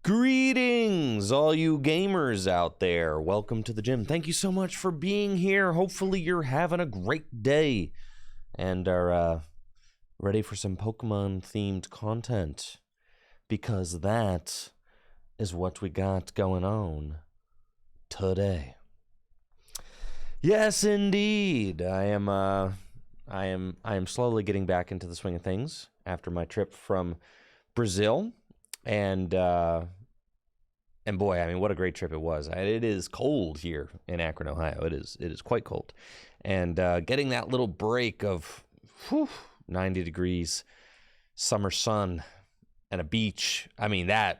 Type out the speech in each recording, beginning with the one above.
Greetings, all you gamers out there. Welcome to the gym. Thank you so much for being here. Hopefully you're having a great day and are ready for some Pokemon-themed content, because that is what we got going on today. Yes, indeed. I am slowly getting back into the swing of things after my trip from Brazil, and boy, I mean, what a great trip it was. It is cold here in Akron, Ohio. It is quite cold. And getting that little break of 90 degrees, summer sun, and a beach. I mean, I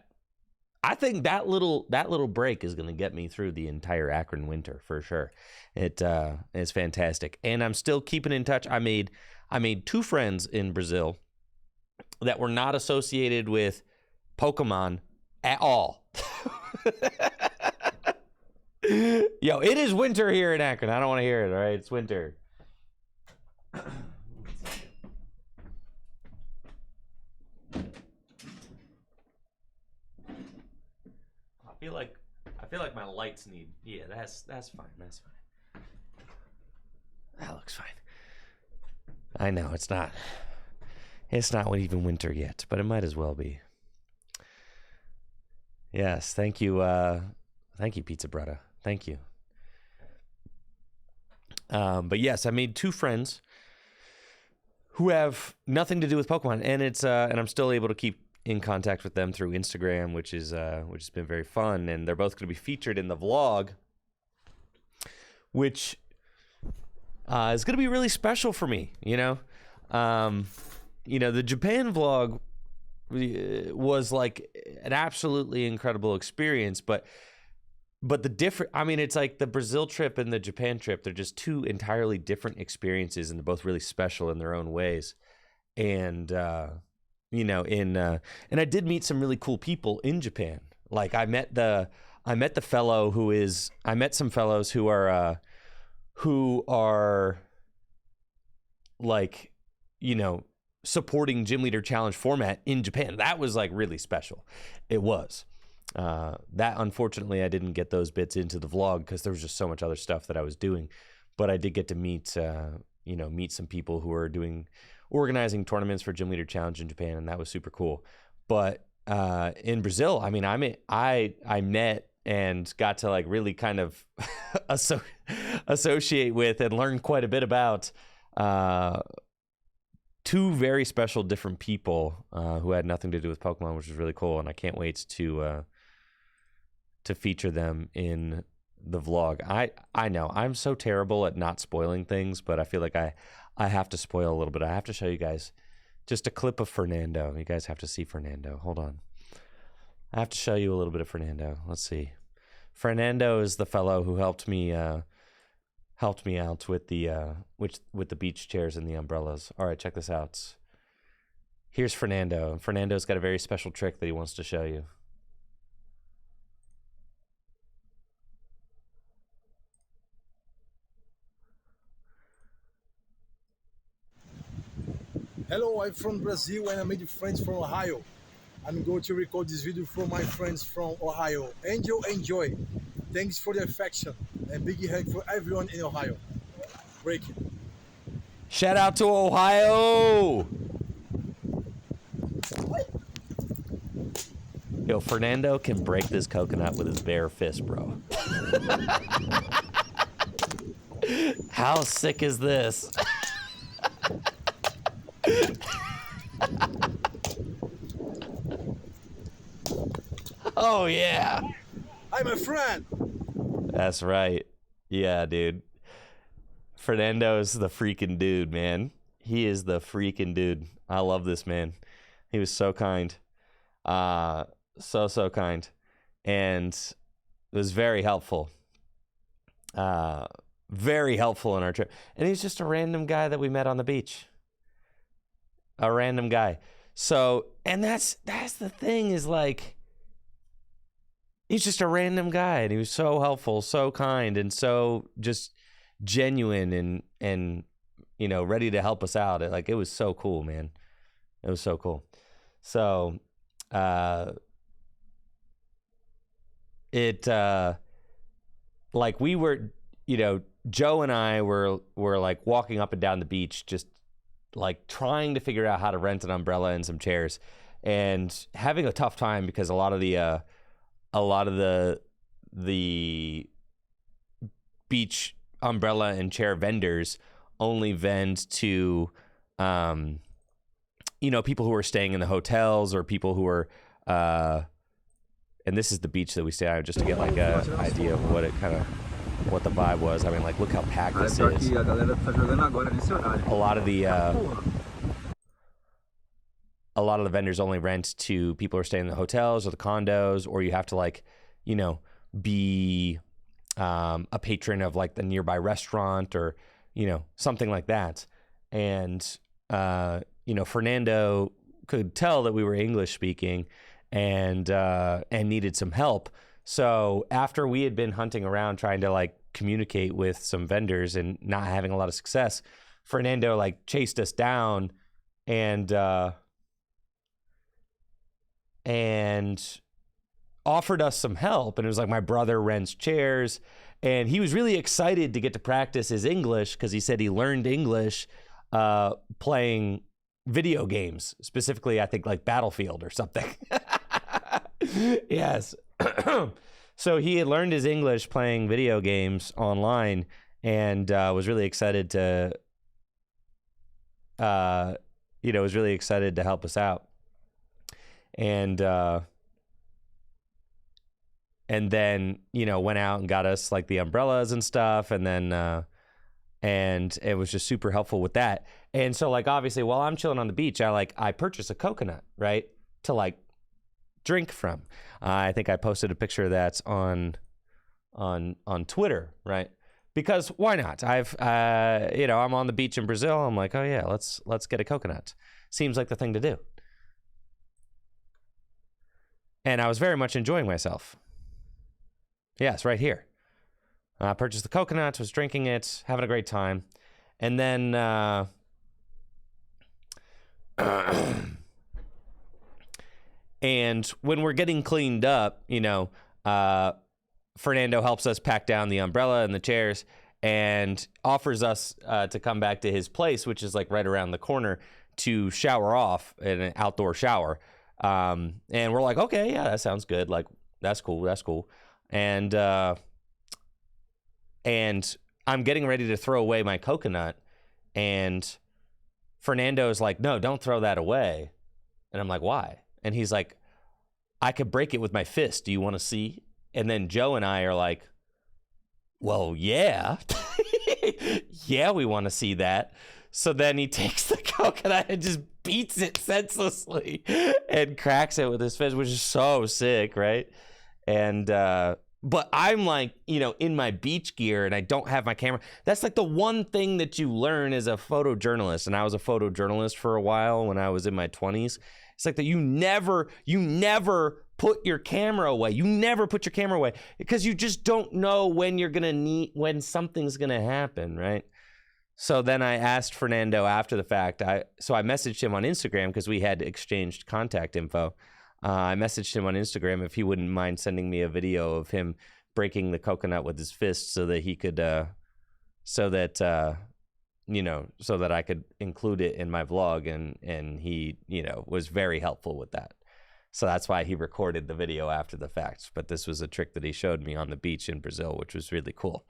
think that little break is going to get me through the entire Akron winter for sure. It's fantastic. And I'm still keeping in touch. I made 2 friends in Brazil that were not associated with Pokemon at all. Yo, it is winter here in Akron. I don't want to hear it, all right? It's winter. I feel like my lights need. Yeah, that's fine. That's fine. That looks fine. I know it's not even winter yet, but it might as well be. Yes, thank you, Pizza Bretta. Thank you. But yes, I made 2 friends who have nothing to do with Pokemon, and and I'm still able to keep in contact with them through Instagram, which has been very fun. And they're both going to be featured in the vlog, which is going to be really special for me. The Japan vlog was like an absolutely incredible experience, but it's like the Brazil trip and the Japan trip, they're just 2 entirely different experiences, and they're both really special in their own ways. And and I did meet some really cool people in Japan. Like I met some fellows who are like, supporting Gym Leader Challenge format in Japan. That was like really special. It was. That unfortunately I didn't get those bits into the vlog because there was just so much other stuff that I was doing. But I did get to meet some people who are organizing tournaments for Gym Leader Challenge in Japan, and that was super cool. But in Brazil, I mean, I met and got to like really kind of associate with and learn quite a bit about 2 very special different people who had nothing to do with Pokemon, which was really cool, and I can't wait to feature them in the vlog. I know I'm so terrible at not spoiling things, but I feel like I have to spoil a little bit. I have to show you guys just a clip of Fernando. You guys have to see Fernando. Hold on. I have to show you a little bit of Fernando. Let's see. Fernando is the fellow who helped me out with the beach chairs and the umbrellas. All right, check this out. Here's Fernando. Fernando's got a very special trick that he wants to show you. Hello, I'm from Brazil and I made friends from Ohio. I'm going to record this video for my friends from Ohio. Angel, enjoy. Thanks for the affection and big hug for everyone in Ohio. Breaking. Shout out to Ohio! Yo, Fernando can break this coconut with his bare fist, bro. How sick is this? Oh, yeah. I'm a friend. That's right. Yeah, dude. Fernando's the freaking dude, man. He is the freaking dude. I love this man. He was so kind. So kind. And it was very helpful. Very helpful in our trip. And he's just a random guy that we met on the beach. A random guy. So, and that's the thing is like, he's just a random guy, and he was so helpful, so kind, and so just genuine and you know, ready to help us out. It was so cool, man. It was so cool. So, like we were, you know, Joe and I were like walking up and down the beach, just like trying to figure out how to rent an umbrella and some chairs, and having a tough time because a lot of the beach umbrella and chair vendors only vend to, you know, people who are staying in the hotels or people who are, and this is the beach that we stay on, just to get like a idea of what the vibe was. I mean, like, look how packed this is. A lot of the vendors only rent to people who are staying in the hotels or the condos, or you have to, like, you know, be a patron of like the nearby restaurant or, you know, something like that. And, you know, Fernando could tell that we were English speaking and needed some help. So after we had been hunting around trying to like communicate with some vendors and not having a lot of success, Fernando like chased us down and offered us some help. And it was like, my brother rents chairs, and he was really excited to get to practice his English because he said he learned English playing video games, specifically I think like Battlefield or something. Yes. So he had learned his English playing video games online, and was really excited to help us out. And then, you know, went out and got us like the umbrellas and stuff. And then, and it was just super helpful with that. And so like, obviously while I'm chilling on the beach, I purchased a coconut, right, to like drink from. I think I posted a picture of that on Twitter, right? Because why not? You know, I'm on the beach in Brazil. I'm like, oh yeah, let's get a coconut. Seems like the thing to do. And I was very much enjoying myself. Yes, right here. I purchased the coconut, was drinking it, having a great time. And then and when we're getting cleaned up, you know, Fernando helps us pack down the umbrella and the chairs and offers us to come back to his place, which is like right around the corner, to shower off in an outdoor shower. And we're like, okay, yeah, that sounds good. Like, that's cool. And I'm getting ready to throw away my coconut, and Fernando's like, no, don't throw that away. And I'm like, why? And he's like, I could break it with my fist. Do you want to see? And then Joe and I are like, well, yeah. Yeah, we want to see that. So then he takes the coconut and just beats it senselessly and cracks it with his fist, which is so sick, right? And but I'm like, you know, in my beach gear, and I don't have my camera. That's like the one thing that you learn as a photojournalist. And I was a photojournalist for a while when I was in my 20s. It's like that you never put your camera away. You never put your camera away because you just don't know when something's gonna happen, right? So then I asked Fernando after the fact. So I messaged him on Instagram because we had exchanged contact info. I messaged him on Instagram if he wouldn't mind sending me a video of him breaking the coconut with his fist so that he could, so that I could include it in my vlog. And he, you know, was very helpful with that. So that's why he recorded the video after the fact. But this was a trick that he showed me on the beach in Brazil, which was really cool.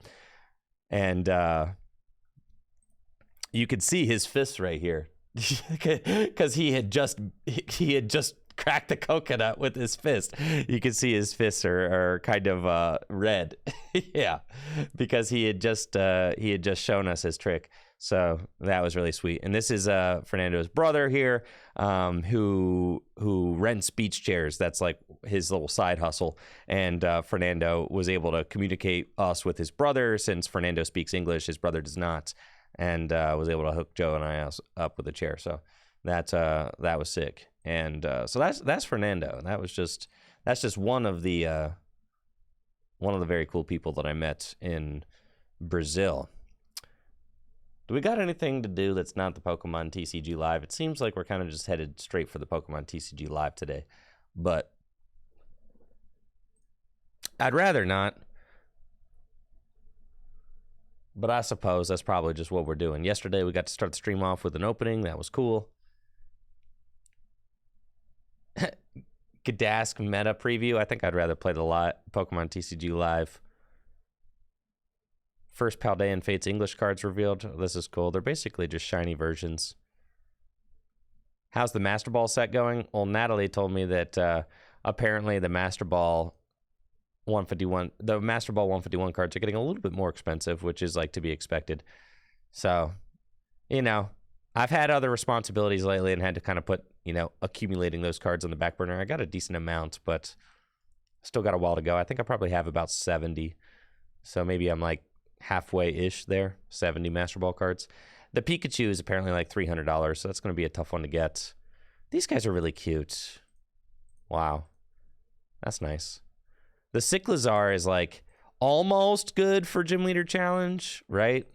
And you could see his fist right here because he had just crack the coconut with his fist. You can see his fists are kind of red. Yeah, because he had just shown us his trick. So that was really sweet. And this is Fernando's brother here, who rents beach chairs. That's like his little side hustle. And Fernando was able to communicate us with his brother, since Fernando speaks English, his brother does not, and was able to hook Joe and I up with a chair. So that was sick. And so that's Fernando. That's just one of the very cool people that I met in Brazil. Do we got anything to do that's not the Pokemon TCG Live? It seems like we're kind of just headed straight for the Pokemon TCG Live today, but I'd rather not. But I suppose that's probably just what we're doing. Yesterday, we got to start the stream off with an opening. That was cool. Gdask meta preview. I think I'd rather play the Pokemon TCG Live. First Paldean Fates English cards revealed. This is cool. They're basically just shiny versions. How's the Master Ball set going? Well, Natalie told me that apparently the Master Ball 151 cards are getting a little bit more expensive, which is like to be expected. So, I've had other responsibilities lately and had to kind of put, accumulating those cards on the back burner. I got a decent amount, but still got a while to go. I think I probably have about 70. So maybe I'm like halfway-ish there, 70 Master Ball cards. The Pikachu is apparently like $300, so that's going to be a tough one to get. These guys are really cute. Wow. That's nice. The Cyclizar is like almost good for Gym Leader Challenge, right?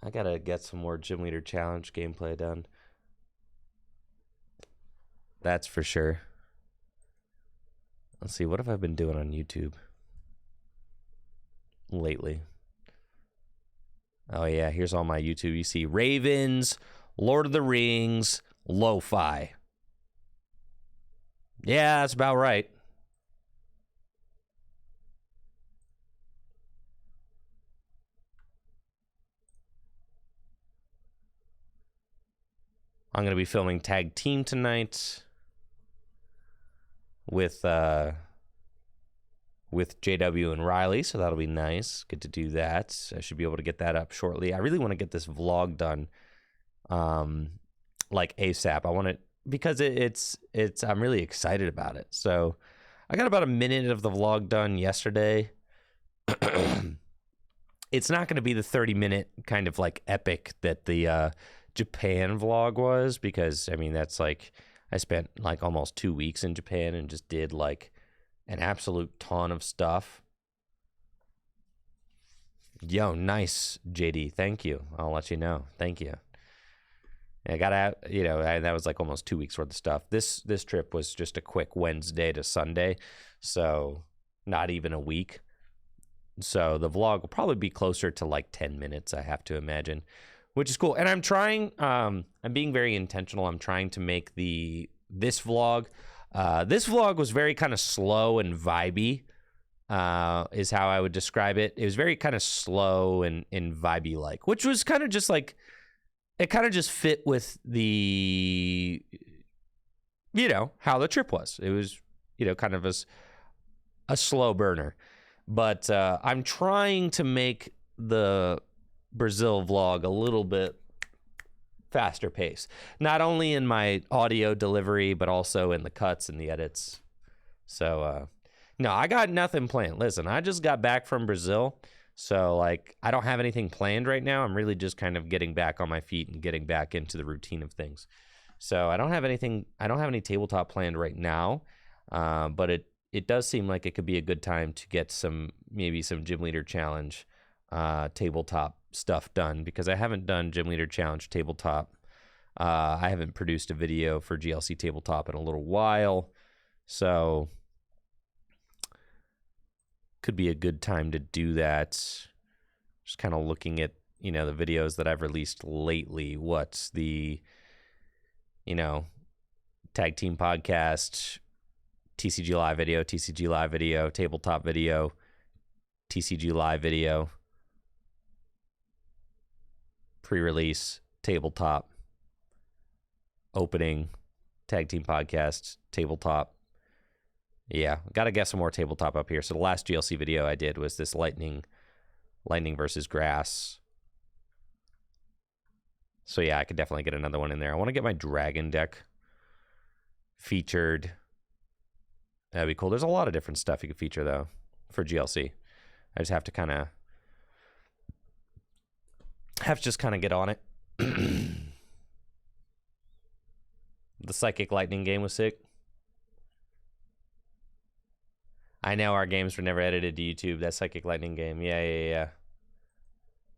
I gotta get some more Gym Leader Challenge gameplay done. That's for sure. Let's see, what have I been doing on YouTube lately? Oh yeah, here's all my YouTube. You see Ravens, Lord of the Rings, Lo-Fi. Yeah, that's about right. I'm going to be filming Tag Team tonight with JW and Riley, so that'll be nice. Get to do that. I should be able to get that up shortly. I really want to get this vlog done like ASAP. I want it because it's I'm really excited about it. So I got about a minute of the vlog done yesterday. It's not going to be the 30-minute kind of like epic that the Japan vlog was, because I mean that's like I spent like almost 2 weeks in Japan and just did like an absolute ton of stuff. Yo, nice, JD. Thank you. I'll let you know. Thank you. I got out, that was like almost 2 weeks worth of stuff. This trip was just a quick Wednesday to Sunday, so not even a week. So the vlog will probably be closer to like 10 minutes, I have to imagine, which is cool. And I'm trying, I'm being very intentional. I'm trying to make this vlog was very kind of slow and vibey, is how I would describe it. It was very kind of slow and vibey like, which was kind of just like, it kind of just fit with the, how the trip was. It was, kind of a slow burner. But I'm trying to make the Brazil vlog a little bit faster pace, not only in my audio delivery, but also in the cuts and the edits. So, no, I got nothing planned. Listen, I just got back from Brazil. So, like, I don't have anything planned right now. I'm really just kind of getting back on my feet and getting back into the routine of things. So I don't have any tabletop planned right now. But it does seem like it could be a good time to get maybe some Gym Leader Challenge tabletop stuff done, because I haven't done Gym Leader Challenge tabletop. I haven't produced a video for GLC tabletop in a little while. So could be a good time to do that. Just kind of looking at, the videos that I've released lately. What's the, Tag Team Podcast, TCG live video, TCG live video, tabletop video, TCG live video, pre-release, tabletop, opening, tag team podcast, tabletop. Yeah, got to get some more tabletop up here. So the last GLC video I did was this lightning versus grass. So yeah, I could definitely get another one in there. I want to get my dragon deck featured. That'd be cool. There's a lot of different stuff you could feature, though, for GLC. I just have to kind of get on it. The Psychic Lightning game was sick. I know our games were never edited to YouTube. That Psychic Lightning game. Yeah.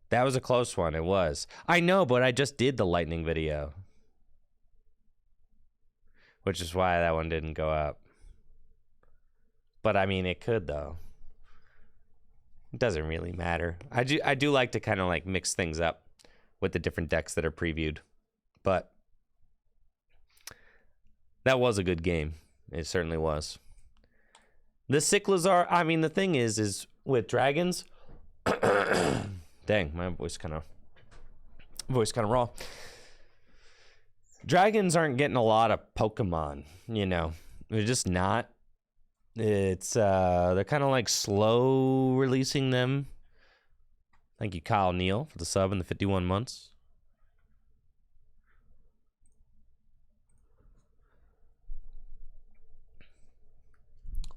That was a close one. It was. I know, but I just did the Lightning video. Which is why that one didn't go up. But I mean, it could, though. It doesn't really matter. I do like to kind of like mix things up with the different decks that are previewed. But that was a good game. It certainly was. The Cyclizar, I mean, the thing is with dragons. Dang, my voice kind of raw. Dragons aren't getting a lot of Pokemon, you know. They're just not. It's they're kind of like slow releasing them. Thank you, Kyle Neal, for the sub in the 51 months.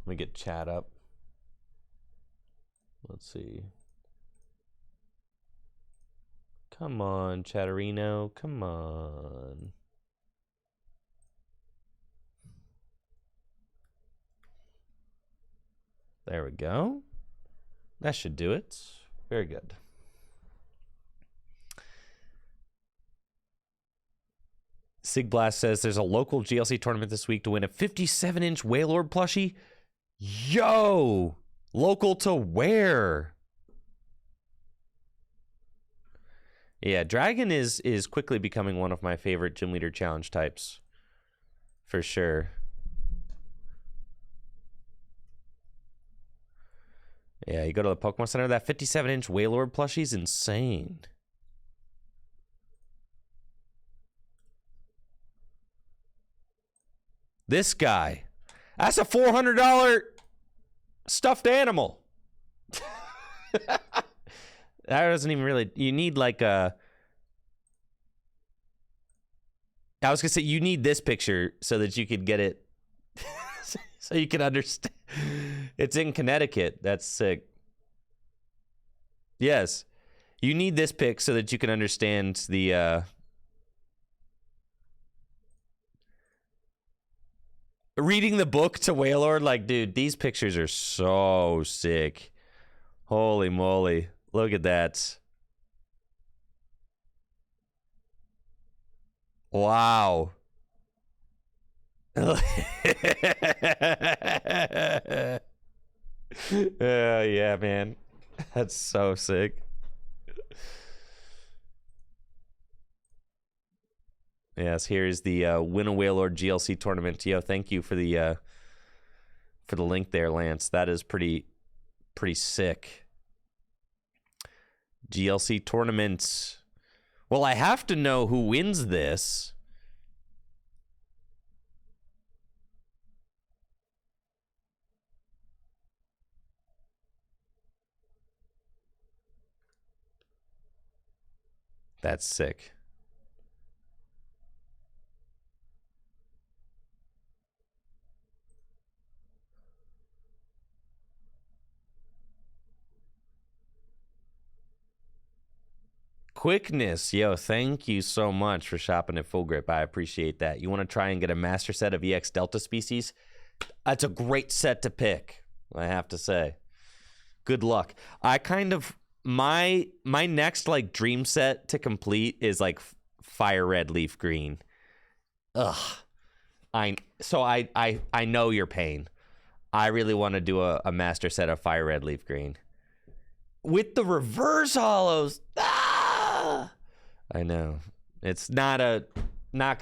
Let me get chat up. Let's see. Come on, Chatterino. Come on. There we go. That should do it. Very good. Sigblast says there's a local GLC tournament this week to win a 57-inch Wailord plushie. Yo! Local to where? Yeah, Dragon is quickly becoming one of my favorite Gym Leader Challenge types. For sure. Yeah, you go to the Pokemon Center, that 57-inch Wailord plushie is insane. This guy. That's a $400 stuffed animal. That doesn't even really... You need like a... I was going to say, you need this picture so that you could get it... so you can understand. It's in Connecticut. That's sick. Yes. You need this pic so that you can understand the... Reading the book to Wailord, like, dude, these pictures are so sick. Holy moly. Look at that. Wow. Yeah, man. That's so sick. Yes, here's the Win a Wailord GLC tournament. Yo, thank you for the link there, Lance. That is pretty sick. GLC tournament. Well, I have to know who wins this. That's sick. Quickness. Yo, thank you so much for shopping at Full Grip. I appreciate that. You want to try and get a master set of EX Delta species? That's a great set to pick, I have to say. Good luck. I kind of... My next like dream set to complete is like Fire Red Leaf Green. Ugh. I know your pain. I really want to do a master set of Fire Red Leaf Green. With the reverse hollows. Ah! I know. It's not going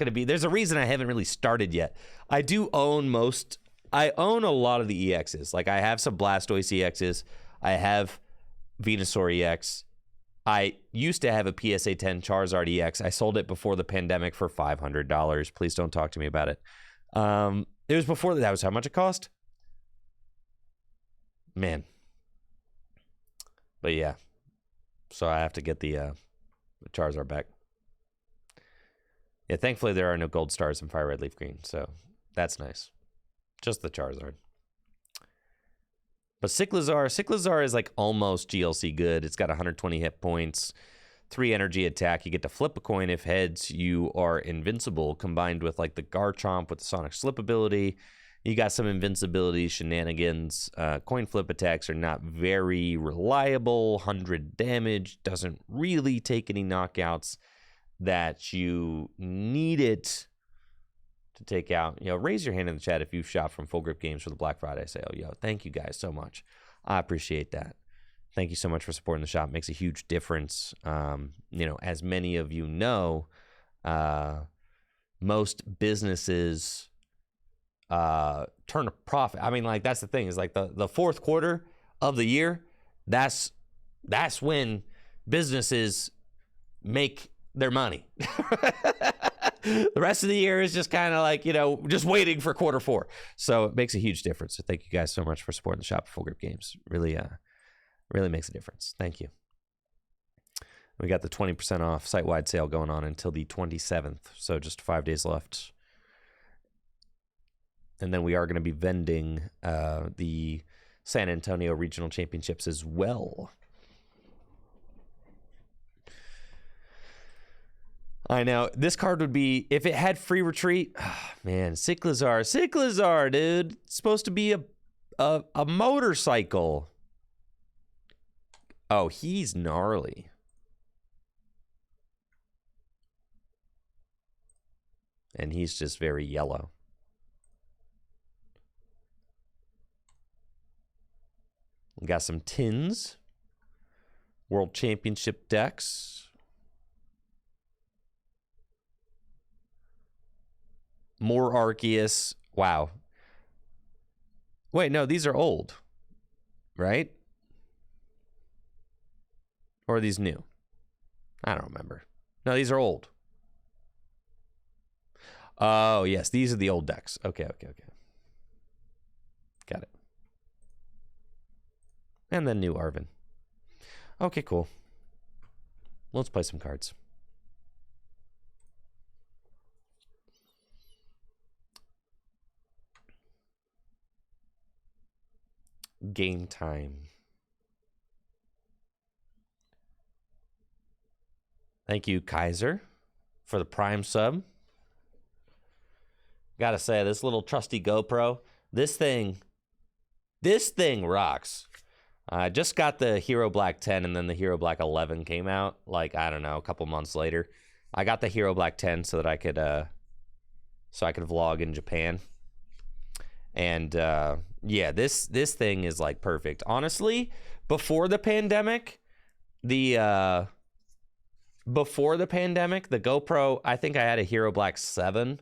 to be. There's a reason I haven't really started yet. I do own most I own a lot of the EXs. Like, I have some Blastoise EXs. I have Venusaur EX. I used to have a PSA 10 Charizard EX. I sold it before the pandemic for $500. Please don't talk to me about it. It was before that. That was how much it cost? Man. But yeah. So I have to get the Charizard back. Yeah, thankfully there are no gold stars in Fire Red Leaf Green, so that's nice. Just the Charizard. But Cyclizar is like almost GLC good. It's got 120 hit points, 3 energy attack. You get to flip a coin. If heads, you are invincible, combined with like the Garchomp with the Sonic Slip ability. You got some invincibility shenanigans. Coin flip attacks are not very reliable. 100 damage. Doesn't really take any knockouts that you need it to take out. Raise your hand in the chat if you've shopped from Full Grip Games for the Black Friday sale. Thank you guys so much. I appreciate that. Thank you so much for supporting the shop. It makes a huge difference. As many of you know, most businesses turn a profit. I mean, like, that's the thing, is like the fourth quarter of the year, that's when businesses make their money. The rest of the year is just kind of like, just waiting for quarter 4. So it makes a huge difference. So thank you guys so much for supporting the shop at Full Grip Games. Really makes a difference. Thank you. We got the 20% off site-wide sale going on until the 27th. So just 5 days left. And then we are going to be vending the San Antonio Regional Championships as well. I know. This card would be, if it had free retreat, man, Cyclizar, dude. It's supposed to be a motorcycle. Oh, he's gnarly. And he's just very yellow. We got some tins. World Championship decks. More Arceus. Wow. Wait, no, these are old. Right? Or are these new? I don't remember. No, these are old. Oh, yes. These are the old decks. Okay. Got it. And then new Arvin. Okay, cool. Let's play some cards. Game time. Thank you, Kaiser, for the Prime sub. Gotta say, this little trusty GoPro, this thing rocks. I just got the Hero Black 10, and then the Hero Black 11 came out, like, I don't know, a couple months later. I got the Hero Black 10 so that I could vlog in Japan. And yeah, this thing is like perfect. Honestly, before the pandemic, the GoPro, I think I had a Hero Black 7,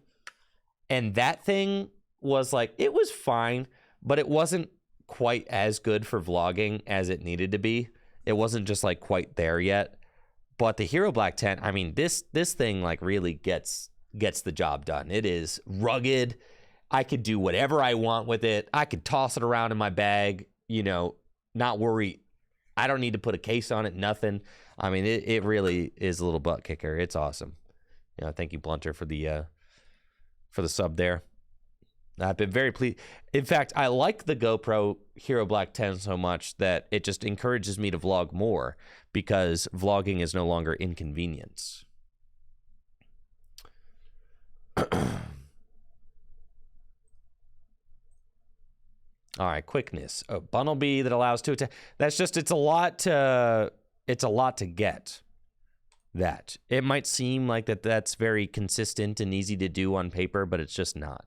and that thing was like, it was fine, but it wasn't quite as good for vlogging as it needed to be. It wasn't just like quite there yet. But the Hero Black 10, I mean, this thing like really gets the job done. It is rugged. I could do whatever I want with it. I could toss it around in my bag, not worry. I don't need to put a case on it, nothing. I mean, it really is a little butt kicker. It's awesome. Thank you, Blunter, for the sub there. I've been very pleased. In fact, I like the GoPro Hero Black 10 so much that it just encourages me to vlog more, because vlogging is no longer inconvenience. All right, quickness. Oh, Bunnelby that allows 2 attack. That's just, it's a lot to get. That. It might seem like that's very consistent and easy to do on paper, but it's just not.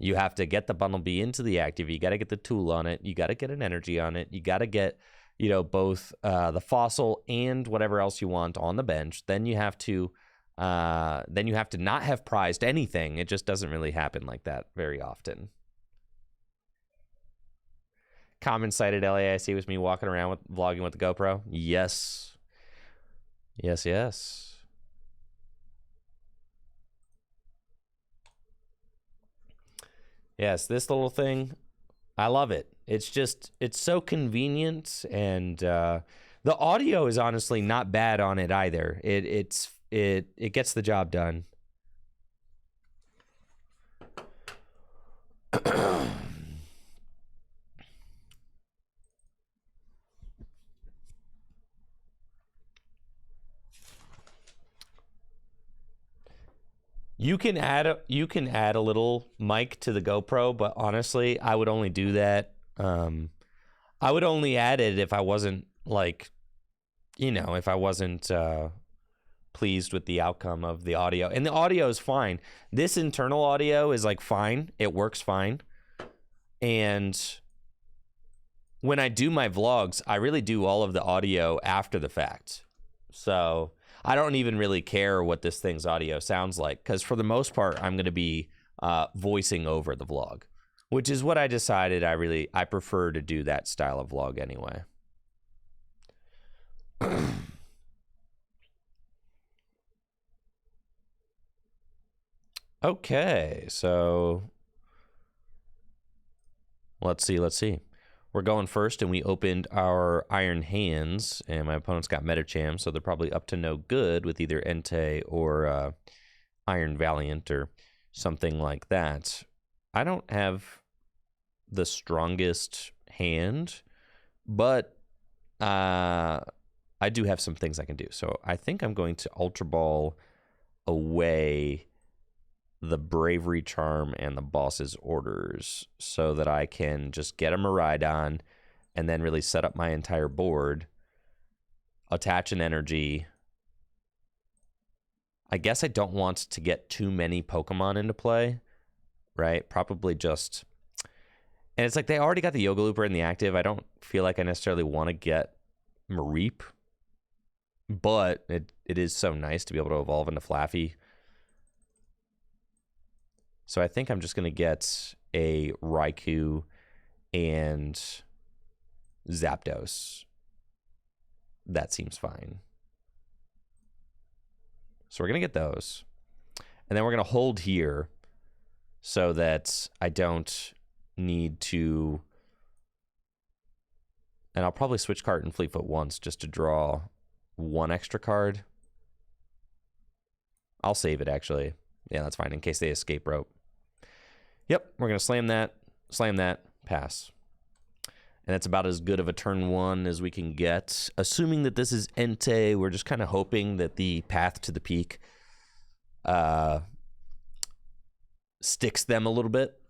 You have to get the Bunnelby into the active. You got to get the tool on it. You got to get an energy on it. You got to get, both the fossil and whatever else you want on the bench. Then you have to not have prized anything. It just doesn't really happen like that very often. Common sighted LAIC was me walking around with vlogging with the GoPro. Yes. Yes, yes. Yes, this little thing, I love it. It's so convenient, and the audio is honestly not bad on it either. It gets the job done. You can add a little mic to the GoPro, but honestly, I would only do that. I would only add it if I wasn't like, if I wasn't pleased with the outcome of the audio. And the audio is fine. This internal audio is like fine. It works fine. And when I do my vlogs, I really do all of the audio after the fact. So I don't even really care what this thing's audio sounds like, because for the most part, I'm going to be voicing over the vlog, which is what I decided I prefer to do that style of vlog anyway. Okay, so let's see. We're going first, and we opened our Iron Hands, and my opponent's got Metacham, so they're probably up to no good with either Entei or Iron Valiant or something like that. I don't have the strongest hand, but I do have some things I can do. So I think I'm going to Ultra Ball away the Bravery Charm and the Boss's Orders so that I can just get a Miraidon and then really set up my entire board, attach an energy. I guess I don't want to get too many Pokemon into play, right? Probably just... And it's like they already got the Yoga Looper in the active. I don't feel like I necessarily want to get Mareep, but it is so nice to be able to evolve into Flaffy. So I think I'm just going to get a Raikou and Zapdos. That seems fine. So we're going to get those. And then we're going to hold here so that I don't need to... And I'll probably switch card and Fleetfoot once just to draw one extra card. I'll save it, actually. Yeah, that's fine, in case they escape rope. Yep, we're going to slam that, pass. And that's about as good of a turn one as we can get. Assuming that this is Entei, we're just kind of hoping that the path to the peak sticks them a little bit.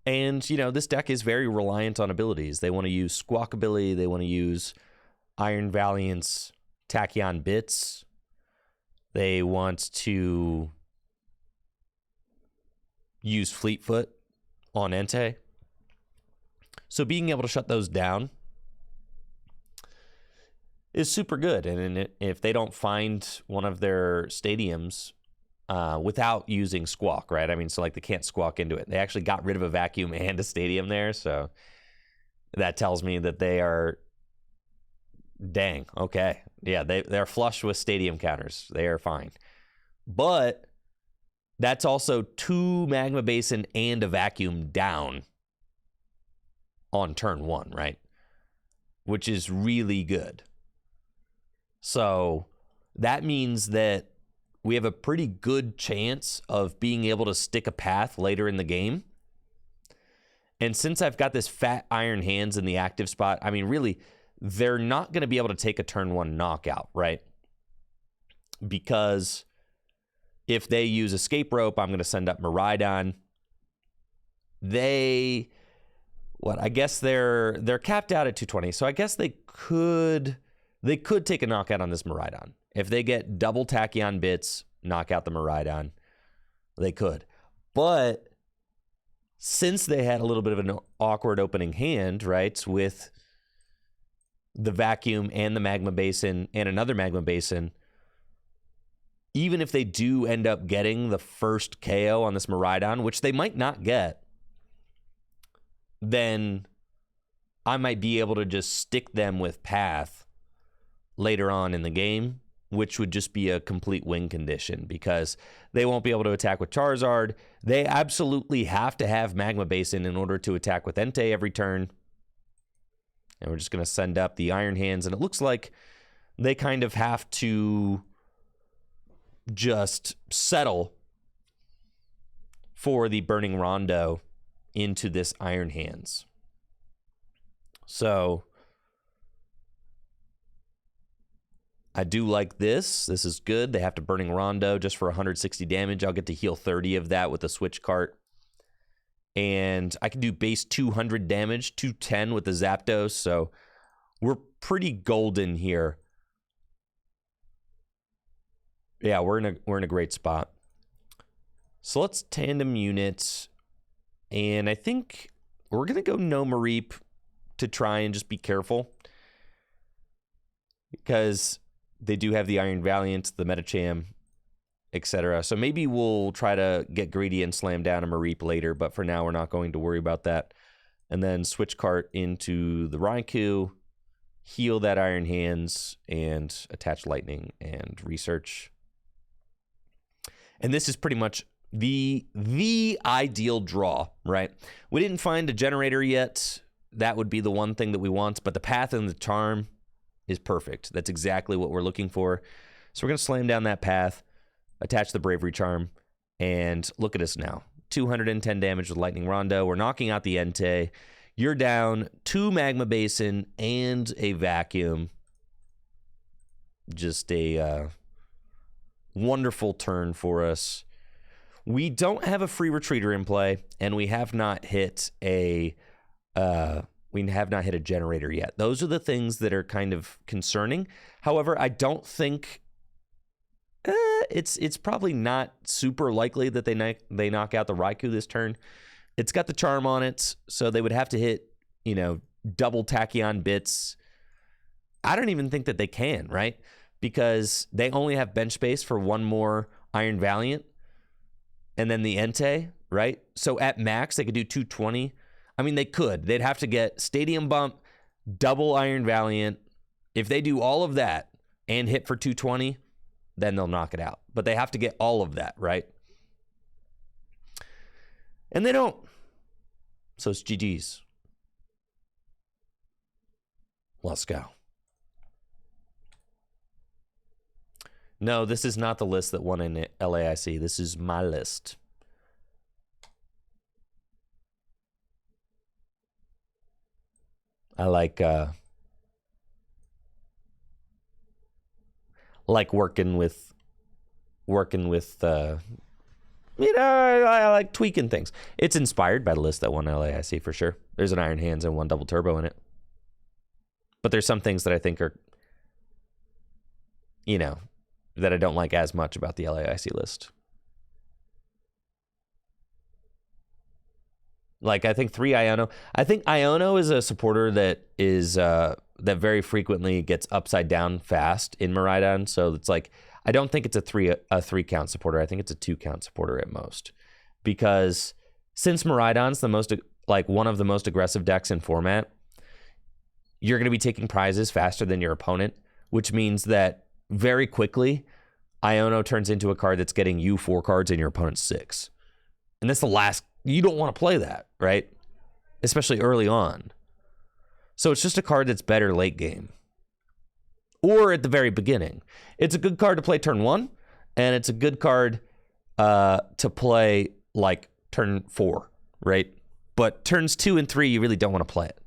And, this deck is very reliant on abilities. They want to use Squawk ability. They want to use Iron Valiant's Tachyon Bits. They want to use Fleetfoot on Entei. So being able to shut those down is super good. And if they don't find one of their stadiums without using Squawk, right? I mean, so like they can't Squawk into it. They actually got rid of a vacuum and a stadium there. So that tells me that they are, dang, okay. Yeah, they're flush with stadium counters. They are fine. But that's also 2 Magma Basin and a vacuum down on turn 1, right? Which is really good. So that means that we have a pretty good chance of being able to stick a path later in the game. And since I've got this fat Iron Hands in the active spot, I mean, really, they're not going to be able to take a turn 1 knockout, right? Because if they use Escape Rope, I'm going to send up Miraidon. I guess they're capped out at 220. So I guess they could take a knockout on this Miraidon. If they get double Tachyon Bits, knock out the Miraidon, they could. But since they had a little bit of an awkward opening hand, right, with the vacuum and the Magma Basin and another Magma Basin, even if they do end up getting the first KO on this Miraidon, which they might not get, then I might be able to just stick them with Path later on in the game, which would just be a complete win condition because they won't be able to attack with Charizard. They absolutely have to have Magma Basin in order to attack with Entei every turn. And we're just going to send up the Iron Hands, and it looks like they kind of have to just settle for the Burning Rondo into this Iron Hands. So I do like this. This is good. They have to Burning Rondo just for 160 damage. I'll get to heal 30 of that with a switch cart. And I can do base 200 damage, 210 with the Zapdos. So we're pretty golden here. Yeah, we're in a great spot. So let's tandem units. And I think we're going to go no Mareep to try and just be careful. Because they do have the Iron Valiant, the Metacham, etc. So maybe we'll try to get greedy and slam down a Mareep later, but for now we're not going to worry about that. And then switch cart into the Raikou, heal that Iron Hands, and attach Lightning and Research. And this is pretty much the ideal draw, right? We didn't find a generator yet. That would be the one thing that we want, but the Path and the Charm is perfect. That's exactly what we're looking for. So we're going to slam down that Path, attach the Bravery Charm, and look at us now. 210 damage with Lightning Rondo. We're knocking out the Entei. You're down 2 Magma Basin and a Vacuum. Just a wonderful turn for us. We don't have a free retreater in play, and we have not hit a generator yet. Those are the things that are kind of concerning. However, I don't think it's probably not super likely that they knock out the Raikou this turn. It's got the Charm on it, so they would have to hit, double Tachyon bits. I don't even think that they can, right? Because they only have bench space for one more Iron Valiant and then the Entei, right? So at max, they could do 220. I mean, they could. They'd have to get Stadium Bump, double Iron Valiant. If they do all of that and hit for 220, then they'll knock it out. But they have to get all of that, right? And they don't. So it's GG's. Let's go. No, this is not the list that won in LAIC. This is my list. I like working with I like tweaking things. It's inspired by the list that won LAIC for sure. There's an Iron Hands and one double turbo in it. But there's some things that I think are that I don't like as much about the LAIC list. Like, I think 3 Iono. I think Iono is a supporter that is that very frequently gets upside down fast in Miraidon. So it's like, I don't think it's a three count supporter. I think it's a 2 count supporter at most. Because since Miraidon's the most, like, one of the most aggressive decks in format, you're going to be taking prizes faster than your opponent, which means that very quickly, Iono turns into a card that's getting you 4 cards and your opponent 6. And that's the last. You don't want to play that, right? Especially early on. So it's just a card that's better late game. Or at the very beginning. It's a good card to play turn 1, and it's a good card to play like turn 4, right? But turns 2 and 3, you really don't want to play it.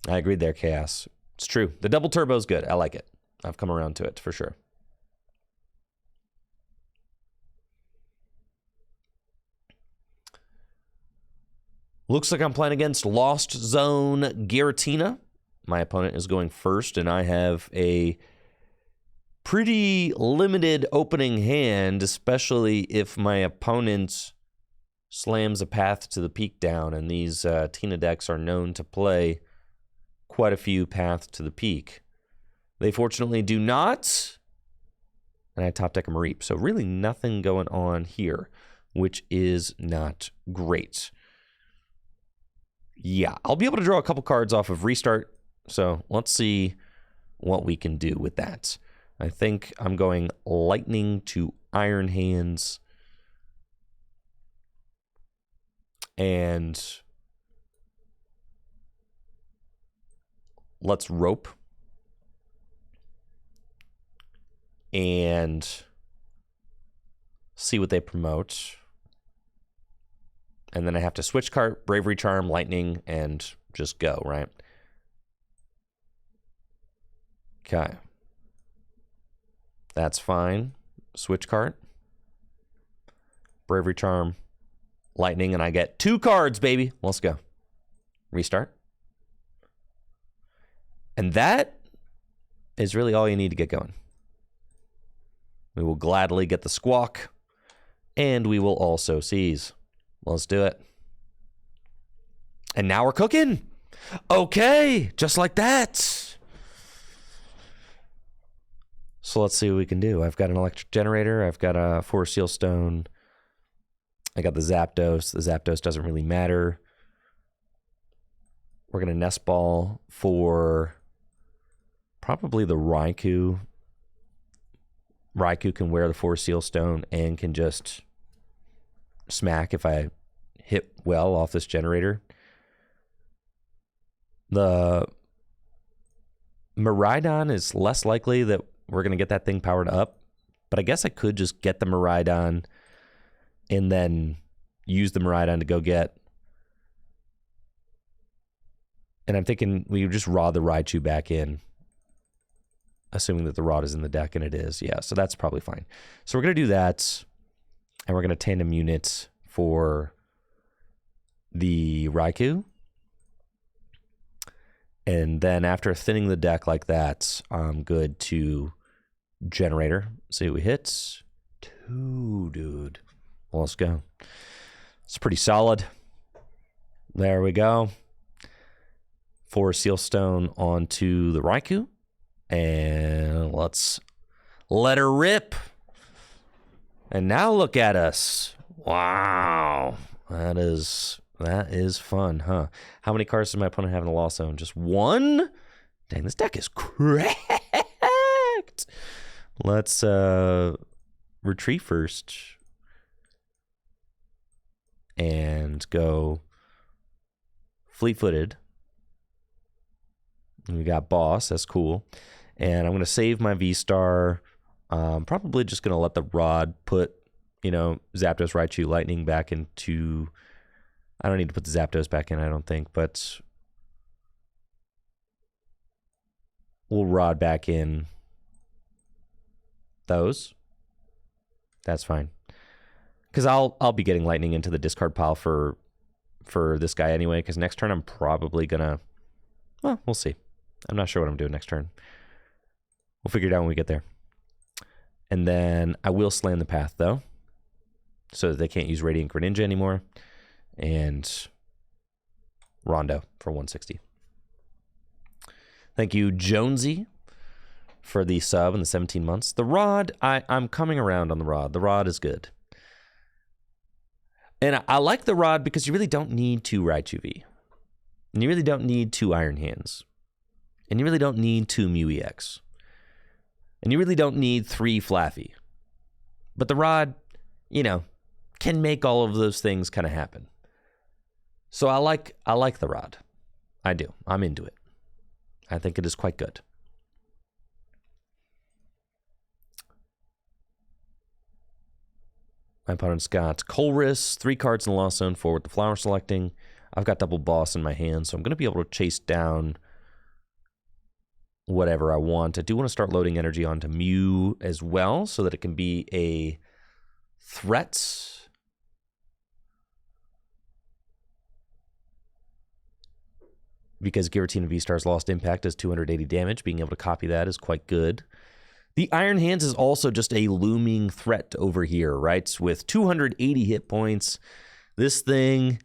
I agreed there, Chaos. It's true. The double turbo is good. I like it. I've come around to it for sure. Looks like I'm playing against Lost Zone Giratina. My opponent is going first, and I have a pretty limited opening hand, especially if my opponent slams a Path to the Peak down, and these Tina decks are known to play quite a few Paths to the Peak. They fortunately do not, and I top deck a Mareep, so really nothing going on here, which is not great. yeah, I'll be able to draw a couple cards off of Restart. So let's see what we can do with that. I think I'm going Lightning to Iron Hands. And let's Rope. And see what they promote. And then I have to switch card, Bravery Charm, Lightning, and just go, right? Okay. That's fine. Switch card. Bravery Charm, Lightning, and I get 2 cards, baby. Let's go. Restart. And that is really all you need to get going. We will gladly get the Squawk, and we will also seize. Let's do it. And now we're cooking. Okay, just like that. So let's see what we can do. I've got an electric generator. I've got a Forest Seal Stone. I got the Zapdos. The Zapdos doesn't really matter. We're going to Nest Ball for probably the Raikou. Raikou can wear the Forest Seal Stone and can just smack if I hit well off this generator. The Miraidon is less likely that we're going to get that thing powered up, but I guess I could just get the Miraidon and then use the Miraidon to go get. And I'm thinking we just rod the Raichu back in, assuming that the rod is in the deck, and it is. Yeah, so that's probably fine. So we're going to do that, and we're going to tandem unit for the Raikou. And then after thinning the deck like that, I'm good to generator. See what we hit. 2, dude. Well, let's go. It's pretty solid. There we go. Forest Seal Stone onto the Raikou. And let's let her rip. And now look at us. Wow. That is fun, huh? How many cards does my opponent have in the Lost Zone? Just 1? Dang, this deck is cracked. Let's retreat first. And go Fleet-footed. And we got Boss. That's cool. And I'm going to save my V-Star. Probably just going to let the Rod put, Zapdos, Raichu, Lightning back into... I don't need to put the Zapdos back in, I don't think, but we'll Rod back in those. That's fine. Because I'll be getting Lightning into the discard pile for this guy anyway, because next turn I'm probably going to... Well, we'll see. I'm not sure what I'm doing next turn. We'll figure it out when we get there. And then I will slam the path, though, so that they can't use Radiant Greninja anymore. And Rondo for 160. Thank you, Jonesy, for the sub and the 17 months. The Rod, I'm coming around on the Rod. The Rod is good. And I like the Rod because you really don't need 2 Raichu V. And you really don't need 2 Iron Hands. And you really don't need 2 Mew EX. And you really don't need 3 Flaffy. But the Rod, can make all of those things kind of happen. So I like the Rod. I do. I'm into it. I think it is quite good. My opponent's got Colress, 3 cards in the Lost Zone, 4 with the Flower Selecting. I've got double Boss in my hand, so I'm going to be able to chase down whatever I want. I do want to start loading energy onto Mew as well, so that it can be a threat. Because Giratina V-Star's Lost Impact does 280 damage, being able to copy that is quite good. The Iron Hands is also just a looming threat over here, right? With 280 hit points, this thing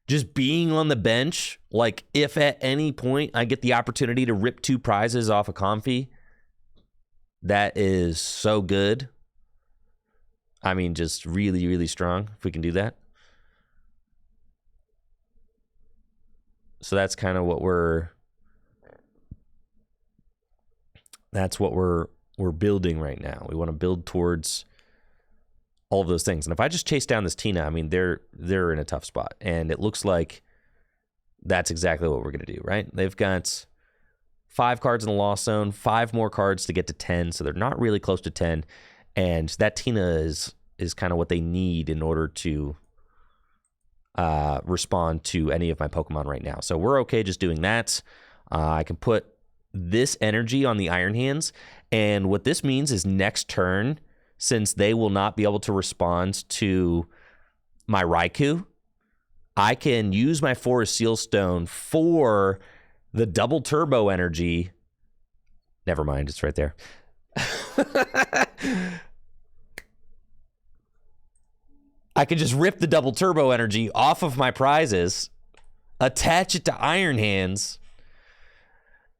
just being on the bench, like if at any point I get the opportunity to rip 2 prizes off a Comfy, that is so good. I mean, just really, really strong if we can do that. So that's kind of what we're building right now. We want to build towards all of those things. And if I just chase down this Tina, I mean, they're in a tough spot. And it looks like that's exactly what we're going to do, right? They've got 5 cards in the lost zone, 5 more cards to get to 10, so they're not really close to 10. And that Tina is kind of what they need in order to respond to any of my Pokemon right now. So we're okay just doing that. I can put this energy on the Iron Hands, and what this means is next turn, since they will not be able to respond to my Raikou, I can use my Forest Seal Stone for the double turbo energy. Never mind, it's right there. I can just rip the double turbo energy off of my prizes, attach it to Iron Hands,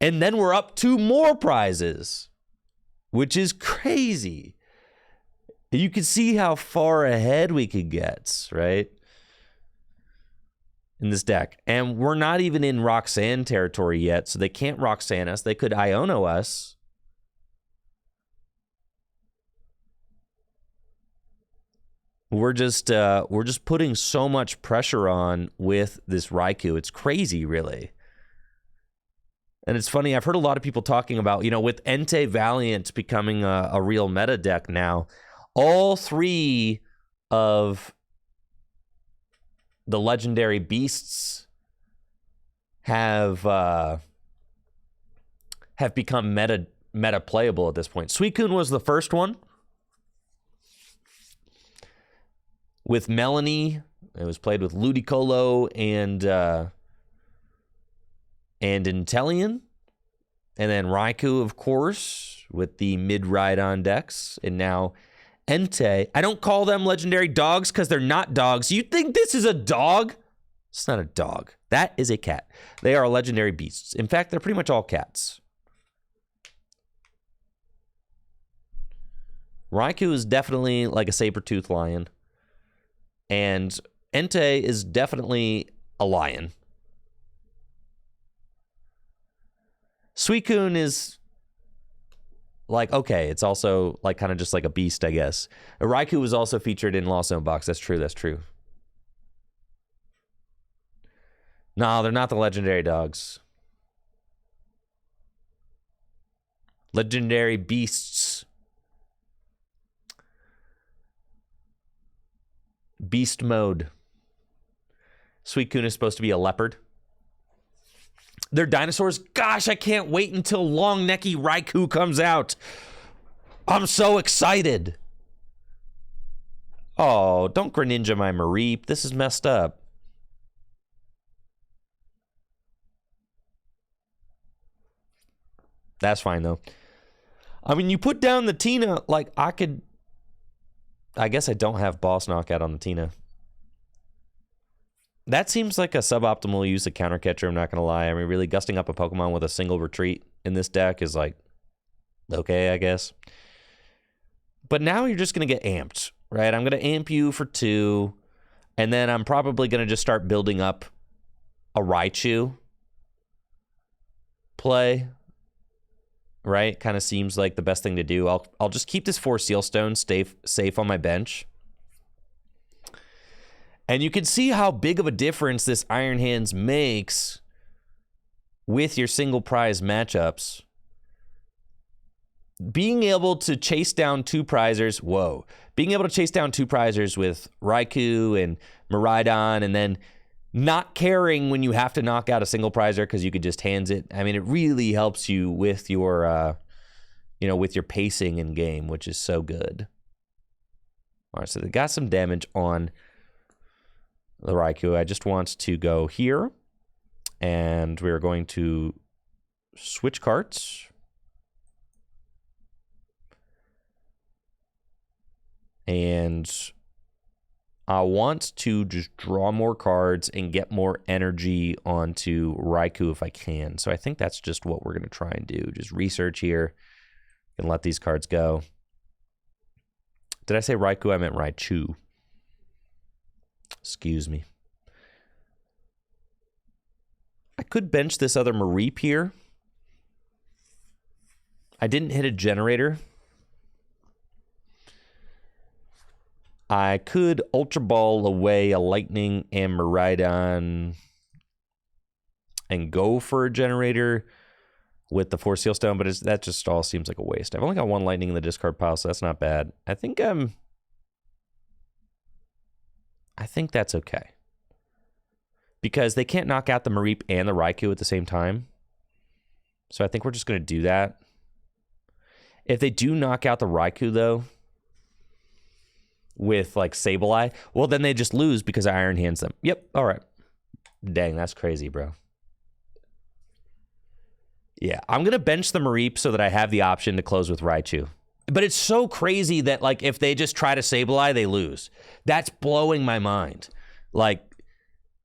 and then we're up 2 more prizes, which is crazy. You can see how far ahead we could get, right? In this deck. And we're not even in Roxanne territory yet, so they can't Roxanne us. They could Iono us. We're just putting so much pressure on with this Raikou. It's crazy, really. And it's funny, I've heard a lot of people talking about, with Entei Valiant becoming a real meta deck now, all 3 of the legendary beasts have become meta playable at this point. Suicune was the first one. With Melanie, it was played with Ludicolo and Inteleon. And then Raikou, of course, with the Miraidon decks. And now Entei. I don't call them legendary dogs because they're not dogs. You think this is a dog? It's not a dog. That is a cat. They are legendary beasts. In fact, they're pretty much all cats. Raikou is definitely like a saber-toothed lion. And Entei is definitely a lion. Suicune is like, okay, it's also like kind of just like a beast, I guess. Raikou was also featured in Lost Zone Box. That's true. No, they're not the legendary dogs. Legendary beasts. Beast mode. Suicune is supposed to be a leopard. They're dinosaurs. Gosh, I can't wait until long necky Raikou comes out. I'm so excited. Oh, don't Greninja my Mareep. This is messed up. That's fine, though. I mean, you put down the Tina, like, I guess I don't have Boss Knockout on the Tina. That seems like a suboptimal use of Counter Catcher, I'm not going to lie. I mean, really, gusting up a Pokemon with a single retreat in this deck is like, okay, I guess. But now you're just going to get amped, right? I'm going to amp you for 2, and then I'm probably going to just start building up a Raichu play, right? Kind of seems like the best thing to do. I'll just keep this 4 Seal Stone safe on my bench. And you can see how big of a difference this Iron Hands makes with your single prize matchups. Being able to chase down 2 prizers, being able to chase down 2 prizers with Raikou and Miraidon, and then not caring when you have to knock out a single prizer because you could just hands it. I mean, it really helps you with your, with your pacing in game, which is so good. All right, so they got some damage on the Raikou. I just want to go here, and we're going to switch cards. And I want to just draw more cards and get more energy onto Raikou if I can. So I think that's just what we're going to try and do. Just research here and let these cards go. Did I say Raikou? I meant Raichu. Excuse me. could bench this other Mareep here. I didn't hit a generator. I could Ultra Ball away a Lightning and Miraidon and go for a generator with the 4 Seal Stone, but that just all seems like a waste. I've only got 1 Lightning in the discard pile, so that's not bad. I think that's okay. Because they can't knock out the Mareep and the Raikou at the same time. So I think we're just going to do that. If they do knock out the Raikou, though, with, like, Sableye, well, then they just lose because I Iron Hands them. Yep, all right. Dang, that's crazy, bro. Yeah, I'm going to bench the Mareep so that I have the option to close with Raichu. But it's so crazy that, like, if they just try to Sableye, they lose. That's blowing my mind. Like,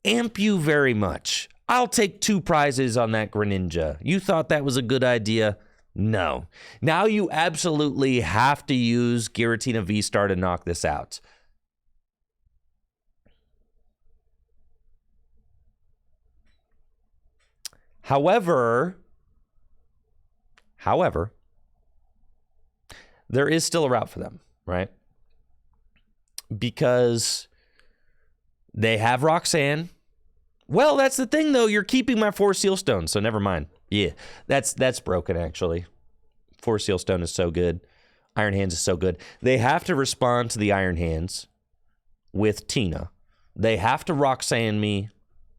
amp you very much. I'll take 2 prizes on that Greninja. You thought that was a good idea? No. Now you absolutely have to use Giratina V-Star to knock this out. However, there is still a route for them, right? Because they have Roxanne. Well, that's the thing, though. You're keeping my 4 Seal Stones, so never mind. Yeah, that's broken, actually. 4 Seal Stone is so good. Iron Hands is so good. They have to respond to the Iron Hands with Tina. They have to Roxanne me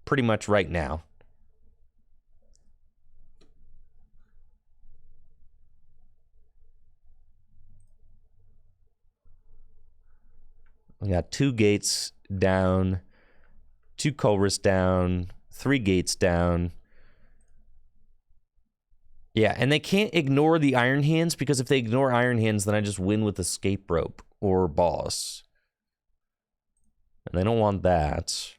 pretty much right now. We got 2 gates down, 2 Colress down, 3 gates down. Yeah, and they can't ignore the Iron Hands, because if they ignore Iron Hands, then I just win with Escape Rope or Boss. And they don't want that.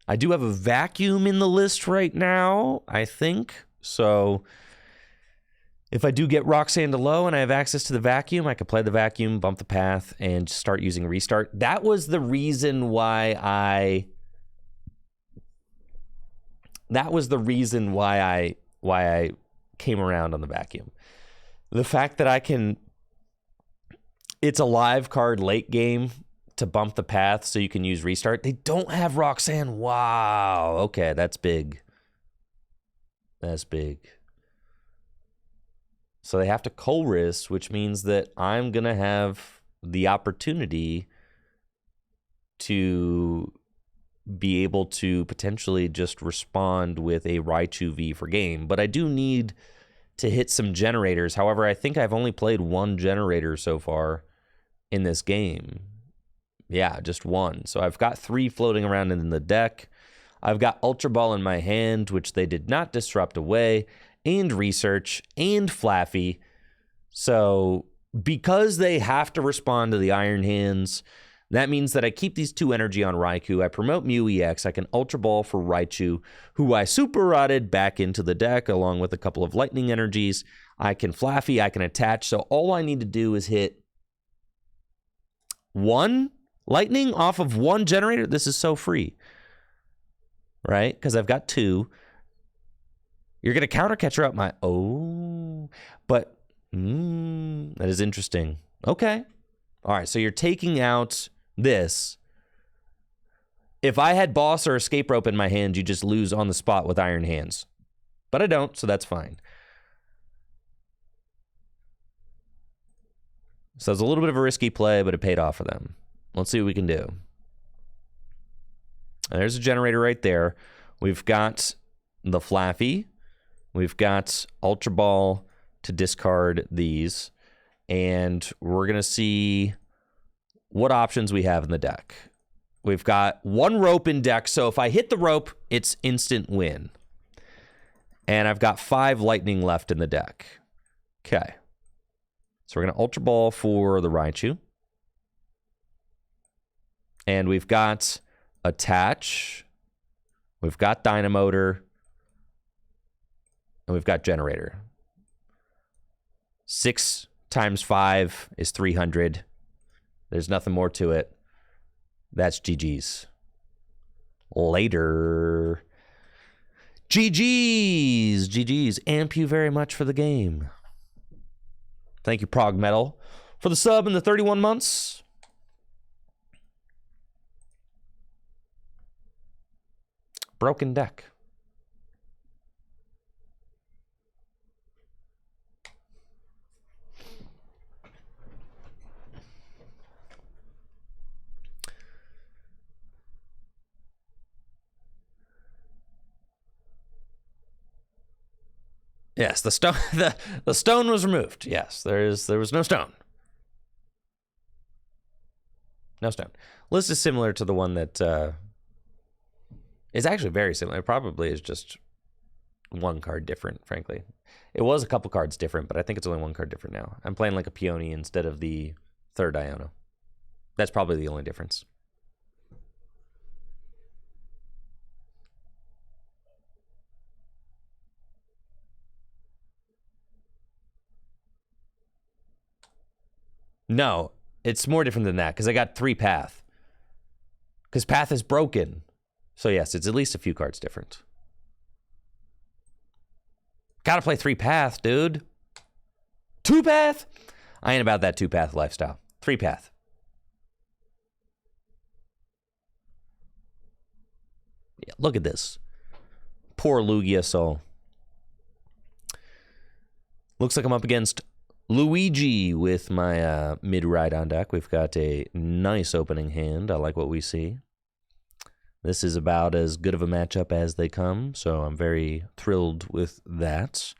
I do have a Vacuum in the list right now, I think. So if I do get Roxanne to low and I have access to the Vacuum, I could play the Vacuum, bump the path, and start using Restart. That was the reason why I came around on the Vacuum. The fact that I can, it's a live card late game to bump the path so you can use Restart. They don't have Roxanne. Wow. Okay, that's big. That's big. So they have to Colress, which means that I'm going to have the opportunity to be able to potentially just respond with a Raichu V for game. But I do need to hit some generators. However, I think I've only played 1 generator so far in this game. Yeah, just 1. So I've got 3 floating around in the deck. I've got Ultra Ball in my hand, which they did not disrupt away, and Research, and Flaffy. So because they have to respond to the Iron Hands, that means that I keep these 2 energy on Raikou. I promote Mew EX. I can Ultra Ball for Raichu, who I Super Rotted back into the deck along with a couple of Lightning energies. I can Flaffy. I can attach. So all I need to do is hit 1 Lightning off of 1 generator. This is so free, right? Because I've got 2. You're going to counter catcher up my... Oh, but that is interesting. Okay. All right, so you're taking out this. If I had Boss or Escape Rope in my hand, you just lose on the spot with Iron Hands. But I don't, so that's fine. So it's a little bit of a risky play, but it paid off for them. Let's see what we can do. There's a generator right there. We've got the Flaffy. We've got Ultra Ball to discard these. And we're going to see what options we have in the deck. We've got 1 rope in deck, so if I hit the rope, it's instant win. And I've got 5 lightning left in the deck. Okay. So we're going to Ultra Ball for the Raichu. And we've got Attach. We've got Dynamotor. And we've got Generator. 6 times 5 is 300. There's nothing more to it. That's GG's. Later. GG's. GG's. Amp you very much for the game. Thank you, Prog Metal, for the sub in the 31 months. Broken deck. Yes, the stone the stone was removed. Yes, there was no stone. No stone. List is similar to the one that is actually very similar. It probably is just one card different, frankly. It was a couple cards different, but I think it's only one card different now. I'm playing like a Peony instead of the third Iono. That's probably the only difference. No, it's more different than that because I got 3 Path. Because Path is broken. So yes, it's at least a few cards different. Gotta play 3 Path, dude. 2 Path? I ain't about that 2 Path lifestyle. 3 Path. Yeah, look at this. Poor Lugia Soul. Looks like I'm up against Luigi with my Miraidon deck. We've got a nice opening hand. I like what we see. This is about as good of a matchup as they come, so I'm very thrilled with that.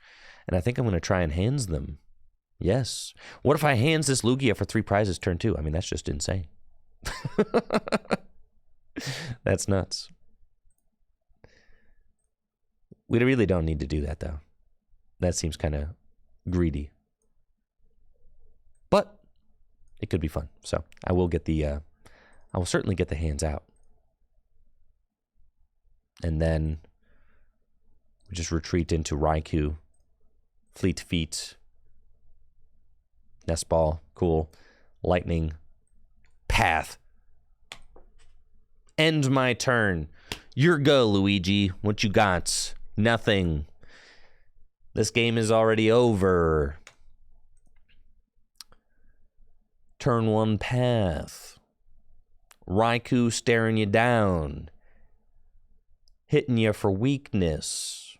And I think I'm going to try and hands them. Yes. What if I hands this Lugia for 3 prizes turn 2? I mean, that's just insane. That's nuts. We really don't need to do that, though. That seems kind of greedy. But it could be fun. So I will get I will certainly get the hands out. And then we just retreat into Raikou, Fleet Feet, Nest Ball, cool, Lightning, Path. End my turn. Your go, Luigi. What you got? Nothing. This game is already over. Turn 1 Path. Raikou staring you down. Hitting you for weakness.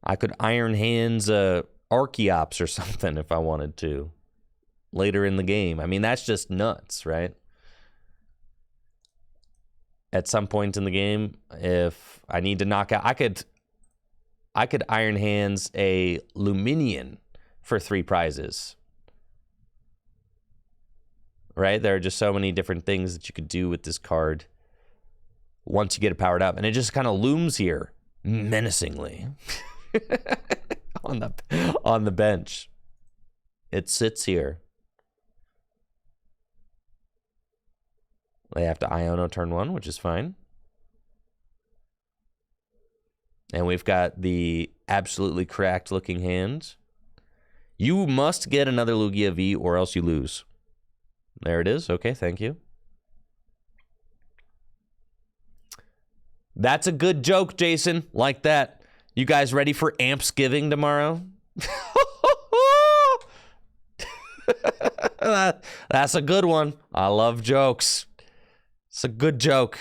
I could Iron Hands Archeops or something if I wanted to. Later in the game. I mean, that's just nuts, right? At some point in the game, if I need to knock out... I could Iron Hands a Luminion for 3 prizes. Right? There are just so many different things that you could do with this card once you get it powered up. And it just kind of looms here menacingly on the bench. It sits here. They have to Iono turn 1, which is fine. And we've got the absolutely cracked looking hand. You must get another Lugia V or else you lose. There it is. Okay, thank you. That's a good joke, Jason. Like that. You guys ready for Ampsgiving tomorrow? That's a good one. I love jokes. It's a good joke.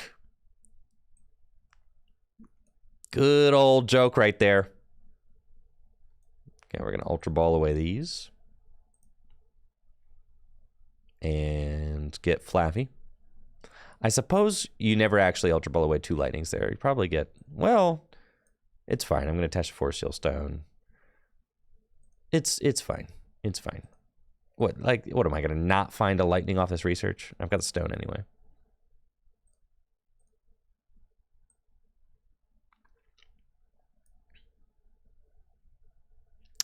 Good old joke right there. Okay, we're going to Ultra Ball away these. And get Flaffy. I suppose you never actually Ultra Ball away 2 Lightnings there. You probably get... Well, it's fine. I'm going to attach a Force Seal Stone. It's fine. It's fine. What am I going to not find a Lightning off this research? I've got the Stone anyway.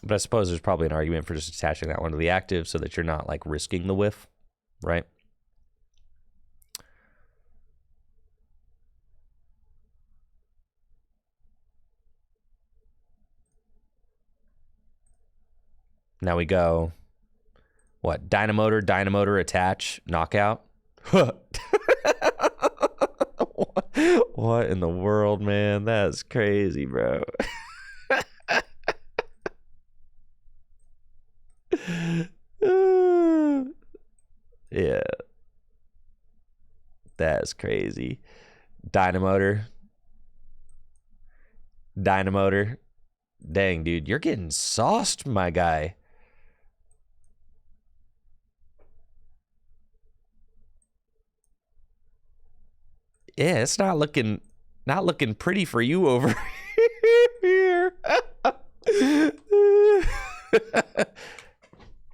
But I suppose there's probably an argument for just attaching that one to the active so that you're not, like, risking the whiff, right? Now we go, what, Dynamotor, attach, knockout? What in the world, man? That's crazy, bro. Yeah. That's crazy. Dynamotor. Dang, dude. You're getting sauced, my guy. Yeah, it's not looking pretty for you over here.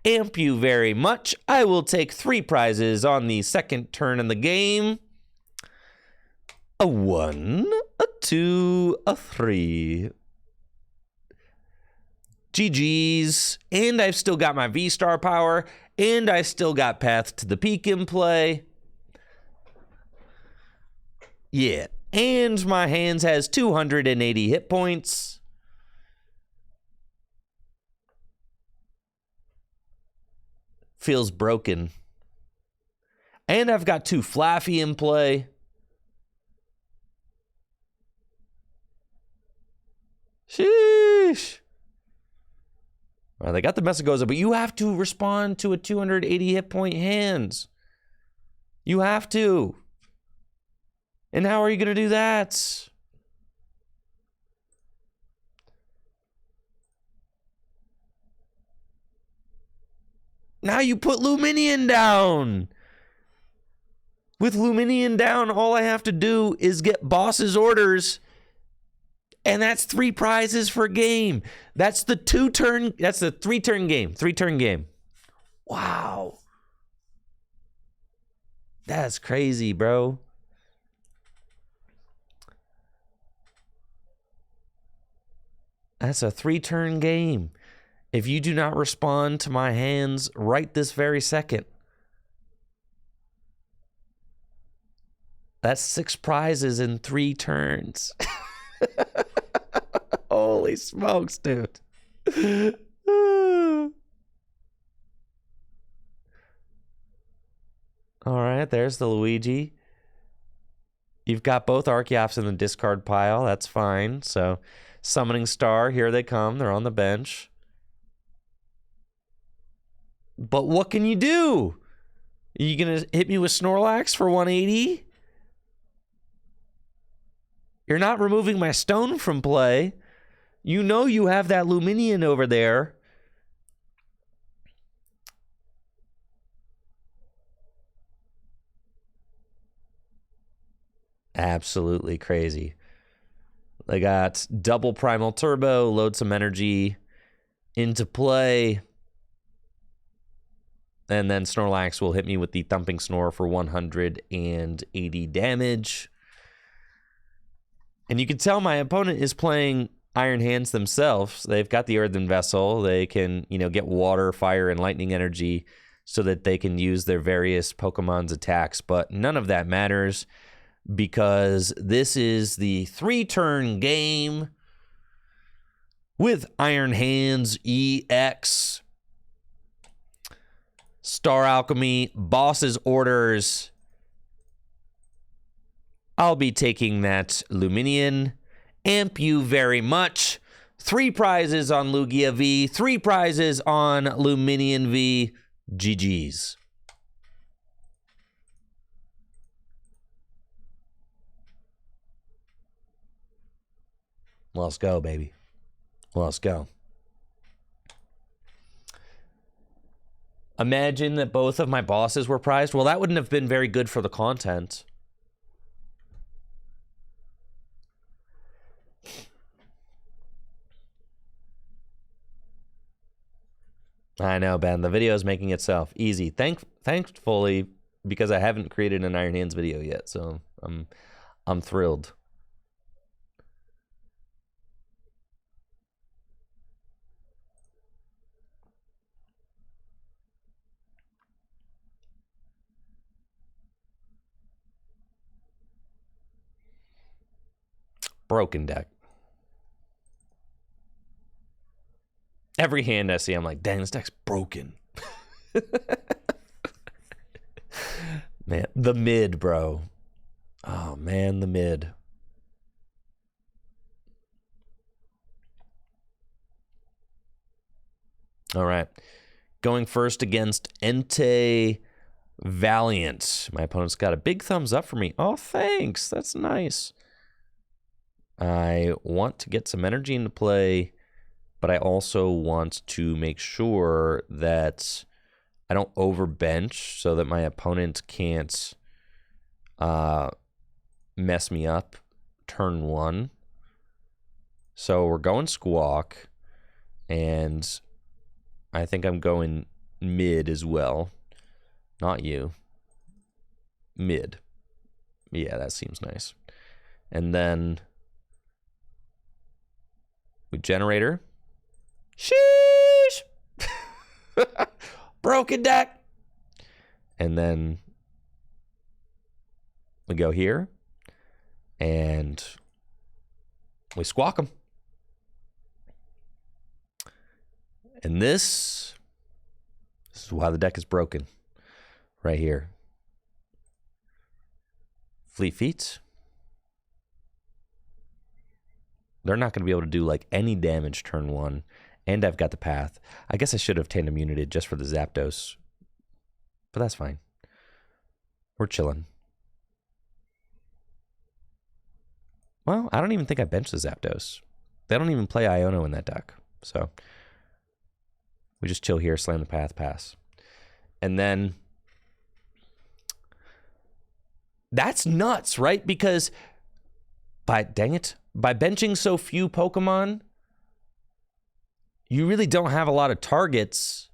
Amp you very much. I will take 3 prizes on the second turn in the game. A 1, a 2, a 3. GG's. And I've still got my V-Star power. And I still got Path to the Peak in play. Yeah. And my hands has 280 hit points. Feels broken. And I've got 2 Flaffy in play. Sheesh. Well, they got the Messagoza, but you have to respond to a 280 hit point hands. You have to. And how are you going to do that? Now you put Luminion down. With Luminion down, all I have to do is get boss's orders. And that's 3 prizes for game. That's the 3-turn game. 3-turn game. Wow. That's crazy, bro. That's a 3-turn game. If you do not respond to my hands right this very second, that's 6 prizes in 3 turns. Holy smokes, dude. All right, there's the Luigi. You've got both Archeops in the discard pile. That's fine. So, Summoning Star, here they come. They're on the bench. But what can you do? Are you going to hit me with Snorlax for 180? You're not removing my stone from play. You know you have that Luminion over there. Absolutely crazy. They got double Primal Turbo, load some energy into play. And then Snorlax will hit me with the Thumping Snore for 180 damage. And you can tell my opponent is playing Iron Hands themselves. They've got the Earthen Vessel. They can, get water, fire, and lightning energy so that they can use their various Pokemon's attacks. But none of that matters because this is the 3-turn game with Iron Hands EX. Star Alchemy, Boss's Orders. I'll be taking that Luminion. Amp you very much. 3 prizes on Lugia V. 3 prizes on Luminion V. GG's. Let's go, baby. Let's go. Imagine that both of my bosses were prized. Well, that wouldn't have been very good for the content. I know, Ben. The video is making itself easy. Thankfully, because I haven't created an Iron Hands video yet, so I'm thrilled. Broken deck. Every hand I see, I'm like, dang, this deck's broken. Man, the mid, bro. Oh, man, the mid. All right. Going first against Entei Valiant. My opponent's got a big thumbs up for me. Oh, thanks. That's nice. I want to get some energy into play, but I also want to make sure that I don't overbench so that my opponent can't mess me up turn one. So we're going Squawk, and I think I'm going mid as well. Not you. Mid. Yeah, that seems nice. And then we Generator. Sheesh! Broken deck! And then we go here, and we Squawk them. And this is why the deck is broken. Right here. Fleet Feet. They're not going to be able to do like any damage turn one. And I've got the path. I guess I should have tandem united just for the Zapdos. But that's fine. We're chilling. Well, I don't even think I benched the Zapdos. They don't even play Iono in that deck. So we just chill here, slam the path, pass. And then that's nuts, right? Because dang it, by benching so few Pokemon, you really don't have a lot of targets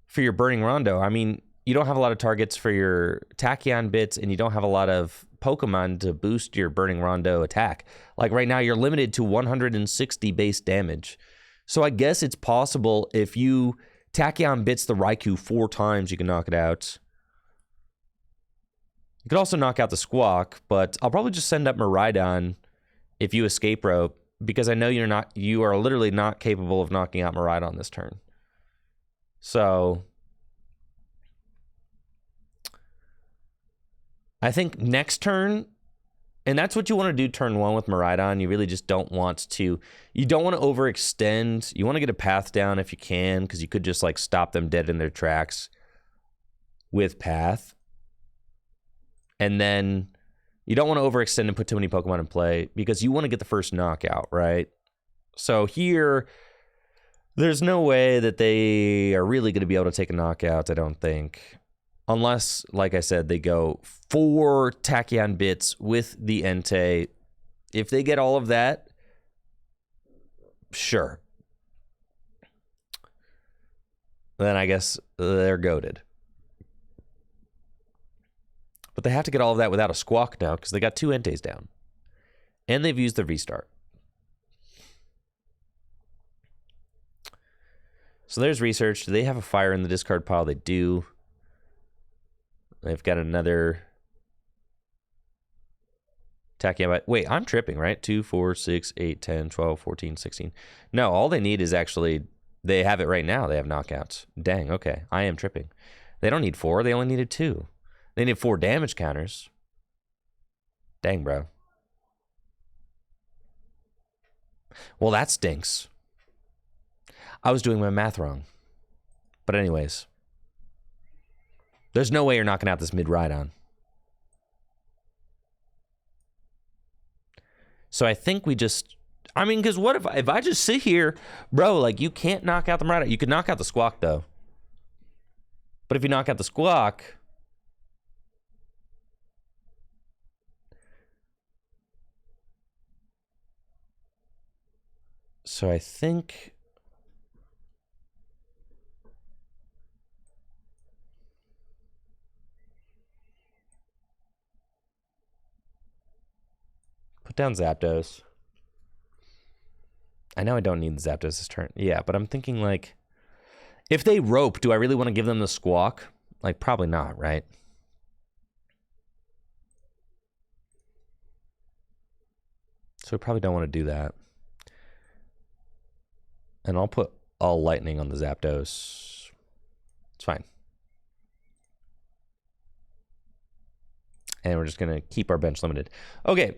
for your Burning Rondo. I mean, you don't have a lot of targets for your Tachyon bits, and you don't have a lot of Pokemon to boost your Burning Rondo attack. Like right now, you're limited to 160 base damage. So I guess it's possible if you Tachyon bits the Raikou 4 times, you can knock it out. You could also knock out the Squawk, but I'll probably just send up Miraidon if you escape rope, because I know you are literally not capable of knocking out Miraidon this turn. So I think next turn, and that's what you want to do turn one with Miraidon. You really just don't want to, you don't want to overextend. You want to get a path down if you can, because you could just like stop them dead in their tracks with path. And then you don't want to overextend and put too many Pokemon in play, because you want to get the first knockout, right? So here, there's no way that they are really going to be able to take a knockout, I don't think. Unless, like I said, they go 4 Tachyon bits with the Entei. If they get all of that, sure. Then I guess they're goated. But they have to get all of that without a Squawk now, because they got 2 Enteis down. And they've used their V-Start. So there's research. Do they have a fire in the discard pile? They do. They've got another Tachyon. Wait, I'm tripping, right? 2, 4, 6, 8, 10, 12, 14, 16. No, all they need is actually, they have it right now. They have knockouts. Dang, okay. I am tripping. They don't need 4. They only needed 2. They need 4 damage counters. Dang, bro. Well, that stinks. I was doing my math wrong. But anyways. There's no way you're knocking out this Miraidon. So I think we just, I mean, because what if I just sit here, bro, like you can't knock out the Miraidon. You could knock out the Squawk, though. But if you knock out the Squawk, so I think put down Zapdos. I know I don't need the Zapdos this turn. Yeah, but I'm thinking like, if they rope, do I really want to give them the Squawk? Like, probably not, right? So we probably don't want to do that. And I'll put all lightning on the Zapdos. It's fine. And we're just going to keep our bench limited. Okay.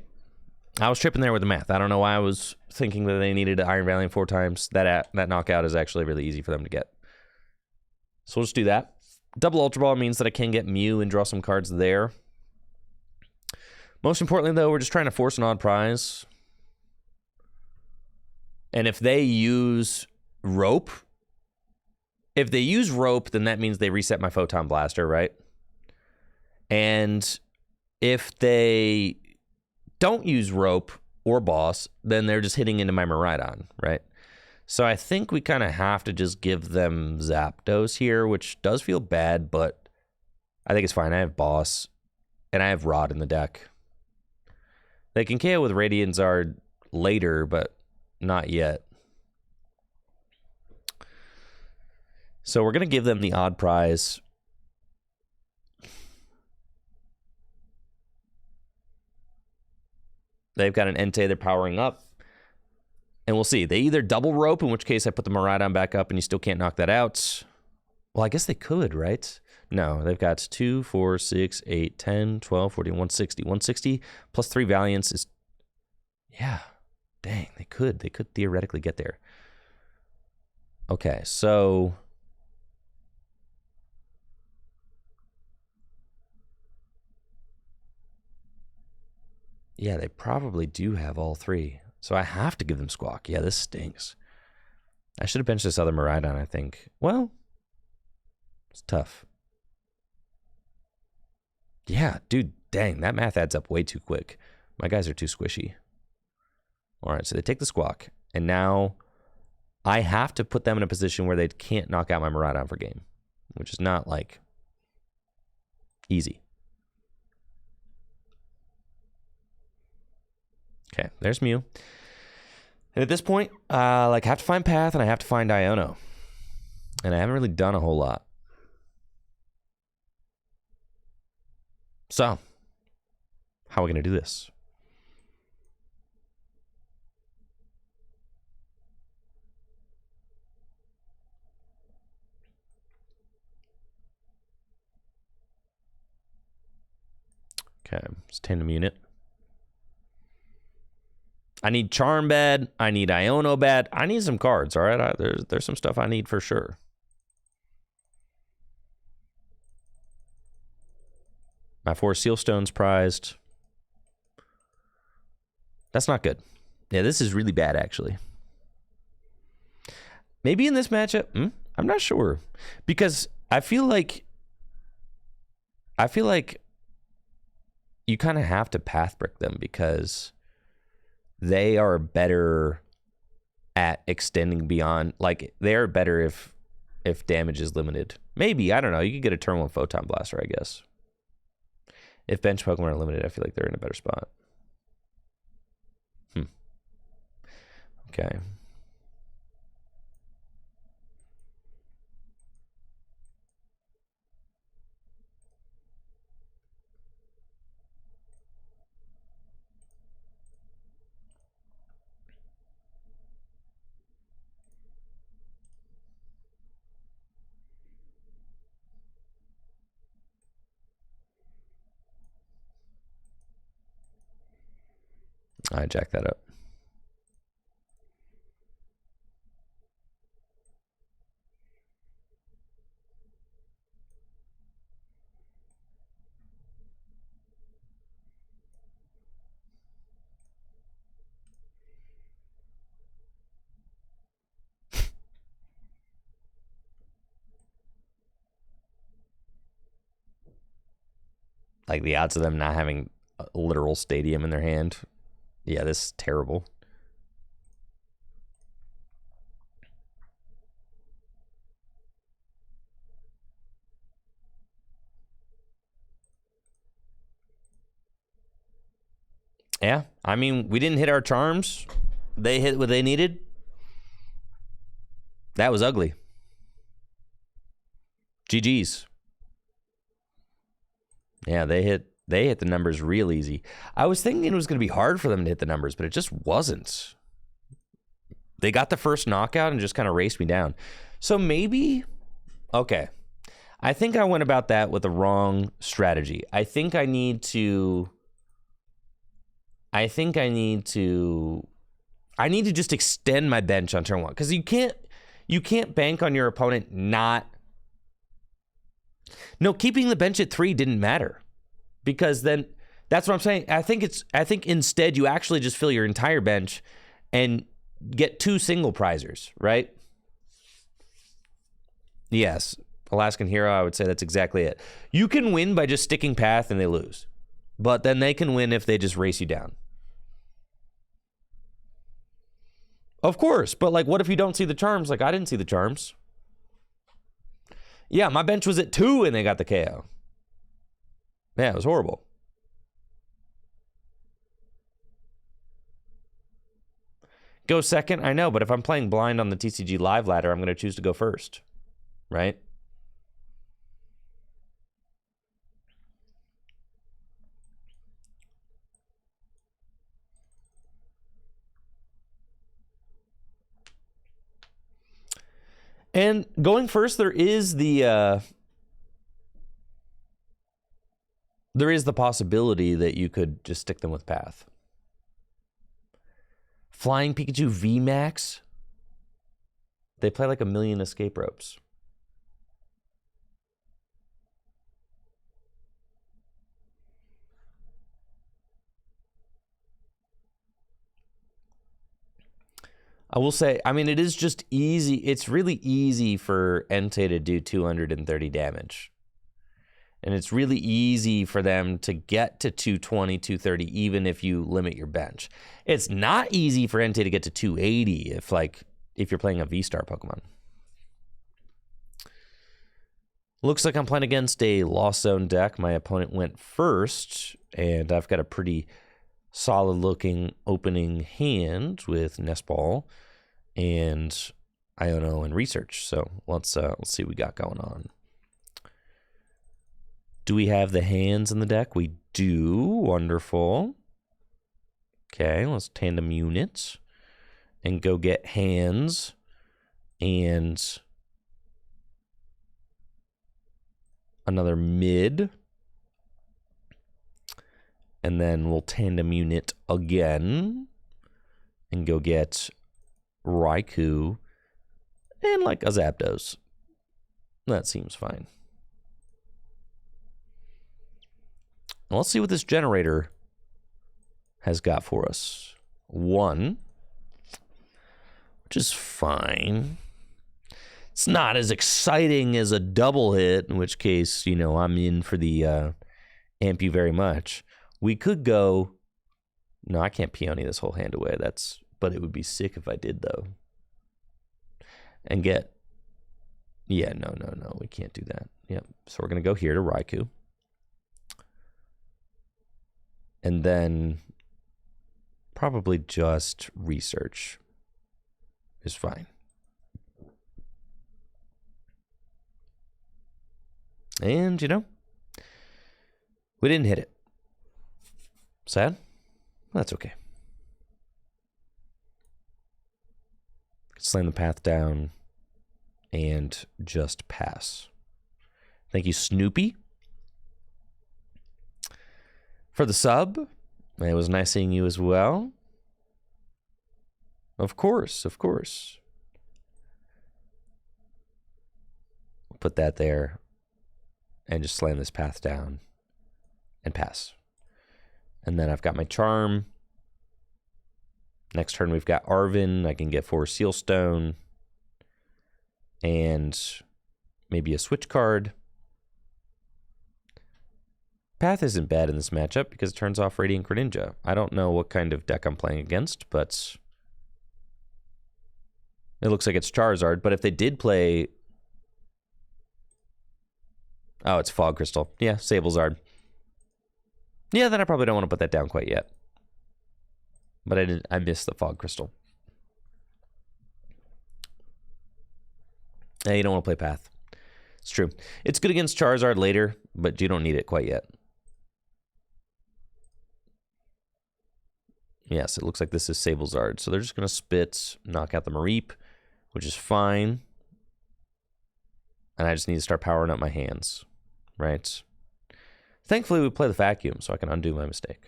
I was tripping there with the math. I don't know why I was thinking that they needed Iron Valiant 4 times. That knockout is actually really easy for them to get. So we'll just do that. Double Ultra Ball means that I can get Mew and draw some cards there. Most importantly, though, we're just trying to force an odd prize. And if they use Rope, then that means they reset my Photon Blaster, right? And if they don't use Rope or Boss, then they're just hitting into my Miraidon, right? So I think we kind of have to just give them Zapdos here, which does feel bad, but I think it's fine. I have Boss, and I have Rod in the deck. They can KO with Radiant Zard later, but not yet. So we're going to give them the odd prize. They've got an Entei they're powering up. And we'll see. They either double Rope, in which case I put the Miraidon back up and you still can't knock that out. Well, I guess they could, right? No, they've got 2, 4, 6, 8, 10, 12, 14, 160. 160 plus 3 Valiants is... Yeah. Dang, they could. They could theoretically get there. Okay, so... Yeah, they probably do have all 3. So I have to give them Squawk. Yeah, this stinks. I should have benched this other Miraidon, I think. Well, it's tough. Yeah, dude, dang, that math adds up way too quick. My guys are too squishy. All right, so they take the Squawk. And now I have to put them in a position where they can't knock out my Miraidon for game, which is not, like, easy. Okay, there's Mew. And at this point, I have to find Path and I have to find Iono. And I haven't really done a whole lot. So, how are we going to do this? Okay, let's tandem unit. I need Charm bad. I need Iono bad. I need some cards, all right? There's some stuff I need for sure. My 4 Seal Stones prized. That's not good. Yeah, this is really bad, actually. Maybe in this matchup, I'm not sure. Because I feel like you kind of have to Path Brick them because they are better at extending beyond. Like, they are better if damage is limited. Maybe, I don't know. You could get a turn 1 Photon Blaster, I guess. If bench Pokemon are limited, I feel like they're in a better spot. Okay. I jack that up. Like, the odds of them not having a literal stadium in their hand. Yeah, this is terrible. Yeah, I mean, we didn't hit our charms. They hit what they needed. That was ugly. GG's. Yeah, they hit the numbers real easy. I was thinking it was going to be hard for them to hit the numbers, but it just wasn't. They got the first knockout and just kind of raced me down. So maybe, okay. I think I went about that with the wrong strategy. I think I need to I think I need to just extend my bench on turn 1, because you can't bank on your opponent not. No, keeping the bench at 3 didn't matter, because then that's what I'm saying. I think instead you actually just fill your entire bench and get 2 single prizers, right? Yes, Alaskan Hero, I would say that's exactly it. You can win by just sticking path and they lose, but then they can win if they just race you down. Of course, but like, what if you don't see the charms? Like, I didn't see the charms. Yeah, my bench was at 2 and they got the KO. Yeah, it was horrible. Go second, I know, but if I'm playing blind on the TCG live ladder, I'm going to choose to go first, right? And going first, there is the possibility that you could just stick them with path. Flying Pikachu VMAX. They play like 1,000,000 escape ropes. I will say, I mean, it is just easy. It's really easy for Entei to do 230 damage. And it's really easy for them to get to 220, 230, even if you limit your bench. It's not easy for Entei to get to 280 if you're playing a V-Star Pokemon. Looks like I'm playing against a Lost Zone deck. My opponent went first, and I've got a pretty solid-looking opening hand with Nest Ball and Iono and Research. So let's see what we got going on. Do we have the hands in the deck? We do. Wonderful. Okay, let's tandem units and go get hands and another mid. And then we'll tandem unit again and go get Raikou and like a Zapdos. That seems fine. Let's see what this generator has got for us. 1, which is fine. It's not as exciting as a double hit, in which case, I'm in for the amp you very much. We could go. No, I can't peony this whole hand away. But it would be sick if I did, though. And get. Yeah, no, we can't do that. Yep. So we're gonna go here to Raikou. And then probably just Research is fine. And, we didn't hit it. Sad? That's okay. Slam the path down and just pass. Thank you, Snoopy, for the sub. It was nice seeing you as well. Of course. We'll put that there and just slam this path down and pass. And then I've got my charm. Next turn we've got Arvin. I can get 4 Sealstone and maybe a switch card. Path isn't bad in this matchup because it turns off Radiant Greninja. I don't know what kind of deck I'm playing against, but it looks like it's Charizard. But if they did play... Oh, it's Fog Crystal. Yeah, Sablezard. Yeah, then I probably don't want to put that down quite yet. But I missed the Fog Crystal. Hey, you don't want to play Path. It's true. It's good against Charizard later, but you don't need it quite yet. Yes, it looks like this is Sablezard. So they're just going to spit, knock out the Mareep, which is fine. And I just need to start powering up my hands, right? Thankfully, we play the Vacuum, so I can undo my mistake.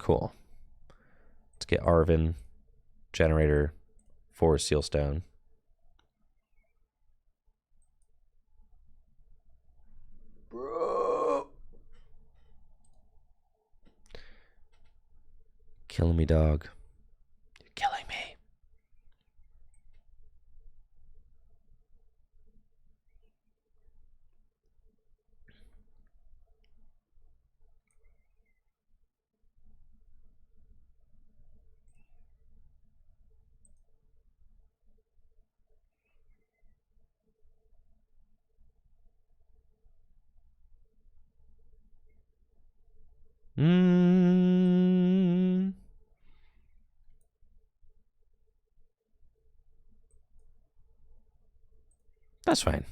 Cool. Let's get Arvin, generator, 4 Sealstone. Bro. Killing me, dog. You're killing me. That's fine.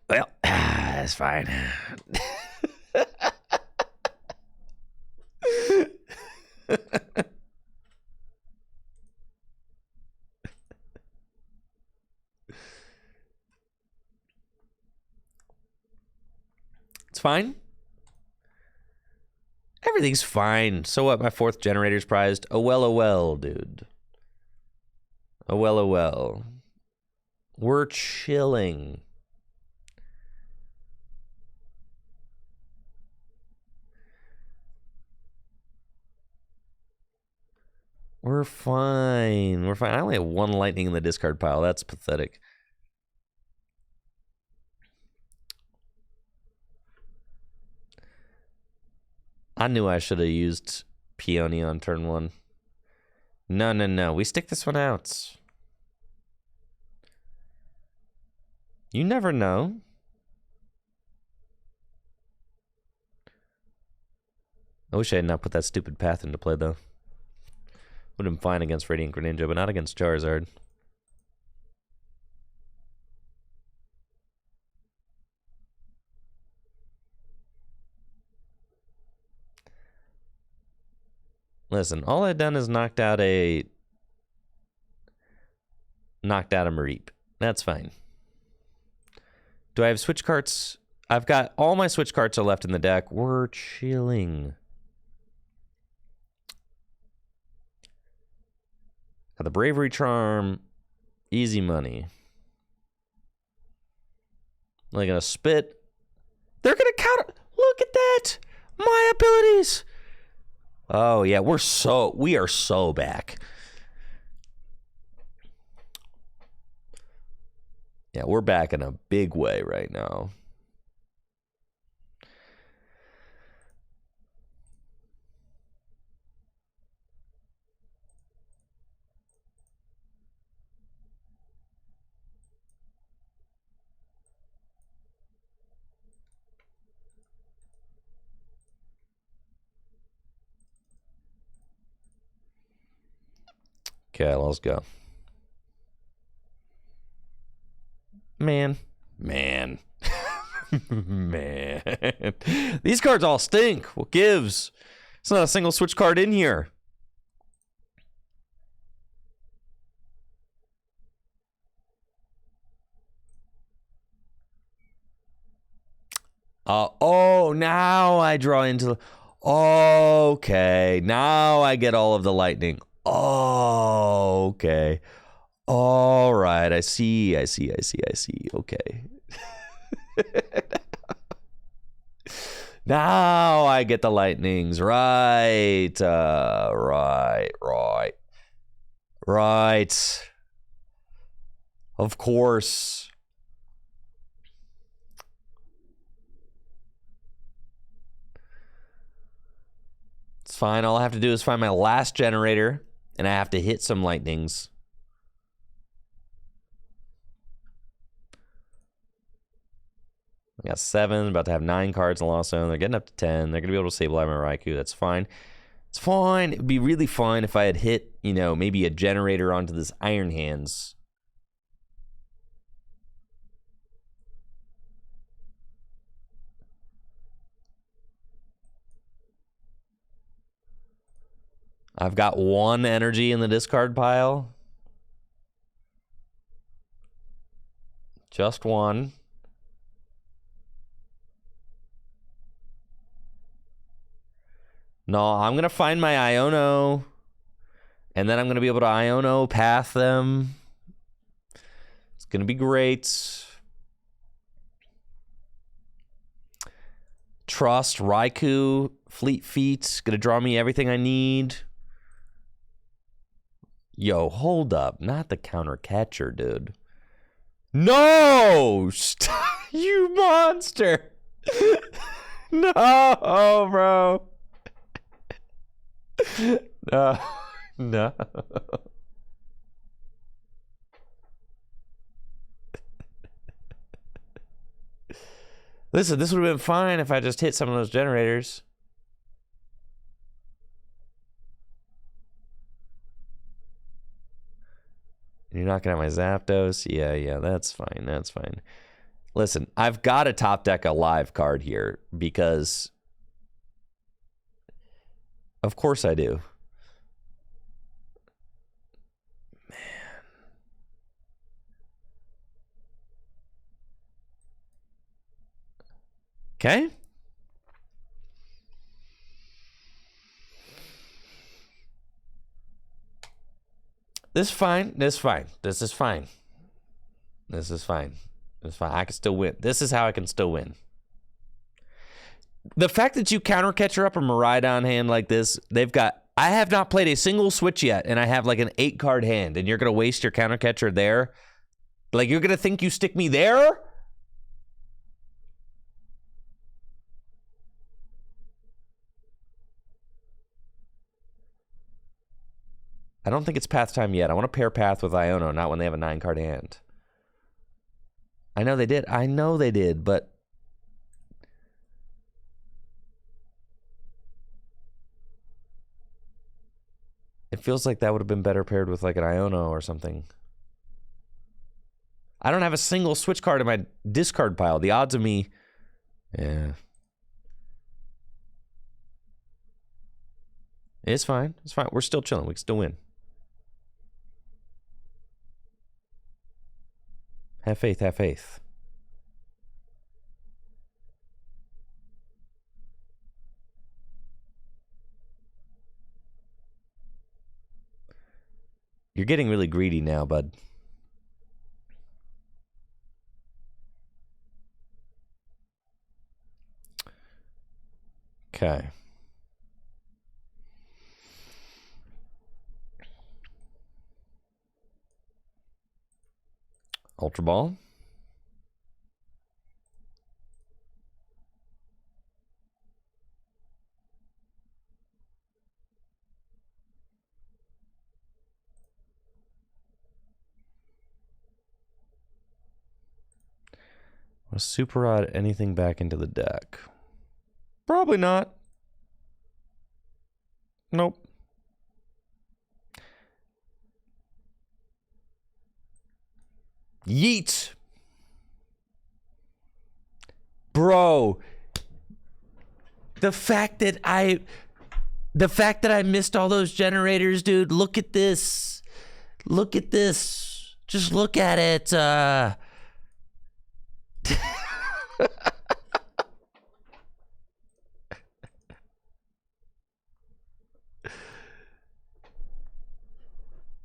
Well, that's fine. It's fine. Everything's fine. So what? My 4th generator's prized. Oh well, dude. Oh well. We're chilling. We're fine. We're fine. I only have 1 lightning in the discard pile. That's pathetic. I knew I should have used Peony on turn 1. No. We stick this one out. You never know. I wish I had not put that stupid path into play, though. Would have been fine against Radiant Greninja, but not against Charizard. Listen, all I've done is knocked out a Mareep. That's fine. Do I have switch carts? I've got all my switch carts are left in the deck. We're chilling. Got the Bravery Charm. Easy money. They're gonna spit. They're gonna counter. Look at that. My abilities. Oh yeah, we are so back. Yeah, we're back in a big way right now. Okay, let's go. Man. Man. These cards all stink. What gives? It's not a single switch card in here. Oh, now I draw into... Okay, now I get all of the lightning. Oh, okay. All right, I see. Okay. Now I get the lightnings. Right. Right. Of course. It's fine. All I have to do is find my last generator, and I have to hit some lightnings. I got 7, about to have 9 cards in the Lost Zone. They're getting up to 10. They're going to be able to save my Raikou. That's fine. It's fine. It'd be really fun if I had hit, maybe a generator onto this Iron Hands. I've got 1 energy in the discard pile. Just 1. No, I'm going to find my Iono, and then I'm going to be able to Iono path them. It's going to be great. Trust, Raikou, Fleet Feet, going to draw me everything I need. Yo, hold up. Not the counter catcher, dude. No! You monster! No, bro. No. No. Listen, this would have been fine if I just hit some of those generators. You're not gonna have my Zapdos? Yeah, that's fine. That's fine. Listen, I've got to top deck a live card here because of course I do. Man. Okay. This is fine. This is fine. This is fine. This is fine. This is fine. I can still win. This is how I can still win. The fact that you counter catcher up a Miraidon hand like this, they've got... I have not played a single switch yet, and I have like an 8-card hand, and you're going to waste your counter catcher there? Like, you're going to think you stick me there? I don't think it's path time yet. I want to pair path with Iono, not when they have a 9-card hand. I know they did. I know they did, but... it feels like that would have been better paired with like an Iono or something. I don't have a single switch card in my discard pile. The odds of me... yeah. It's fine. It's fine. We're still chilling. We can still win. Have faith, have faith. You're getting really greedy now, bud. Okay. Ultra Ball. Want to super rod anything back into the deck? Probably not. Nope. Yeet. Bro. The fact that I missed all those generators, dude. Look at this. Look at this. Just look at it.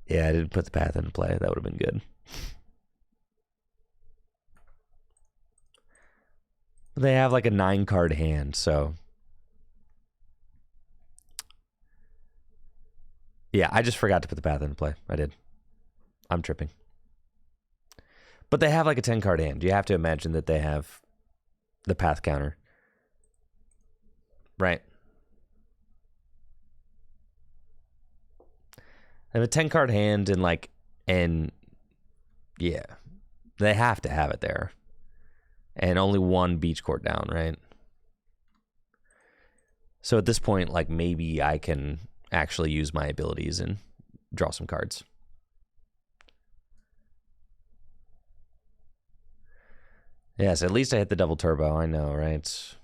Yeah, I didn't put the path into play. That would have been good. They have like a 9-card hand, so... yeah, I just forgot to put the path into play. I did. I'm tripping. But they have like a 10-card hand. You have to imagine that they have the path counter. Right. They have a 10-card hand and yeah, they have to have it there. And only 1 beach court down, right? So at this point, like, maybe I can actually use my abilities and draw some cards. Yes, at least I hit the double turbo. I know, right?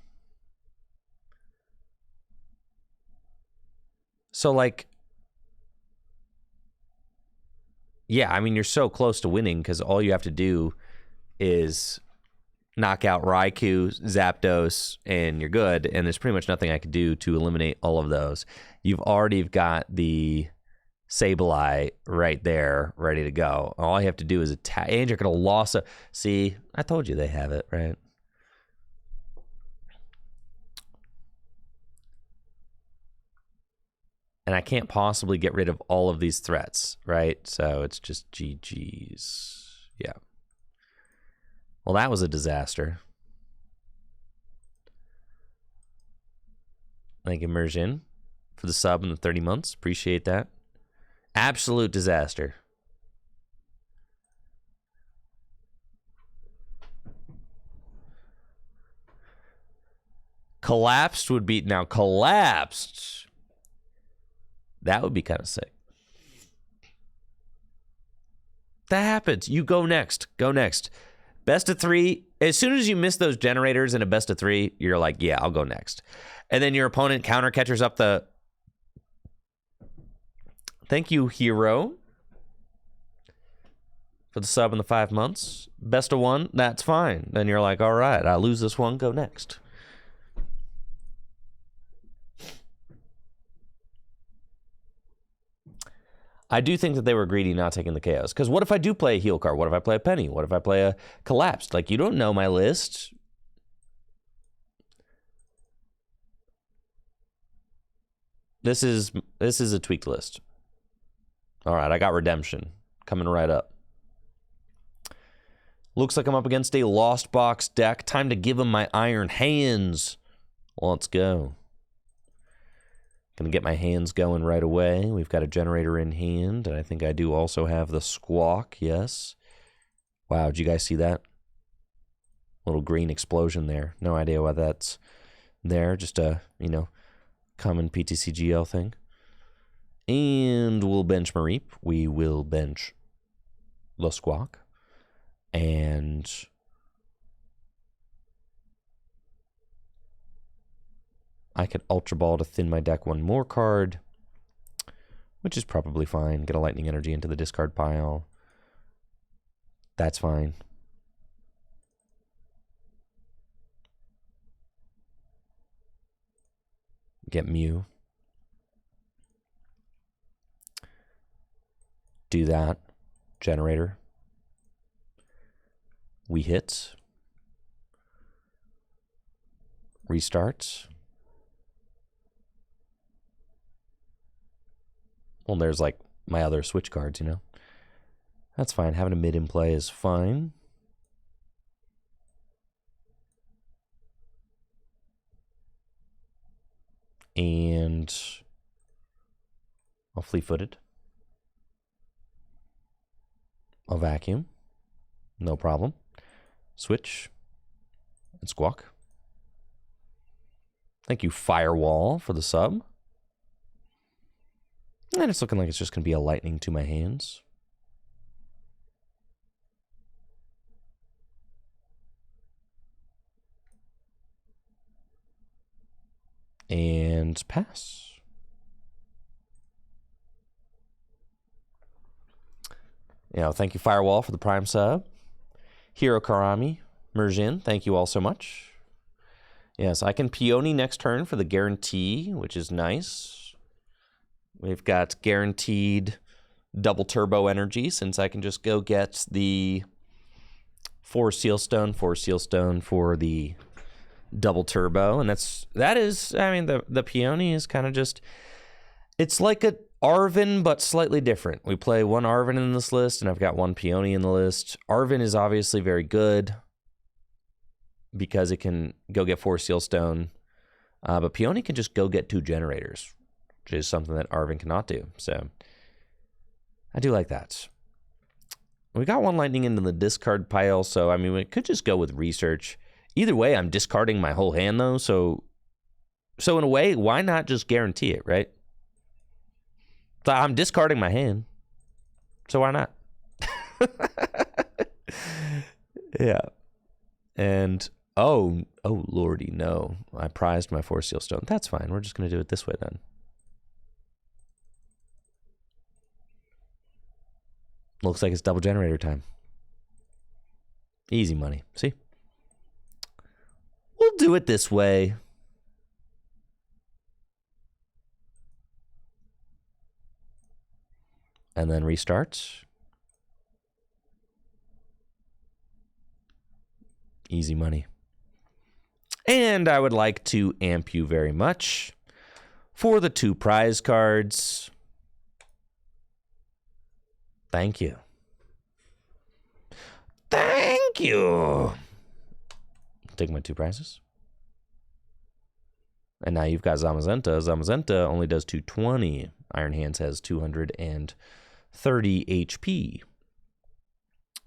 So, like, yeah, I mean, you're so close to winning because all you have to do is knock out Raikou, Zapdos, and you're good. And there's pretty much nothing I could do to eliminate all of those. You've already got the Sableye right there, ready to go. All you have to do is attack. And you're going to loss a... See, I told you they have it, right? And I can't possibly get rid of all of these threats, right? So it's just GG's. Yeah. Well, that was a disaster. Thank you, Immersion, for the sub and the 30 months. Appreciate that. Absolute disaster. Collapsed would be... Now, collapsed... That would be kind of sick. That happens. You go next. Go next. Best of 3. As soon as you miss those generators in a best of 3, you're like, yeah, I'll go next. And then your opponent counter catchers up the... Thank you, Hero, for the sub in the 5 months. Best of 1, that's fine. Then you're like, all right, I lose this one, go next. I do think that they were greedy not taking the KOs. Because what if I do play a heal card? What if I play a Penny? What if I play a Collapsed? Like, you don't know my list. This is a tweaked list. All right, I got Redemption coming right up. Looks like I'm up against a Lost Box deck. Time to give him my Iron Hands. Let's go. Gonna get my hands going right away. We've got a generator in hand, and I think I do also have the Squawk, yes. Wow, did you guys see that? Little green explosion there. No idea why that's there. Just a, you know, common PTCGL thing. And we'll bench Mareep. We will bench the Squawk. And... I could Ultra Ball to thin my deck one more card, which is probably fine. Get a Lightning Energy into the discard pile. That's fine. Get Mew. Do that. Generator. We hit. Restart. Well, there's like my other switch cards, you know. That's fine. Having a mid in play is fine. And I'll fleet-footed. I'll vacuum. No problem. Switch. And Squawk. Thank you, Firewall, for the sub. And it's looking like it's just going to be a Lightning to my hands. And pass. Thank you, Firewall, for the Prime sub. Hiro Karami, Merjin, thank you all so much. Yes, I can Peony next turn for the guarantee, which is nice. We've got guaranteed double turbo energy since I can just go get the 4 Sealstone for the double turbo. And that is, I mean, the Peony is kind of just, it's like a Arven, but slightly different. We play one Arven in this list, and I've got one Peony in the list. Arven is obviously very good because it can go get 4 Sealstone, but Peony can just go get 2 generators, which is something that Arven cannot do. So I do like that. We got one Lightning into the discard pile, so I mean, we could just go with Research. Either way, I'm discarding my whole hand, though, so in a way, why not just guarantee it, right? So I'm discarding my hand, so why not? Yeah. And, oh, lordy, no. I prized my 4 Sealstone. That's fine. We're just going to do it this way, then. Looks like it's double generator time. Easy money. See? We'll do it this way. And then restart. Easy money. And I would like to amp you very much for the 2 prize cards. Thank you. Thank you. Take my 2 prizes. And now you've got Zamazenta. Zamazenta only does 220. Iron Hands has 230 HP.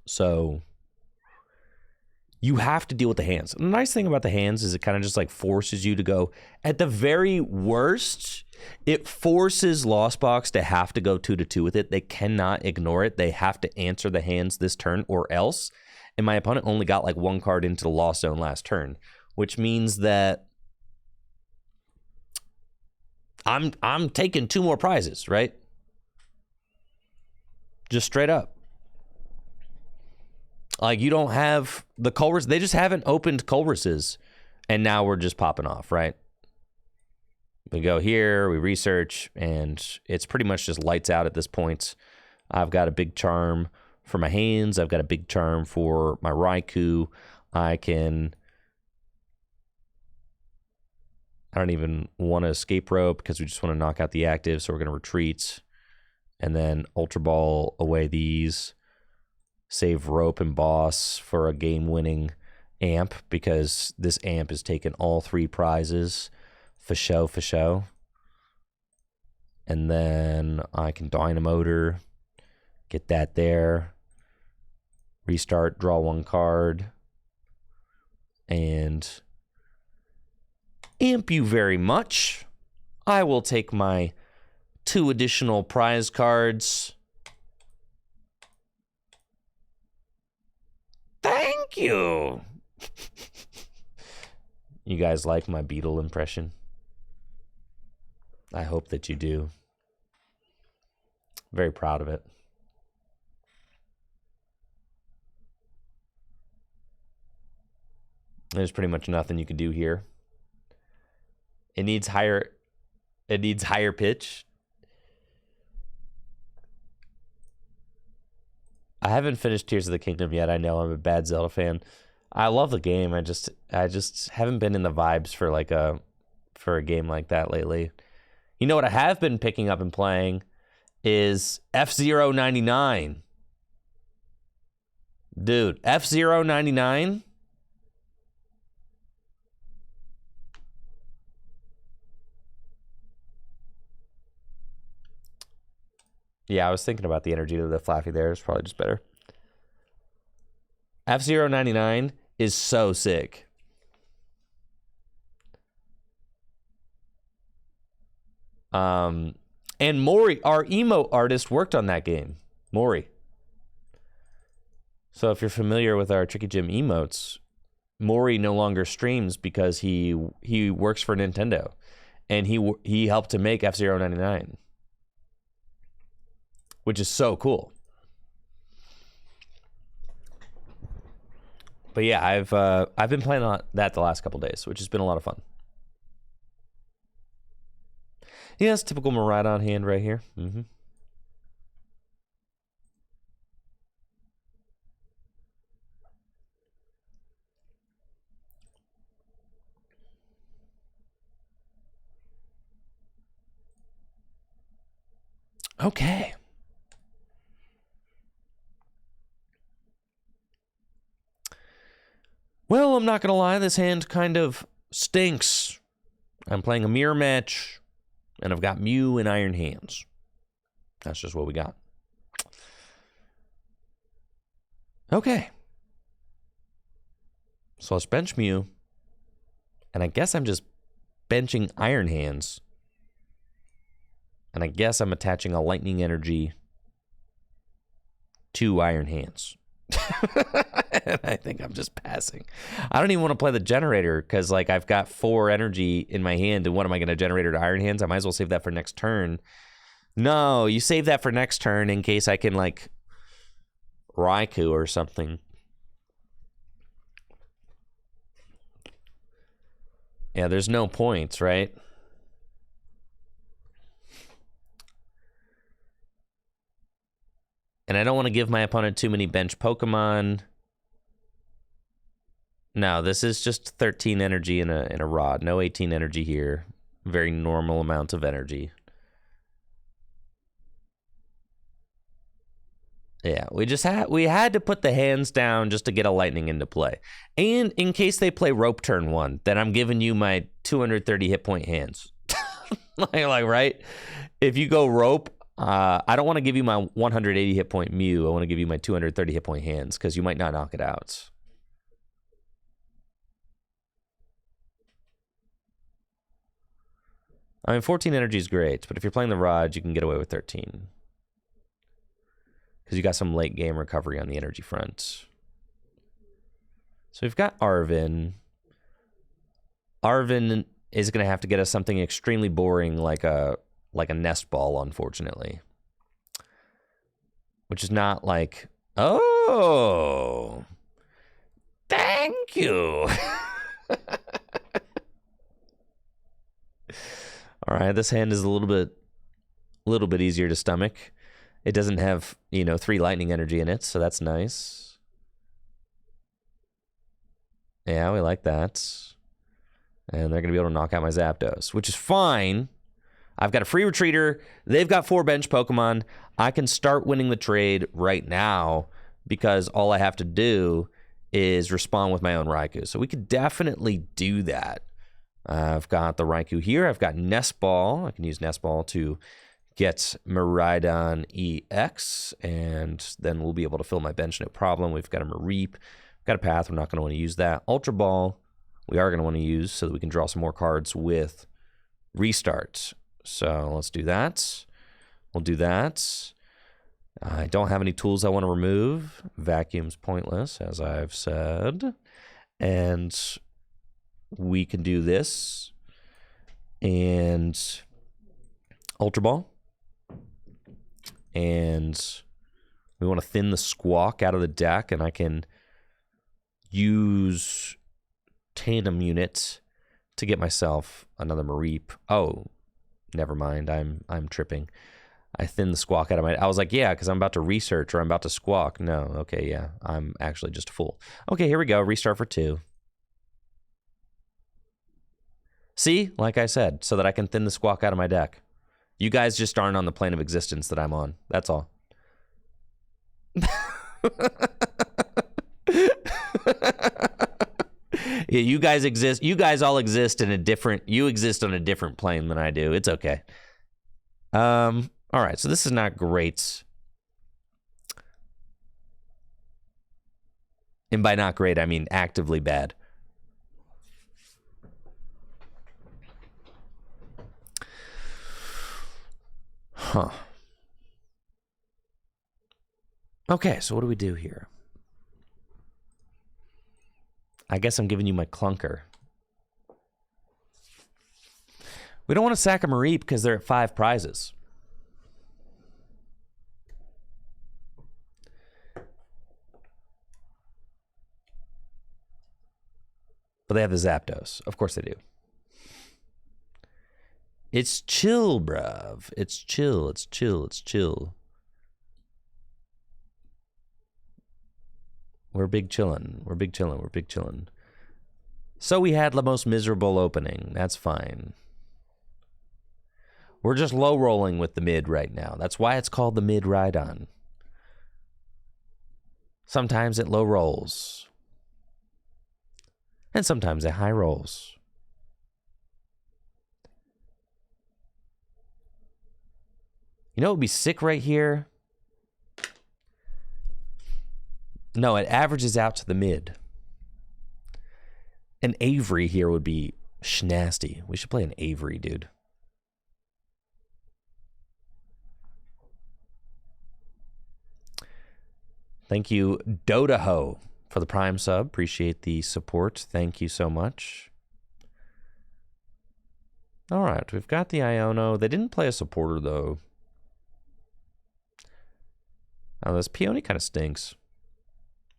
So you have to deal with the hands. And the nice thing about the hands is it kind of just like forces you to go, at the very worst, it forces Lost Box to have to go 2-2 with it. They cannot ignore it. They have to answer the hands this turn or else. And my opponent only got like 1 card into the Lost Zone last turn, which means that I'm taking 2 more prizes, right? Just straight up. Like, you don't have the Culrus. They just haven't opened Culruses, and now we're just popping off, right? We go here, we research, and it's pretty much just lights out at this point. I've got a big charm for my hands. I've got a big charm for my Raikou. I don't even want to escape rope because we just want to knock out the active, so we're going to retreat. And then Ultra Ball away these. Save rope and boss for a game-winning amp because this amp is taking all 3 prizes. For show. And then I can Dynamotor. Get that there. Restart, draw 1 card. And amp you very much. I will take my 2 additional prize cards. Thank you. You guys like my beetle impression? I hope that you do. Very proud of it. There's pretty much nothing you can do here. It needs higher pitch. I haven't finished Tears of the Kingdom yet. I know I'm a bad Zelda fan. I love the game. I just haven't been in the vibes for a game like that lately. You know what I have been picking up and playing is F-Zero 99. Dude, F-Zero 99. Yeah, I was thinking about the energy of the Flaffy there. It's probably just better. F-Zero 99 is so sick. And Mori, our emo artist, worked on that game. Mori. So if you're familiar with our Tricky Gym emotes, Mori no longer streams because he works for Nintendo. And he helped to make F-Zero 99. Which is so cool. But yeah, I've been playing that the last couple days, which has been a lot of fun. Yeah, it's typical Miraidon hand right here. Mm-hmm. Okay. Well, I'm not going to lie, this hand kind of stinks. I'm playing a mirror match, and I've got Mew and Iron Hands. That's just what we got. Okay. So let's bench Mew, and I guess I'm just benching Iron Hands. And I guess I'm attaching a lightning energy to Iron Hands. And I think I'm just passing. I don't even want to play the generator because, like, I've got 4 energy in my hand, and what am I going to generate to Iron Hands? I might as well save that for next turn. No, you save that for next turn in case I can, like, Raikou or something. Yeah, there's no points, right? And I don't want to give my opponent too many bench Pokemon. No, this is just 13 energy in a rod. No 18 energy here. Very normal amount of energy. Yeah, we had to put the hands down just to get a lightning into play. And in case they play rope turn 1, then I'm giving you my 230 hit point hands. like right? If you go rope, I don't want to give you my 180 hit point Mew. I want to give you my 230 hit point hands because you might not knock it out. I mean, 14 energy is great, but if you're playing the Rod, you can get away with 13. Because you got some late game recovery on the energy front. So we've got Arven. Arven is going to have to get us something extremely boring like a nest ball, unfortunately. Which is not like, oh, thank you. All right, this hand is a little bit easier to stomach. It doesn't have, 3 lightning energy in it, so that's nice. Yeah, we like that. And they're going to be able to knock out my Zapdos, which is fine. I've got a free retreater. They've got 4 bench Pokemon. I can start winning the trade right now because all I have to do is respond with my own Raikou. So we could definitely do that. I've got the Raikou here. I've got Nest Ball. I can use Nest Ball to get Miraidon EX, and then we'll be able to fill my bench, no problem. We've got a Mareep. We've got a Path. We're not going to want to use that. Ultra Ball, we are going to want to use so that we can draw some more cards with Restart. So let's do that. We'll do that. I don't have any tools I want to remove. Vacuum's pointless, as I've said. And we can do this. And Ultra Ball. And we want to thin the Squawk out of the deck, and I can use Tandem Unit to get myself another Mareep. Oh, never mind. I'm tripping. I thinned the Squawk out of my... I was like, yeah, because I'm about to research or I'm about to Squawk. No, okay, yeah. I'm actually just a fool. Okay, here we go. Restart for 2. See? Like I said, so that I can thin the Squawk out of my deck. You guys just aren't on the plane of existence that I'm on. That's all. Yeah, you guys exist. You guys all exist in a different... You exist on a different plane than I do. It's okay. All right, so this is not great. And by not great, I mean actively bad. Huh. Okay, so what do we do here? I guess I'm giving you my Clunker. We don't want to sack a Mareep because they're at 5 prizes. But they have the Zapdos. Of course they do. It's chill, bruv. It's chill. It's chill. It's chill. We're big chillin'. We're big chillin'. We're big chillin'. So we had the most miserable opening. That's fine. We're just low rolling with the mid right now. That's why it's called the Miraidon. Sometimes it low rolls. And sometimes it high rolls. You know what would be sick right here? No, it averages out to the mid. An Avery here would be schnasty. We should play an Avery, dude. Thank you, Dodaho, for the Prime sub. Appreciate the support. Thank you so much. All right, we've got the Iono. They didn't play a supporter, though. Oh, this Peony kind of stinks.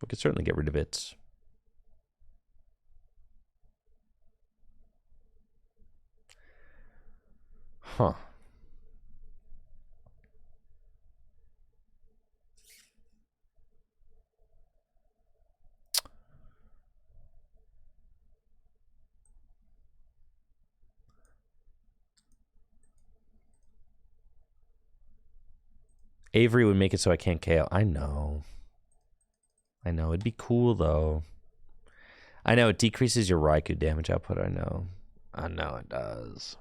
We could certainly get rid of it. Huh. Avery would make it so I can't KO. I know. I know. It'd be cool, though. I know. It decreases your Raikou damage output. I know. I know it does.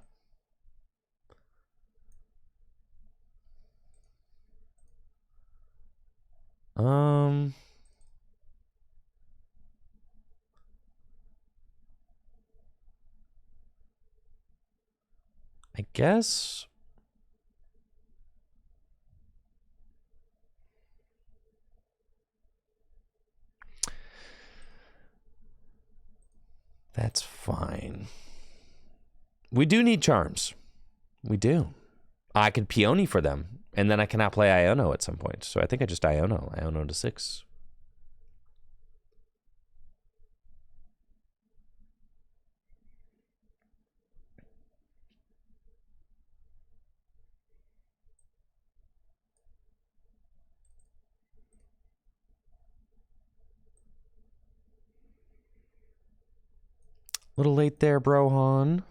I guess. That's fine. We do need charms. We do. I could Peony for them, and then I cannot play Iono at some point. So I think I just Iono to 6. Little late there, Brohan.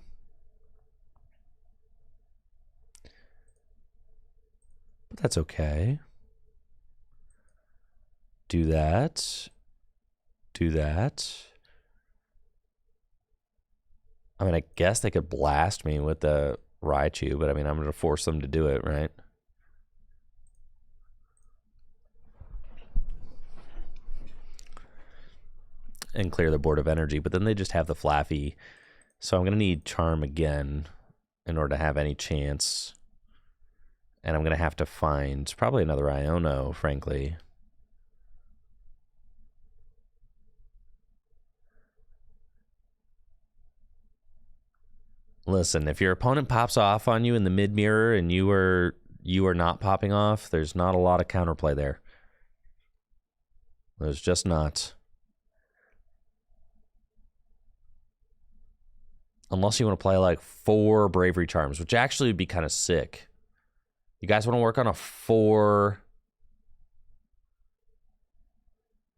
But that's okay. Do that. Do that. I mean, I guess they could blast me with the Raichu, but I mean, I'm going to force them to do it, right? And clear the board of energy, but then they just have the Flaffy. So I'm going to need Charm again in order to have any chance. And I'm going to have to find probably another Iono, frankly. Listen, if your opponent pops off on you in the mid-mirror and you are not popping off, there's not a lot of counterplay there. There's just not. Unless you want to play like 4 Bravery Charms, which actually would be kind of sick. You guys want to work on a 4...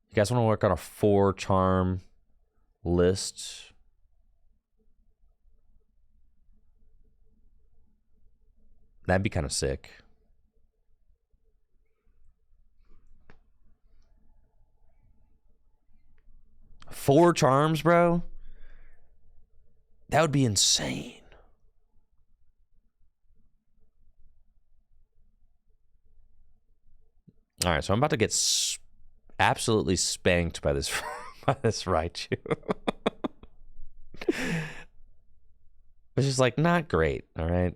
You guys want to work on a 4-charm list? That'd be kind of sick. Four charms, bro? That would be insane. All right, so I'm about to get absolutely spanked by this by this Raichu. Which is like not great, all right?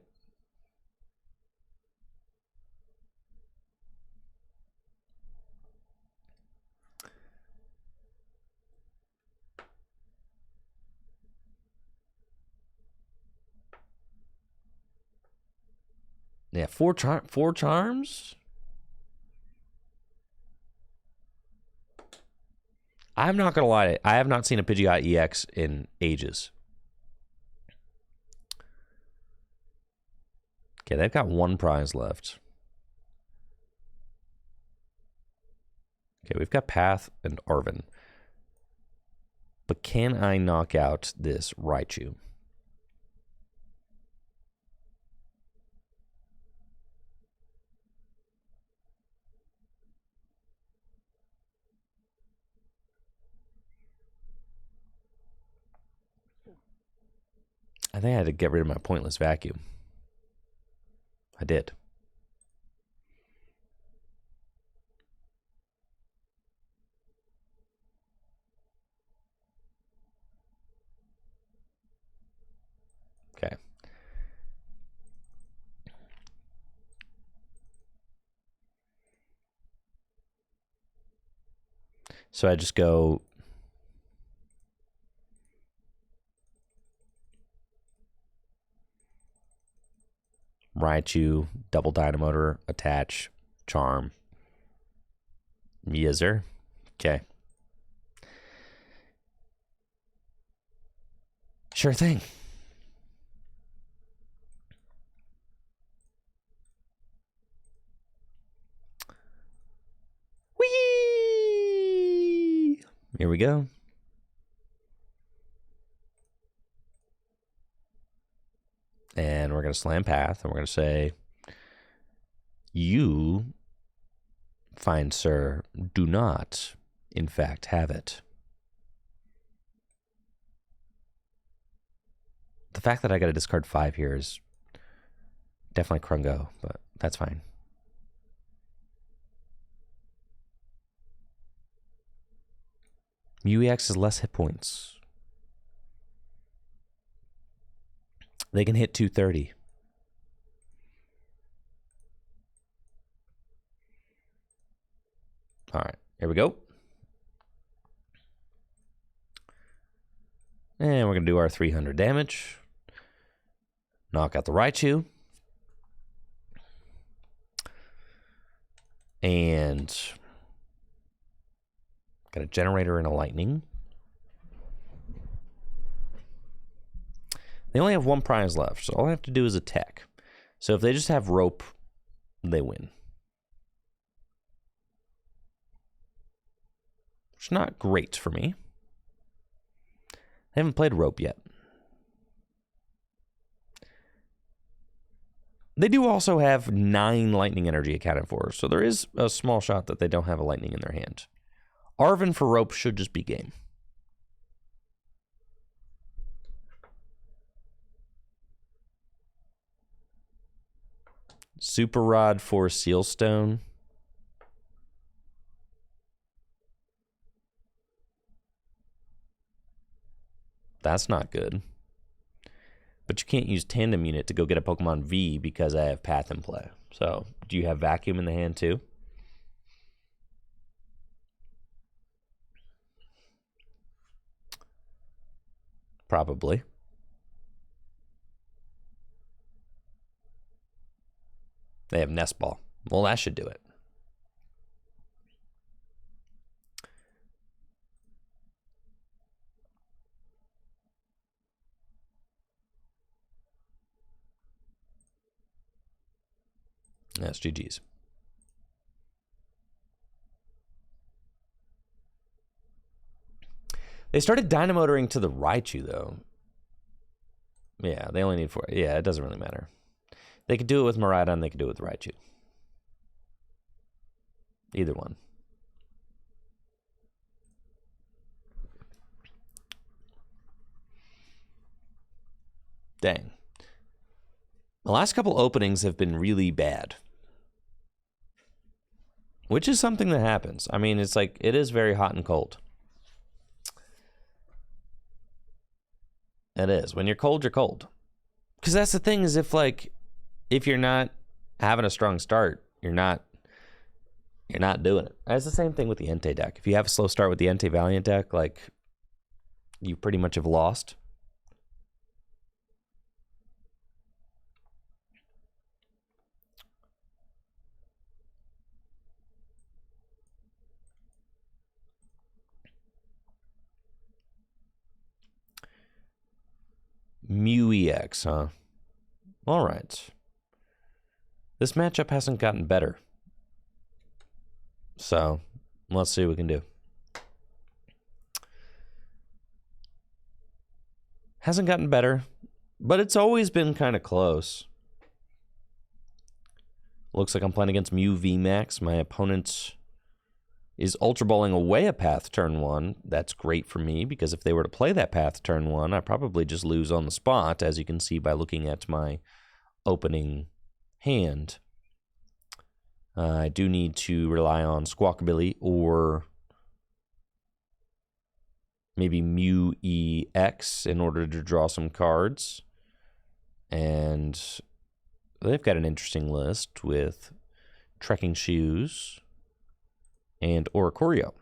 Yeah, four charms? I'm not going to lie. I have not seen a Pidgeot EX in ages. Okay, they've got 1 prize left. Okay, we've got Path and Arven. But can I knock out this Raichu? I think I had to get rid of my pointless vacuum. I did. Okay. So I just go Raichu, double Dynamotor, attach, charm. Yes, sir. Okay. Sure thing. Whee! Here we go. And we're going to slam path, and we're going to say, you, fine sir, do not, in fact, have it. The fact that I got to discard 5 here is definitely Krungo, but that's fine. Mew EX has less hit points. They can hit 230. All right, here we go. And we're going to do our 300 damage. Knock out the Raichu. And got a generator and a lightning. They only have 1 prize left, so all I have to do is attack. So if they just have rope, they win. Which is not great for me. They haven't played rope yet. They do also have 9 lightning energy accounted for, so there is a small shot that they don't have a lightning in their hand. Arven for rope should just be game. Super Rod for Sealstone. That's not good. But you can't use Tandem Unit to go get a Pokemon V because I have Path in play. So, do you have Vacuum in the hand too? Probably. They have Nest Ball. Well, that should do it. That's GG's. They started Dynamotoring to the Raichu, though. Yeah, they only need 4. Yeah, it doesn't really matter. They could do it with Miraidon, they could do it with Raichu. Either one. Dang. The last couple openings have been really bad. Which is something that happens. I mean, it's like, it is very hot and cold. It is. When you're cold, you're cold. Because that's the thing is if you're not having a strong start, you're not doing it. It's the same thing with the Entei deck. If you have a slow start with the Entei Valiant deck, like, you pretty much have lost. Mew EX, huh? All right. This matchup hasn't gotten better. So, let's see what we can do. Hasn't gotten better, but it's always been kind of close. Looks like I'm playing against Mew VMAX. My opponent is Ultra Balling away a path turn 1. That's great for me, because if they were to play that path turn 1, I probably just lose on the spot, as you can see by looking at my opening hand. I do need to rely on Squawkabilly or maybe Mew EX in order to draw some cards. And they've got an interesting list with Trekking Shoes and Oricorio.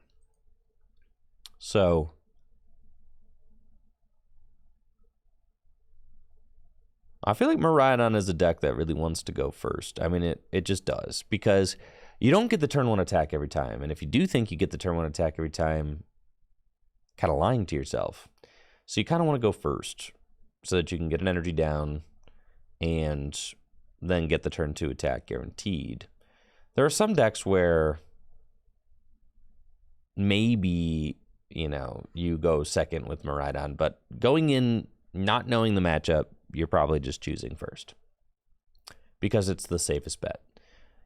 So, I feel like Miraidon is a deck that really wants to go first. I mean, it just does. Because you don't get the turn 1 attack every time. And if you do think you get the turn 1 attack every time, kind of lying to yourself. So you kind of want to go first. so that you can get an energy down and then get the turn 2 attack guaranteed. There are some decks where maybe, you go second with Miraidon, but going in not knowing the matchup, you're probably just choosing first because it's the safest bet.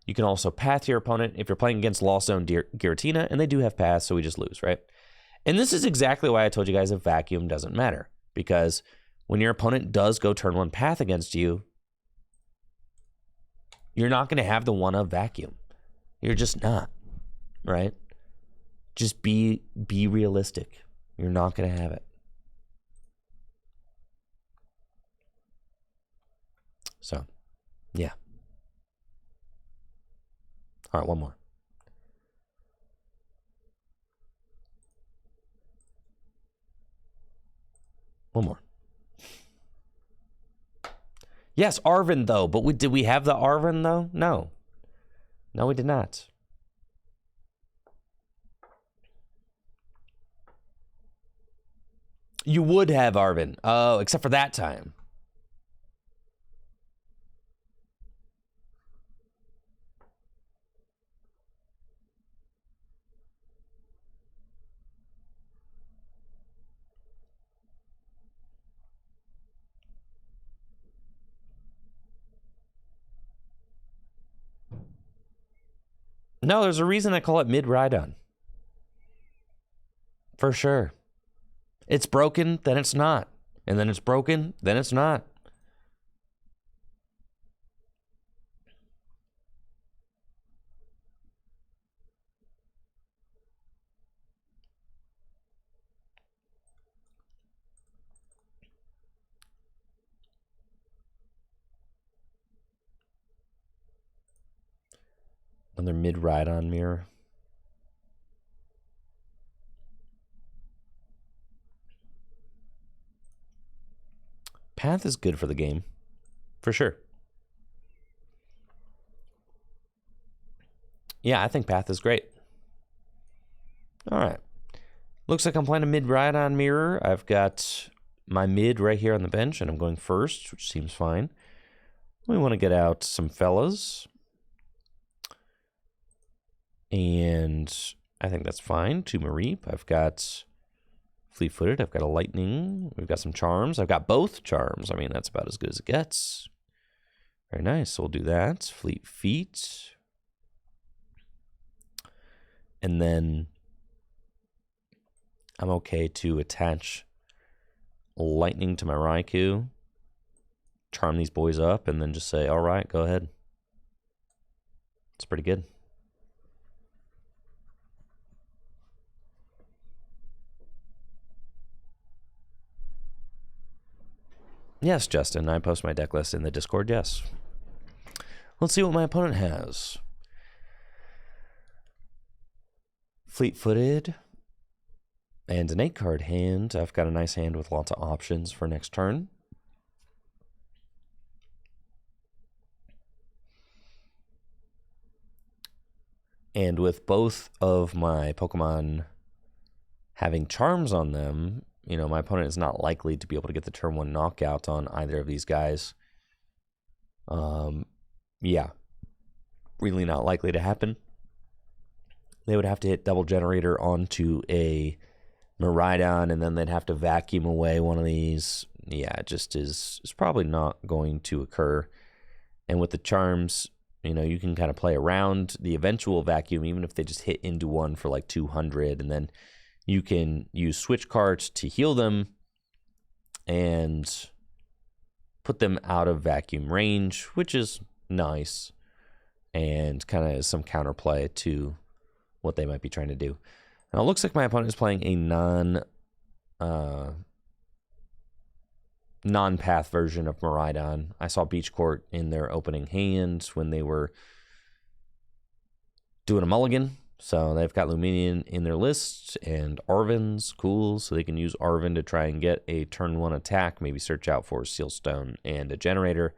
You can also path your opponent if you're playing against Lost Zone Giratina, and they do have paths, so we just lose, right? And this is exactly why I told you guys that vacuum doesn't matter, because when your opponent does go turn 1 path against you, you're not going to have the 1-of vacuum. You're just not, right? Just be realistic. You're not going to have it. So, yeah. All right, one more. One more. Yes, Arven, though. But did we have the Arven, though? No. No, we did not. You would have Arven. Oh, except for that time. No, there's a reason I call it Miraidon. For sure. It's broken, then it's not. And then it's broken, then it's not. Another Miraidon mirror. Path is good for the game, for sure. Yeah, I think Path is great. All right. Looks like I'm playing a Miraidon mirror. I've got my mid right here on the bench, and I'm going first, which seems fine. We want to get out some fellas. And I think that's fine. 2 Mareep. I've got Fleet-footed. I've got a Lightning. We've got some Charms. I've got both Charms. I mean, that's about as good as it gets. Very nice. So we'll do that. Fleet Feet. And then I'm okay to attach Lightning to my Raikou. Charm these boys up and then just say, all right, go ahead. It's pretty good. Yes, Justin, I post my deck list in the Discord, yes. Let's see what my opponent has. Fleet-footed. And an 8-card hand. I've got a nice hand with lots of options for next turn. And with both of my Pokemon having charms on them, my opponent is not likely to be able to get the turn 1 knockout on either of these guys. Yeah. Really not likely to happen. They would have to hit double generator onto a Miraidon, and then they'd have to vacuum away one of these. Yeah, it just is probably not going to occur. And with the charms, you can kind of play around the eventual vacuum, even if they just hit into one for like 200, and then you can use switch cards to heal them and put them out of vacuum range, which is nice and kind of some counterplay to what they might be trying to do. Now, it looks like my opponent is playing a non-path version of Miraidon. I saw Beach Court in their opening hand when they were doing a mulligan. So they've got Luminion in their list, and Arven's cool, so they can use Arven to try and get a turn 1 attack, maybe search out for a Sealstone and a generator,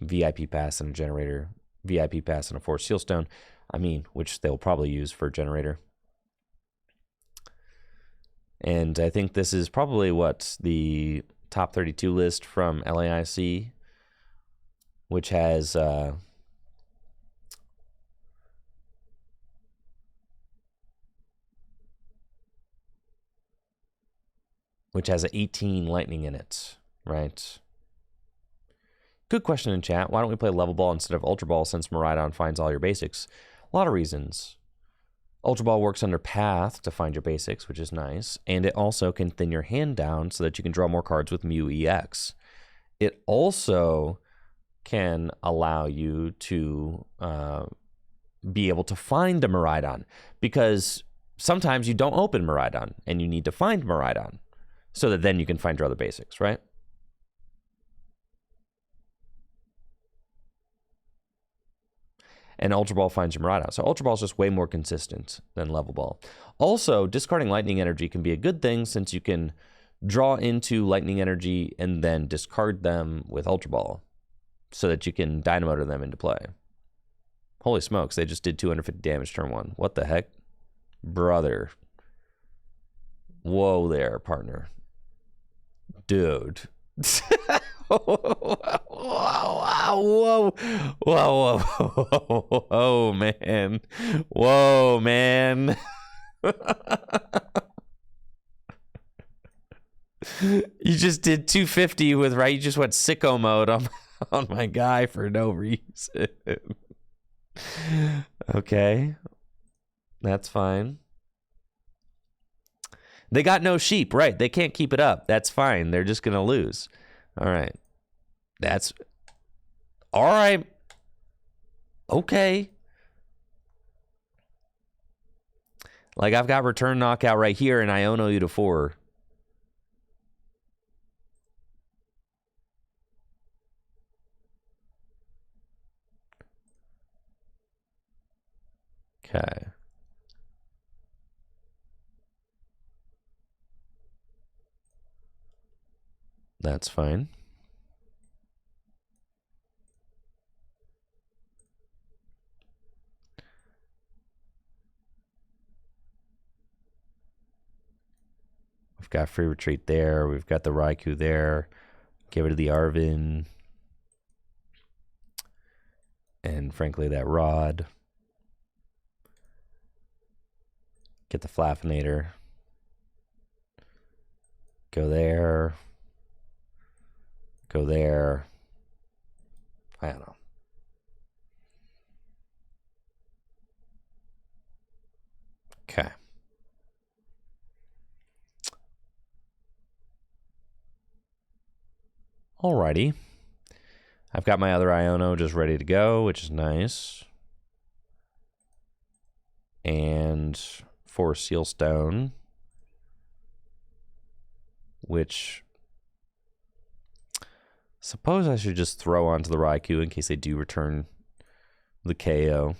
VIP pass and a generator, VIP pass and a Force Sealstone, which they'll probably use for generator. And I think this is probably what the top 32 list from LAIC, which has which has 18 lightning in it, right? Good question in chat. Why don't we play Level Ball instead of Ultra Ball since Miraidon finds all your basics? A lot of reasons. Ultra Ball works under Path to find your basics, which is nice. And it also can thin your hand down so that you can draw more cards with Mew EX. It also can allow you to be able to find the Miraidon, because sometimes you don't open Miraidon and you need to find Miraidon so that then you can find your other basics, right? And Ultra Ball finds your Miraidon. So Ultra Ball is just way more consistent than Level Ball. Also, discarding Lightning Energy can be a good thing since you can draw into Lightning Energy and then discard them with Ultra Ball so that you can Dynamotor them into play. Holy smokes, they just did 250 damage turn one. What the heck? Brother. Whoa there, partner. Dude. Whoa, whoa, whoa, whoa, whoa, man. Whoa, man. You just did 250 with, right? You just went sicko mode on my guy for no reason. Okay. That's fine. They got no sheep, right? They can't keep it up. That's fine. They're just going to lose. All right. That's all right. Okay. Like, I've got return knockout right here, and I Iono you to 4. Okay. That's fine. We've got free retreat there. We've got the Raikou there. Give it to the Arvin. And frankly, that Rod. Get the Flaffinator. Go there. Go there. I don't know. Okay. Alrighty. I've got my other Iono just ready to go, which is nice. And 4 Sealstone, which suppose I should just throw onto the Raikou in case they do return the KO,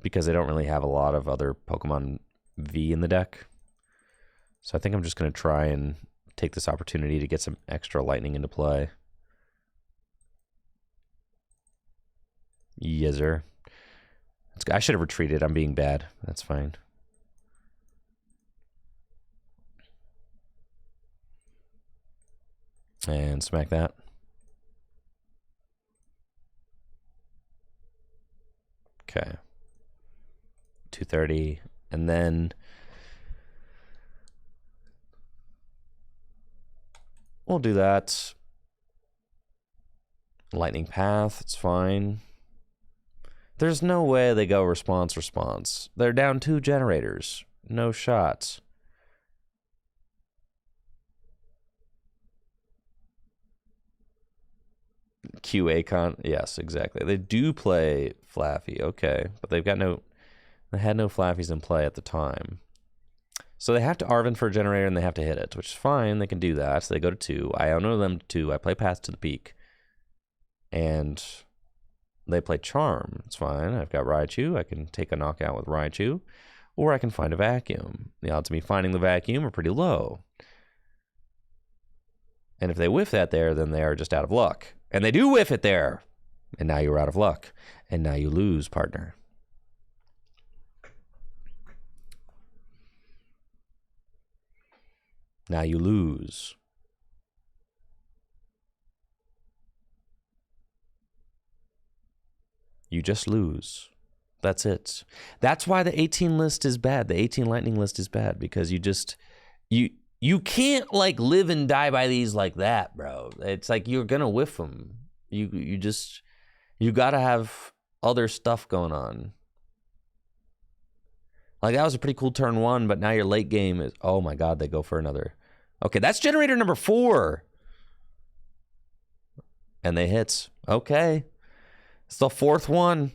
because they don't really have a lot of other Pokemon V in the deck. So I think I'm just going to try and take this opportunity to get some extra lightning into play. Yes, sir. I should have retreated. I'm being bad. That's fine. And smack that. Okay. 230. And then we'll do that. Lightning Path. It's fine. There's no way they go response. They're down 2 generators. No shots. QA con. Yes, exactly. They do play Flaffy. Okay. But they had no Flaffies in play at the time. So they have to Arvin for a generator and they have to hit it, which is fine. They can do that. So they go to 2. I Iono them to 2. I play Path to the Peak. And they play Charm. It's fine. I've got Raichu. I can take a knockout with Raichu. Or I can find a vacuum. The odds of me finding the vacuum are pretty low. And if they whiff that there, then they are just out of luck. And they do whiff it there. And now you're out of luck. And now you lose, partner. Now you lose. You just lose. That's it. That's why the 18 list is bad. The 18 lightning list is bad because you can't like live and die by these like that, bro. It's like you're gonna whiff them. You gotta have other stuff going on. Like that was a pretty cool turn 1, but now your late game is, oh my God, they go for another. Okay, that's generator number 4. And they hits. Okay. It's the 4th one.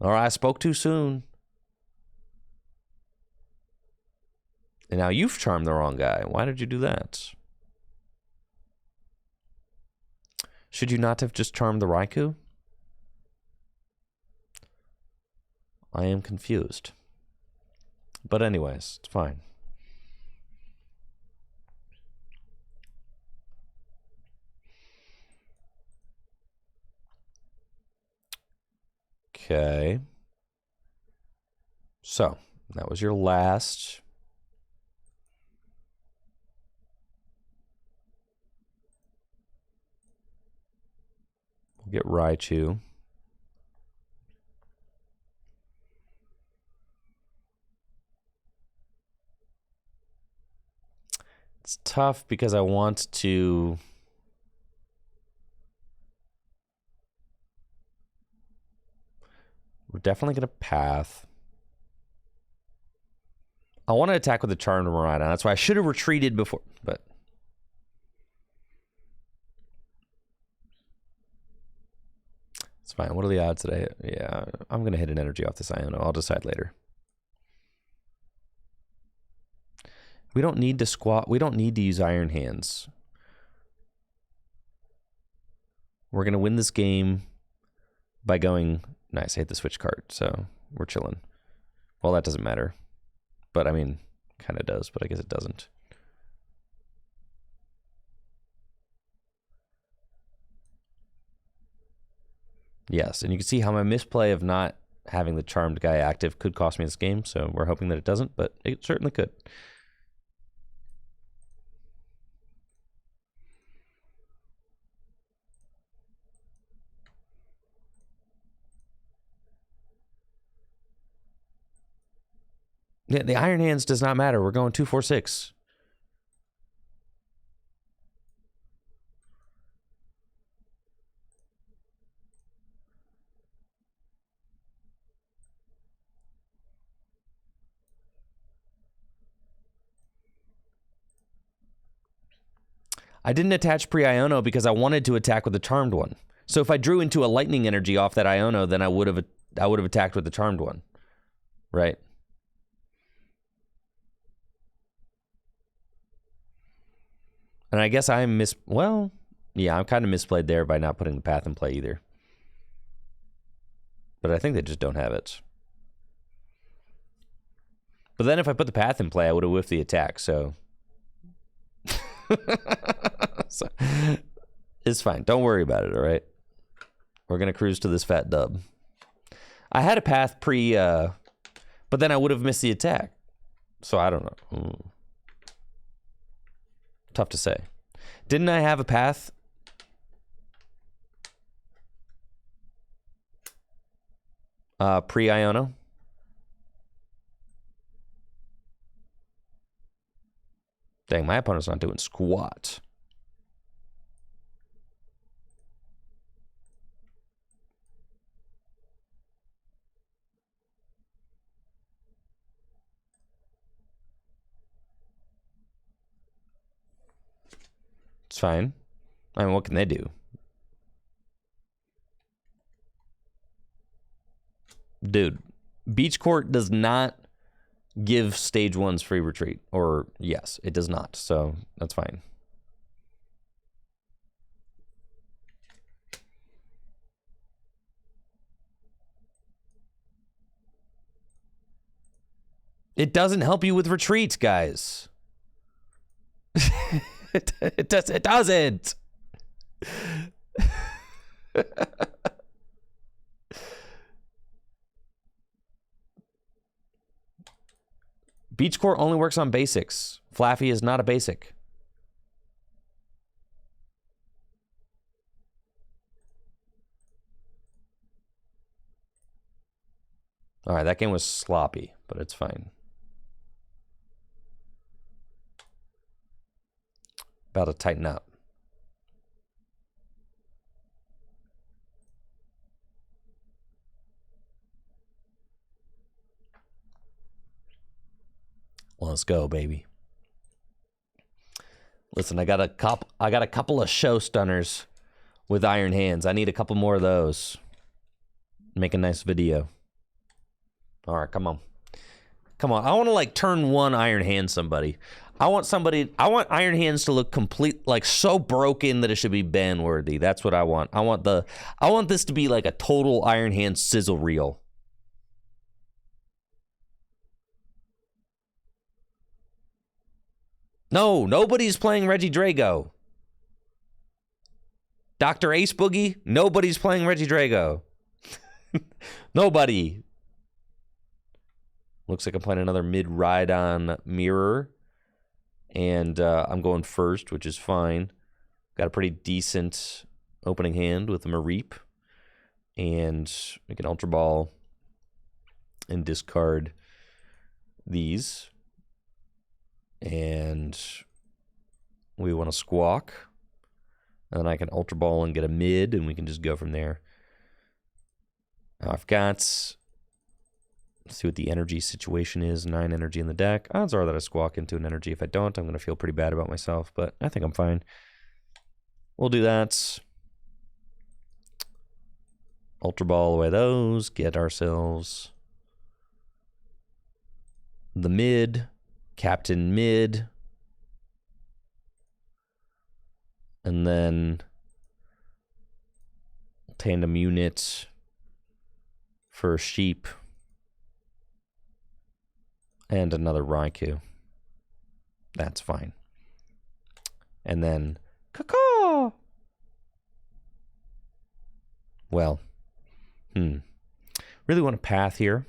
All right, I spoke too soon. And now you've charmed the wrong guy. Why did you do that? Should you not have just charmed the Raikou? I am confused. But anyways, it's fine. Okay. So, that was your last. We'll get Raichu. It's tough because I want to... We're definitely going to path. I want to attack with the Charmed Miraidon. That's why I should have retreated before, but... It's fine. What are the odds today? Yeah, I'm going to hit an energy off this Iono. I'll decide later. We don't need to squat. We don't need to use Iron Hands. We're going to win this game by going... Nice, I hit the switch card, so we're chilling. Well, that doesn't matter. But, I mean, kind of does, but I guess it doesn't. Yes, and you can see how my misplay of not having the Charmed guy active could cost me this game, so we're hoping that it doesn't, but it certainly could. Yeah, the Iron Hands does not matter. We're going 2-4-6. I didn't attach pre-Iono because I wanted to attack with the Charmed one. So if I drew into a lightning energy off that Iono, then I would have attacked with the Charmed one. Right? And I guess I'm well, yeah, I'm kind of misplayed there by not putting the path in play either. But I think they just don't have it. But then if I put the path in play, I would have whiffed the attack, so... So, it's fine. Don't worry about it, all right? We're going to cruise to this fat dub. I had a path but then I would have missed the attack. So I don't know. Tough to say. Didn't I have a path? Pre-Iono? Dang, my opponent's not doing squat. It's fine. I mean, what can they do? Dude, Beach Court does not give stage 1's free retreat. Or, yes, it does not. So, that's fine. It doesn't help you with retreats, guys. It doesn't. Beach Court only works on basics. Flaffy is not a basic. All right, that game was sloppy, but it's fine. About to tighten up. Let's go, baby. Listen, I got a couple of show stunners with iron hands. I need a couple more of those. Make a nice video. All right, come on. Come on. I want to like turn one iron hand somebody. I want iron hands to look complete, like so broken that it should be ban worthy. That's what I want. I want this to be like a total iron hand sizzle reel. No, nobody's playing Reggie Drago. Dr. Ace Boogie, nobody's playing Reggie Drago. Nobody. Looks like I'm playing another Miraidon mirror. And I'm going first, which is fine. Got a pretty decent opening hand with a Mareep. And make an Ultra Ball and discard these. And we want to Squawk. And then I can Ultra Ball and get a mid, and we can just go from there. Now I've got, let's see what the energy situation is. 9 energy in the deck. Odds are that I Squawk into an energy. If I don't, I'm going to feel pretty bad about myself, but I think I'm fine. We'll do that. Ultra Ball away those. Get ourselves the mid. Captain mid. And then tandem unit for sheep. And another Raikou. That's fine. And then caw. Well, really want a path here.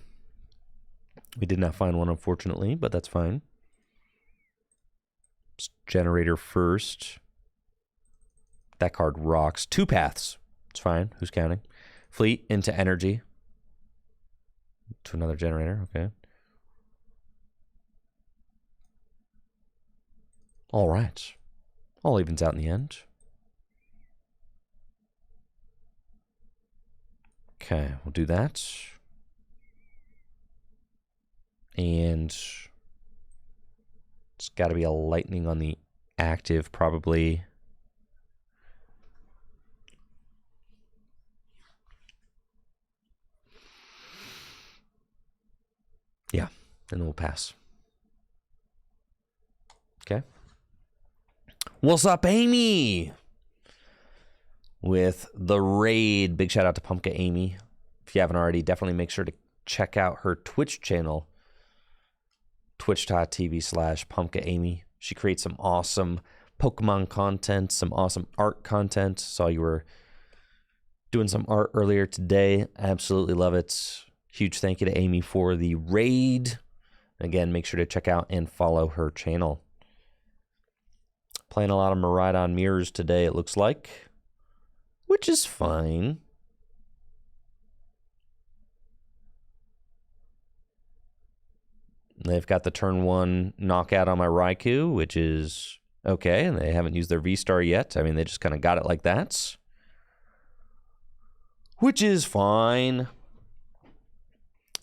We did not find one, unfortunately, but that's fine. Generator first. That card rocks. 2 paths. It's fine. Who's counting? Fleet into energy. To another generator. Okay. All right. All evens out in the end. Okay, we'll do that. And it's got to be a lightning on the active, probably. Yeah, and then we'll pass. Okay. What's up, Amy? With the raid. Big shout out to Pumpkin Amy. If you haven't already, definitely make sure to check out her Twitch channel. Twitch.tv/PumpkinAmy. She creates some awesome Pokemon content, some awesome art content. Saw you were doing some art earlier today. Absolutely love it. Huge thank you to Amy for the raid. Again, make sure to check out and follow her channel. Playing a lot of Miraidon mirrors today, it looks like, which is fine. They've got the turn 1 knockout on my Raikou, which is okay, and they haven't used their V-Star yet. I mean, they just kind of got it like that, which is fine.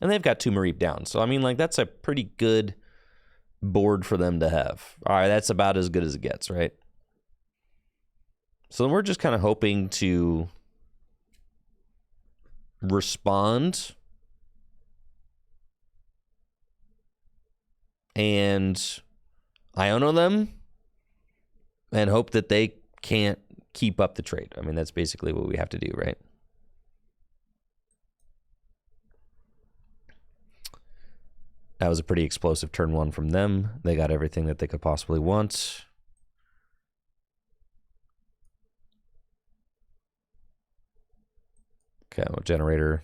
And they've got 2 Mareep down. So, I mean, like, that's a pretty good board for them to have. All right, that's about as good as it gets, right? So we're just kind of hoping to respond and Iono them and hope that they can't keep up the trade. I mean, that's basically what we have to do, right? That was a pretty explosive turn 1 from them. They got everything that they could possibly want. Okay, well, generator.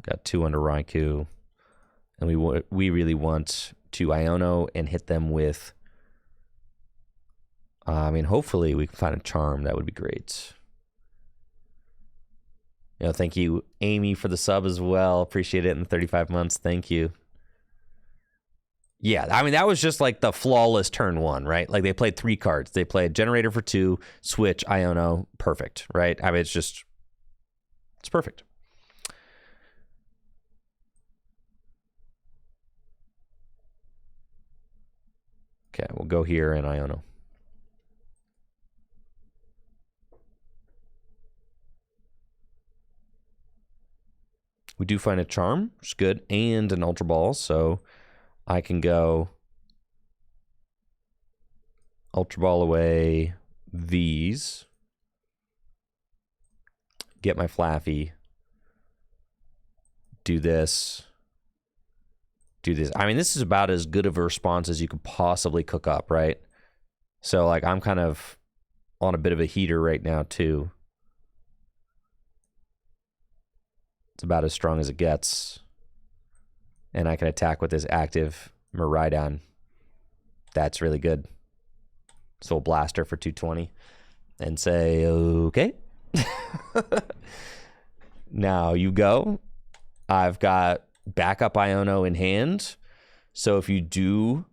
Got 2 under Raikou. And we really want to Iono and hit them with... I mean, hopefully we can find a charm. That would be great. Thank you, Amy, for the sub as well. Appreciate it in 35 months. Thank you. Yeah, I mean, that was just like the flawless turn one, right? Like they played 3 cards. They played Generator for 2, Switch, Iono, perfect, right? I mean, it's perfect. Okay, we'll go here and Iono. We do find a Charm, which is good, and an Ultra Ball, so I can go Ultra Ball away these, get my Flaffy, do this, do this. I mean, this is about as good of a response as you could possibly cook up, right? So, like, I'm kind of on a bit of a heater right now, too. It's about as strong as it gets. And I can attack with this active Miraidon. That's really good. Soul Blaster for 220. And say, okay. Now you go. I've got backup Iono in hand. So if you do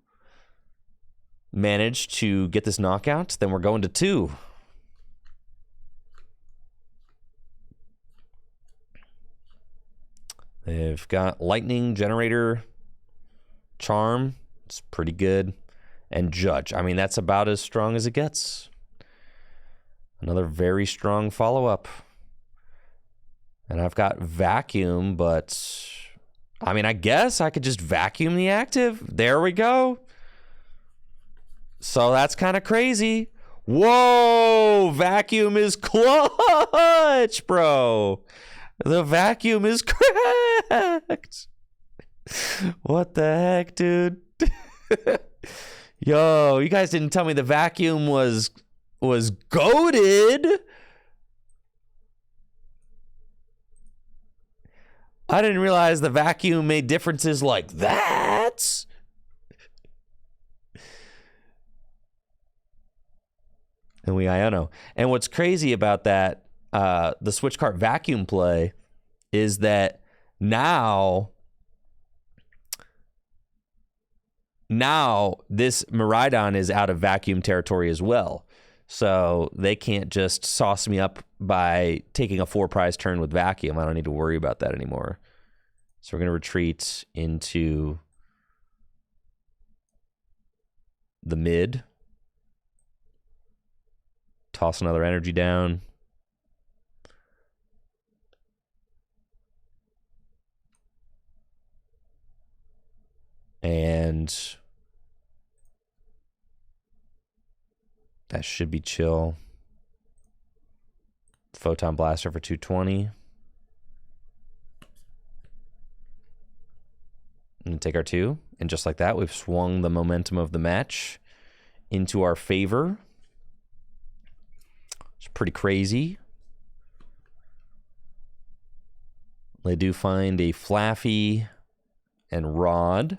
manage to get this knockout, then we're going to 2. They've got Lightning, Generator, Charm. It's pretty good. And Judge. I mean, that's about as strong as it gets. Another very strong follow-up. And I've got Vacuum, but I mean, I guess I could just vacuum the active. There we go. So that's kind of crazy. Whoa, Vacuum is clutch, bro. The Vacuum is cracked. What the heck, dude? Yo, you guys didn't tell me the Vacuum was goated. I didn't realize the Vacuum made differences like that. And we Iono. And what's crazy about that, the Switch Cart Vacuum play, is that now this Miraidon is out of Vacuum territory as well. So they can't just sauce me up by taking a 4-prize turn with Vacuum. I don't need to worry about that anymore. So we're going to retreat into the mid. Toss another energy down. And that should be chill. Photon Blaster for 220. And take our 2. And just like that, we've swung the momentum of the match into our favor. It's pretty crazy. They do find a Flaffy and Rod.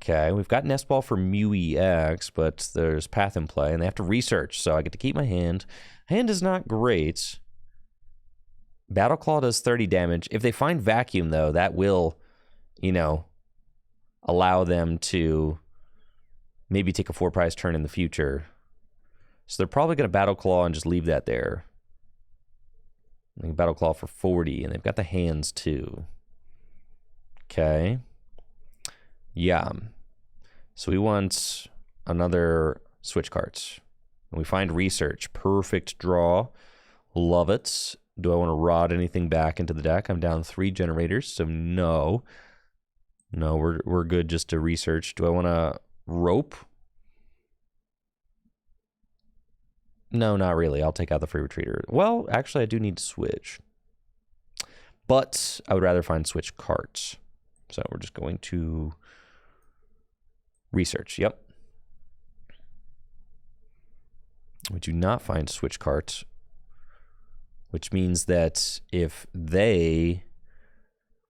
Okay, we've got Nest Ball for Mew EX, but there's Path in play, and they have to research, so I get to keep my hand. Hand is not great. Battle Claw does 30 damage. If they find Vacuum, though, that will, allow them to maybe take a 4-prize turn in the future. So they're probably going to Battle Claw and just leave that there. They can Battle Claw for 40, and they've got the hands, too. Okay. Yeah. So we want another Switch cards. And we find Research. Perfect draw. Love it. Do I want to Rod anything back into the deck? I'm down 3 generators, so no. No, we're good just to Research. Do I want to Rope? No, not really. I'll take out the Free Retreater. Well, actually, I do need to switch. But I would rather find Switch cards. So we're just going to Research. Yep. We do not find Switch cards, which means that if they...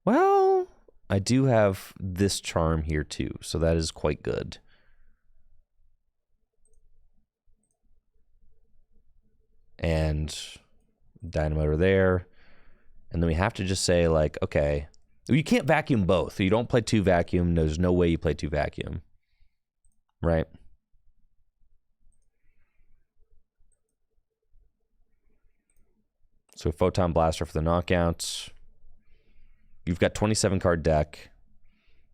Well, I do have this Charm here too, so that is quite good. and Dynamotor there. And then we have to just say, like, okay, you can't vacuum both. You don't play 2 vacuum. There's no way you play 2 vacuum. Right? So Photon Blaster for the knockouts. You've got 27 card deck.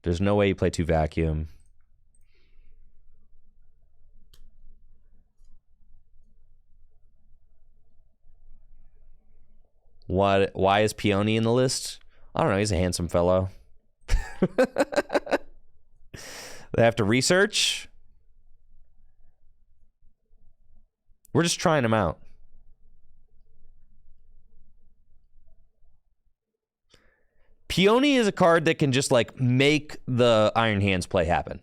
There's no way you play 2 vacuum. Why is Peony in the list? I don't know. He's a handsome fellow. They have to research. We're just trying him out. Peony is a card that can just like make the Iron Hands play happen,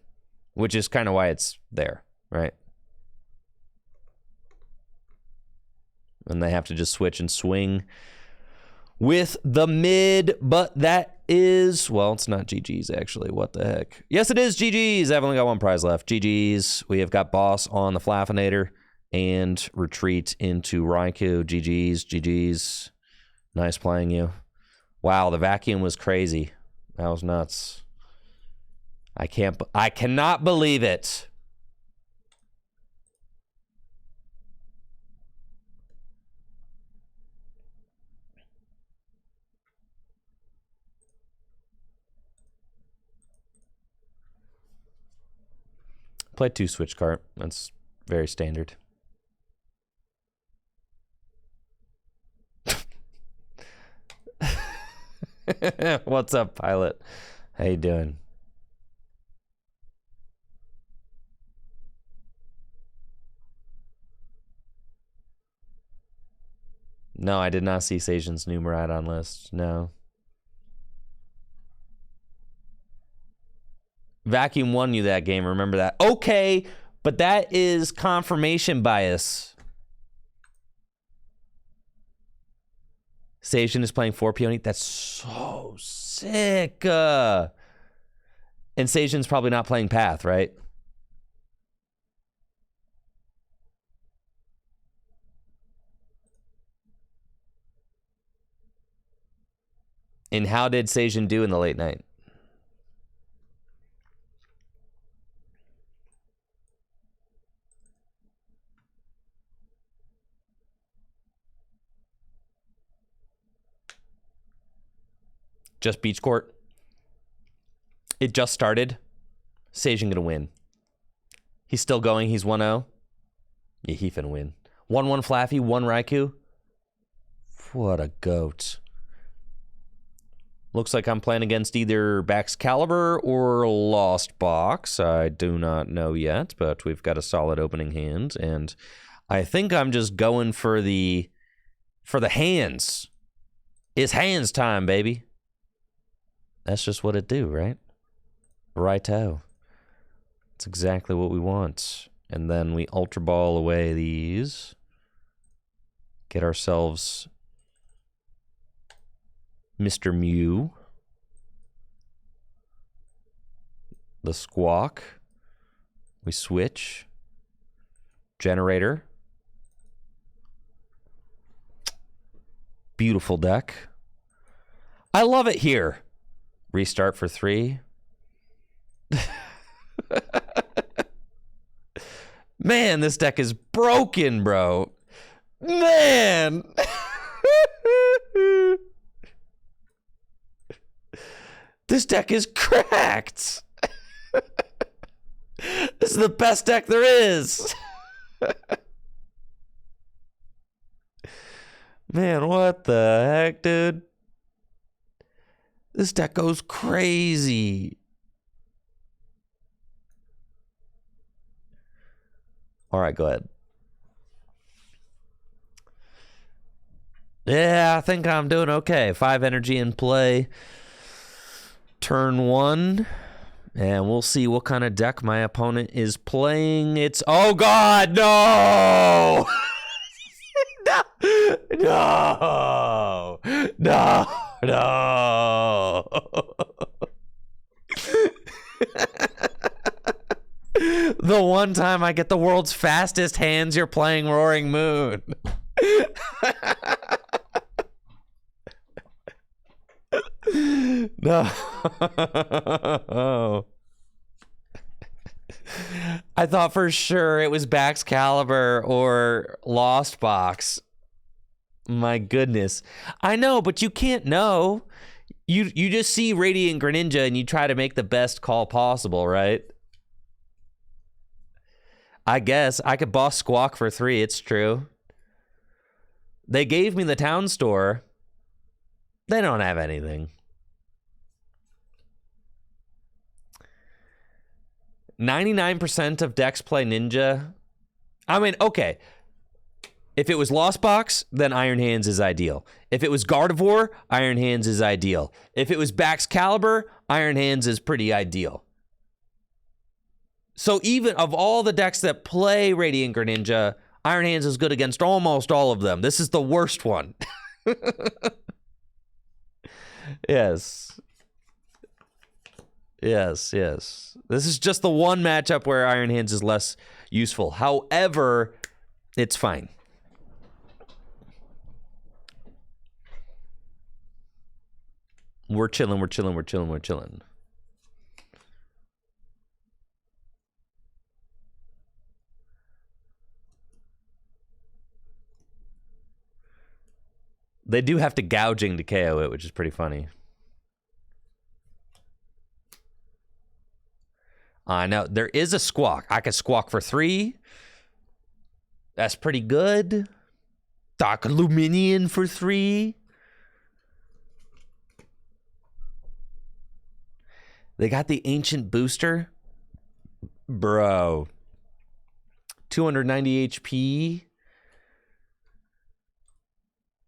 which is kind of why it's there, right? And they have to just switch and swing with the mid, but that is, well, it's not GG's actually. What the heck? Yes, it is GG's. I've only got 1 prize left. GG's. We have got Boss on the Flaffinator and retreat into Raikou. GG's. GG's. Nice playing you. Wow, the vacuum was crazy. That was nuts. I cannot believe it. Played 2 switch cart. That's very standard. What's up, Pilot? How you doing? No, I did not see Sajan's new Miraidon list. No. Vacuum won you that game. Remember that. Okay, but that is confirmation bias. Sajan is playing 4 Peony. That's so sick. And Sajan's probably not playing Path, right? And how did Sajan do in the late night? Just Beach Court. It just started. Sajan gonna win. He's still going. He's 1-0. Yeah, he finna win. 1-1 Flaffy, 1 Raikou. What a goat. Looks like I'm playing against either Baxcalibur or Lost Box. I do not know yet, but we've got a solid opening hand, and I think I'm just going for the hands. It's hands time, baby. That's just what it do, right? Righto. That's exactly what we want. And then we Ultra Ball away these. Get ourselves Mr. Mew. The Squawk. We switch. Generator. Beautiful deck. I love it here. Restart for 3. Man, this deck is broken, bro. Man. This deck is cracked. This is the best deck there is. Man, what the heck, dude? This deck goes crazy. All right, go ahead. Yeah, I think I'm doing okay. 5 energy in play. Turn 1. And we'll see what kind of deck my opponent is playing. It's... Oh, God, no! No! No! No! The one time I get the world's fastest hands, you're playing Roaring Moon. No. I thought for sure it was Baxcalibur or Lost Box. My goodness. I know, but you can't know. You just see Radiant Greninja and you try to make the best call possible, right? I guess I could boss Squawk for 3. It's true. They gave me the town store. They don't have anything. 99% of decks play Ninja. I mean, okay. If it was Lost Box, then Iron Hands is ideal. If it was Gardevoir, Iron Hands is ideal. If it was Baxcalibur, Iron Hands is pretty ideal. So even of all the decks that play Radiant Greninja, Iron Hands is good against almost all of them. This is the worst one. Yes. Yes, yes. This is just the one matchup where Iron Hands is less useful. However, it's fine. We're chilling, we're chilling, we're chilling, we're chilling. They do have to gouging to KO it, which is pretty funny. I know. There is a Squawk. I can Squawk for 3. That's pretty good. Dark Luminion for 3. They got the Ancient Booster. Bro. 290 HP.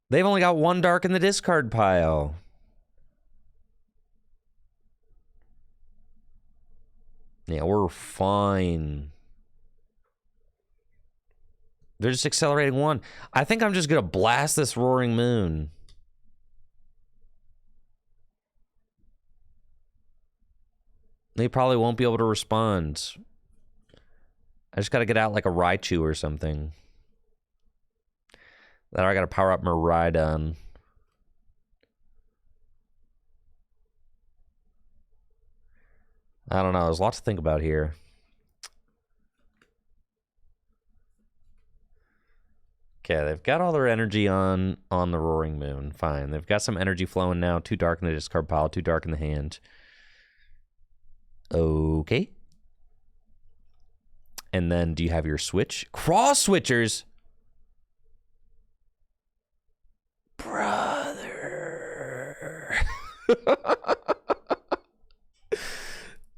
They've only got 1 Dark in the discard pile. Yeah, we're fine. They're just accelerating 1. I think I'm just going to blast this Roaring Moon. They probably won't be able to respond. I just got to get out like a Raichu or something. Then I got to power up Miraidon. I don't know. There's lots to think about here. Okay, they've got all their energy on the Roaring Moon. Fine. They've got some energy flowing now. 2 Dark in the discard pile, 2 Dark in the hand. Okay. And then do you have your switch? Cross switchers? Brother.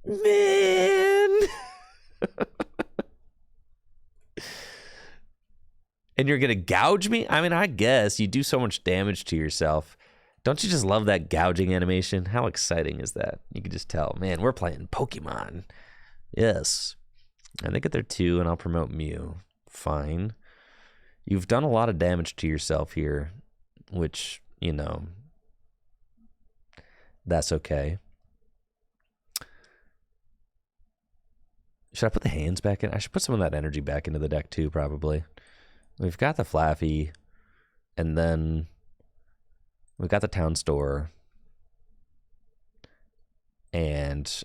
Man. And you're going to gouge me? I mean, I guess you do so much damage to yourself. Don't you just love that gouging animation? How exciting is that? You can just tell, man, we're playing Pokemon. Yes. And they get their 2, and I'll promote Mew. Fine. You've done a lot of damage to yourself here, which, you know, that's okay. Should I put the hands back in? I should put some of that energy back into the deck too, probably. We've got the Flaffy, and then we've got the town store, and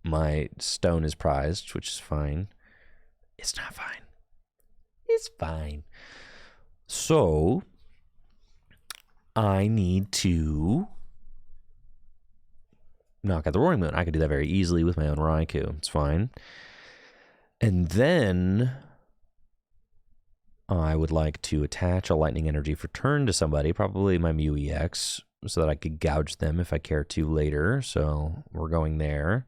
my stone is prized, which is fine. It's not fine. It's fine. So I need to knock out the Roaring Moon. I can do that very easily with my own Raikou. It's fine. And then I would like to attach a Lightning Energy for turn to somebody, probably my Mew EX, so that I could gouge them if I care to later. So we're going there.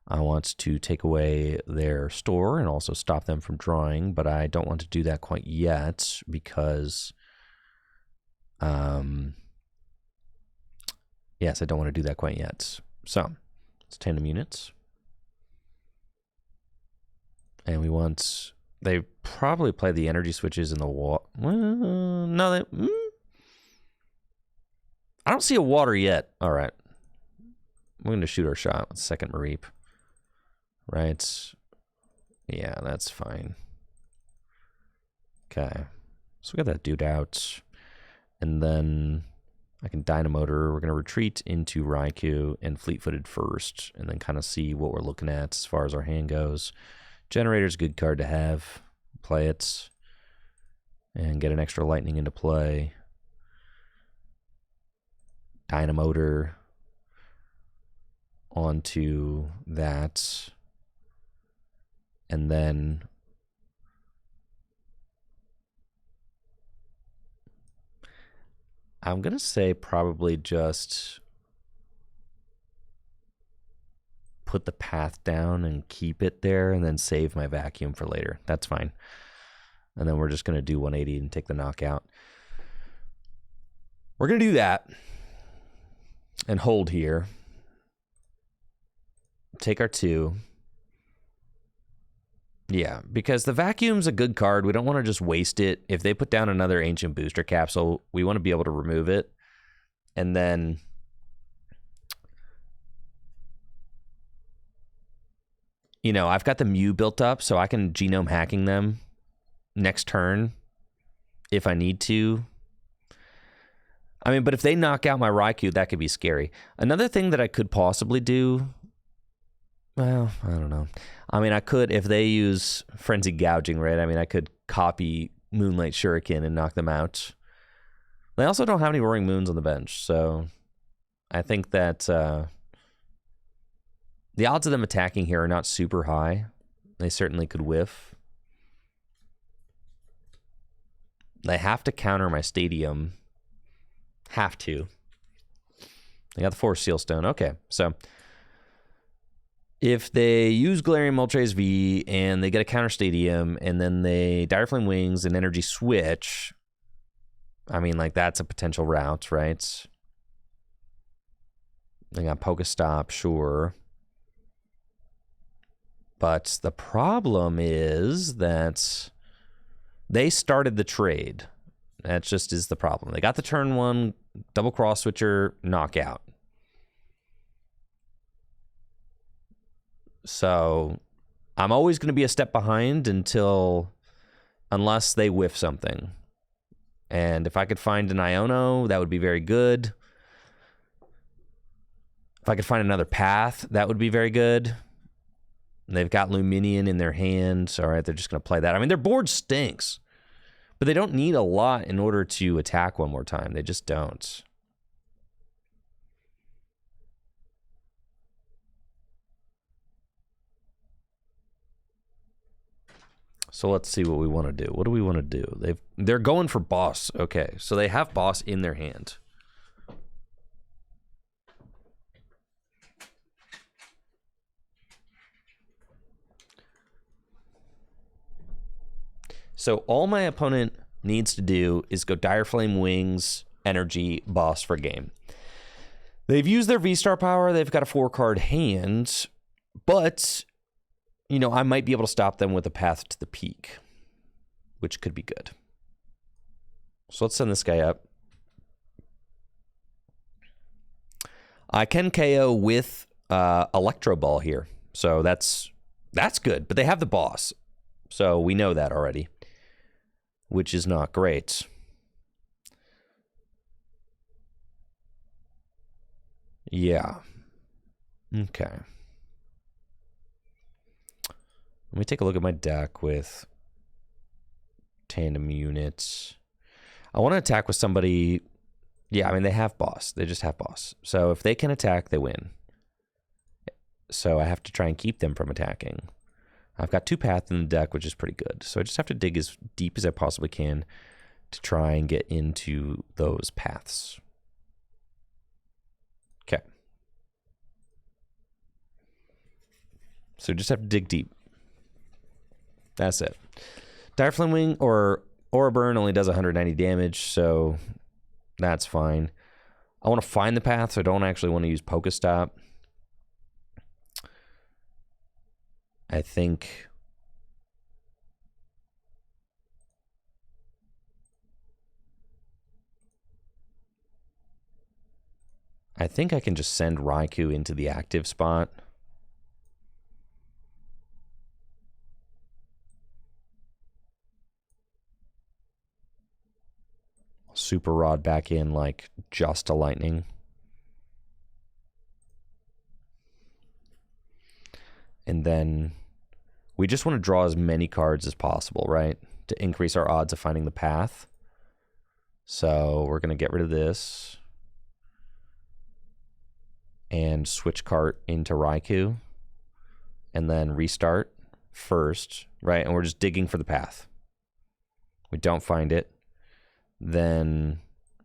I want to take away their store and also stop them from drawing, but I don't want to do that quite yet because, yes, I don't want to do that quite yet. So it's tandem units. And we want, they probably play the energy switches in the water. No, I don't see a water yet. All right. We're going to shoot our shot with second Mareep. Right. Yeah, that's fine. Okay. So we got that dude out. And then I can Dynamotor. We're going to retreat into Raikou and Fleet-Footed first, and then kind of see what we're looking at as far as our hand goes. Generator's a good card to have. Play it. And get an extra Lightning into play. Dynamotor onto that. And then I'm going to say probably just put the path down and keep it there and then save my vacuum for later. That's fine. And then we're just going to do 180 and take the knockout. We're going to do that and hold here. Take our 2. Yeah, because the vacuum's a good card. We don't want to just waste it. If they put down another Ancient Booster Capsule, we want to be able to remove it. And then you know, I've got the Mew built up, so I can genome hacking them next turn if I need to. I mean, but if they knock out my Raikou, that could be scary. Another thing that I could possibly do, well, I don't know. I mean, I could, if they use Frenzy Gouging, right? I mean, I could copy Moonlight Shuriken and knock them out. They also don't have any Roaring Moons on the bench, so I think that the odds of them attacking here are not super high. They certainly could whiff. They have to counter my Stadium. Have to. They got the Force Seal Stone. Okay, so if they use Galarian Moltres V and they get a counter Stadium and then they Dire Flame Wings and Energy Switch, I mean, like, that's a potential route, right? They got Pokestop, sure. But the problem is that they started the trade. That just is the problem. They got the turn 1 double cross switcher knockout. So I'm always going to be a step behind unless they whiff something. And if I could find an Iono, that would be very good. If I could find another path, that would be very good. They've got Luminion in their hands. All right, they're just going to play that. I mean, their board stinks. But they don't need a lot in order to attack one more time. They just don't. So let's see what we want to do. What do we want to do? They're going for boss. Okay, so they have boss in their hand. So all my opponent needs to do is go Dire Flame Wings, Energy, boss for game. They've used their V-Star power. They've got a 4-card hand, but you know, I might be able to stop them with a path to the peak, which could be good. So let's send this guy up. I can KO with Electro Ball here, so that's good. But they have the boss, so we know that already, which is not great. Yeah. Okay. Let me take a look at my deck with tandem units. I want to attack with somebody. Yeah, I mean, they have boss. They just have boss. So if they can attack, they win. So I have to try and keep them from attacking. I've got 2 paths in the deck, which is pretty good. So I just have to dig as deep as I possibly can to try and get into those paths. Okay. So just have to dig deep. That's it. Dire Flame Wing or Aura Burn only does 190 damage, so that's fine. I want to find the path, so I don't actually want to use Pokestop. I think I can just send Raikou into the active spot. Super Rod back in like just a lightning. And then we just want to draw as many cards as possible, right? To increase our odds of finding the path. So we're going to get rid of this. And switch cart into Raikou. And then restart first, right? And we're just digging for the path. We don't find it. Then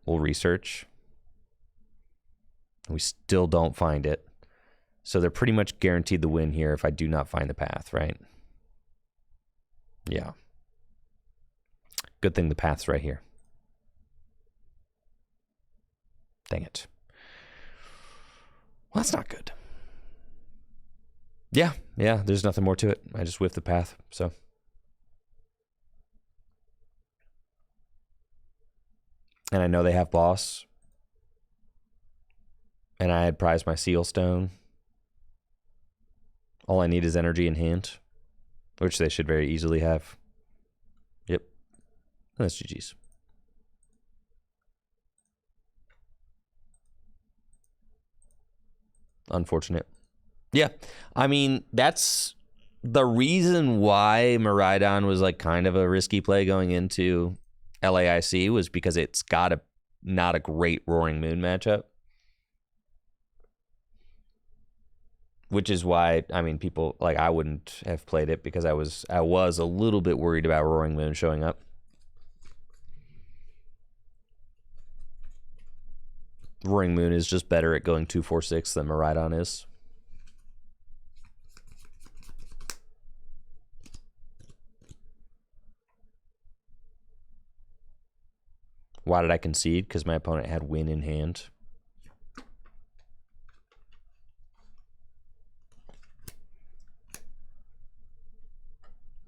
we'll research. We still don't find it. So they're pretty much guaranteed the win here if I do not find the path, right? Yeah. Good thing the path's right here. Dang it. Well, that's not good. Yeah, there's nothing more to it. I just whiffed the path, so. And I know they have boss. And I had prized my seal stone. All I need is energy in hand, which they should very easily have. Yep. That's GG's. Unfortunate. Yeah. I mean, that's the reason why Miraidon was like kind of a risky play going into LAIC was because it's got not a great Roaring Moon matchup. Which is why, I mean, people, like, I wouldn't have played it because I was a little bit worried about Roaring Moon showing up. Roaring Moon is just better at going 2-4-6 than Miraidon is. Why did I concede? Because my opponent had win in hand.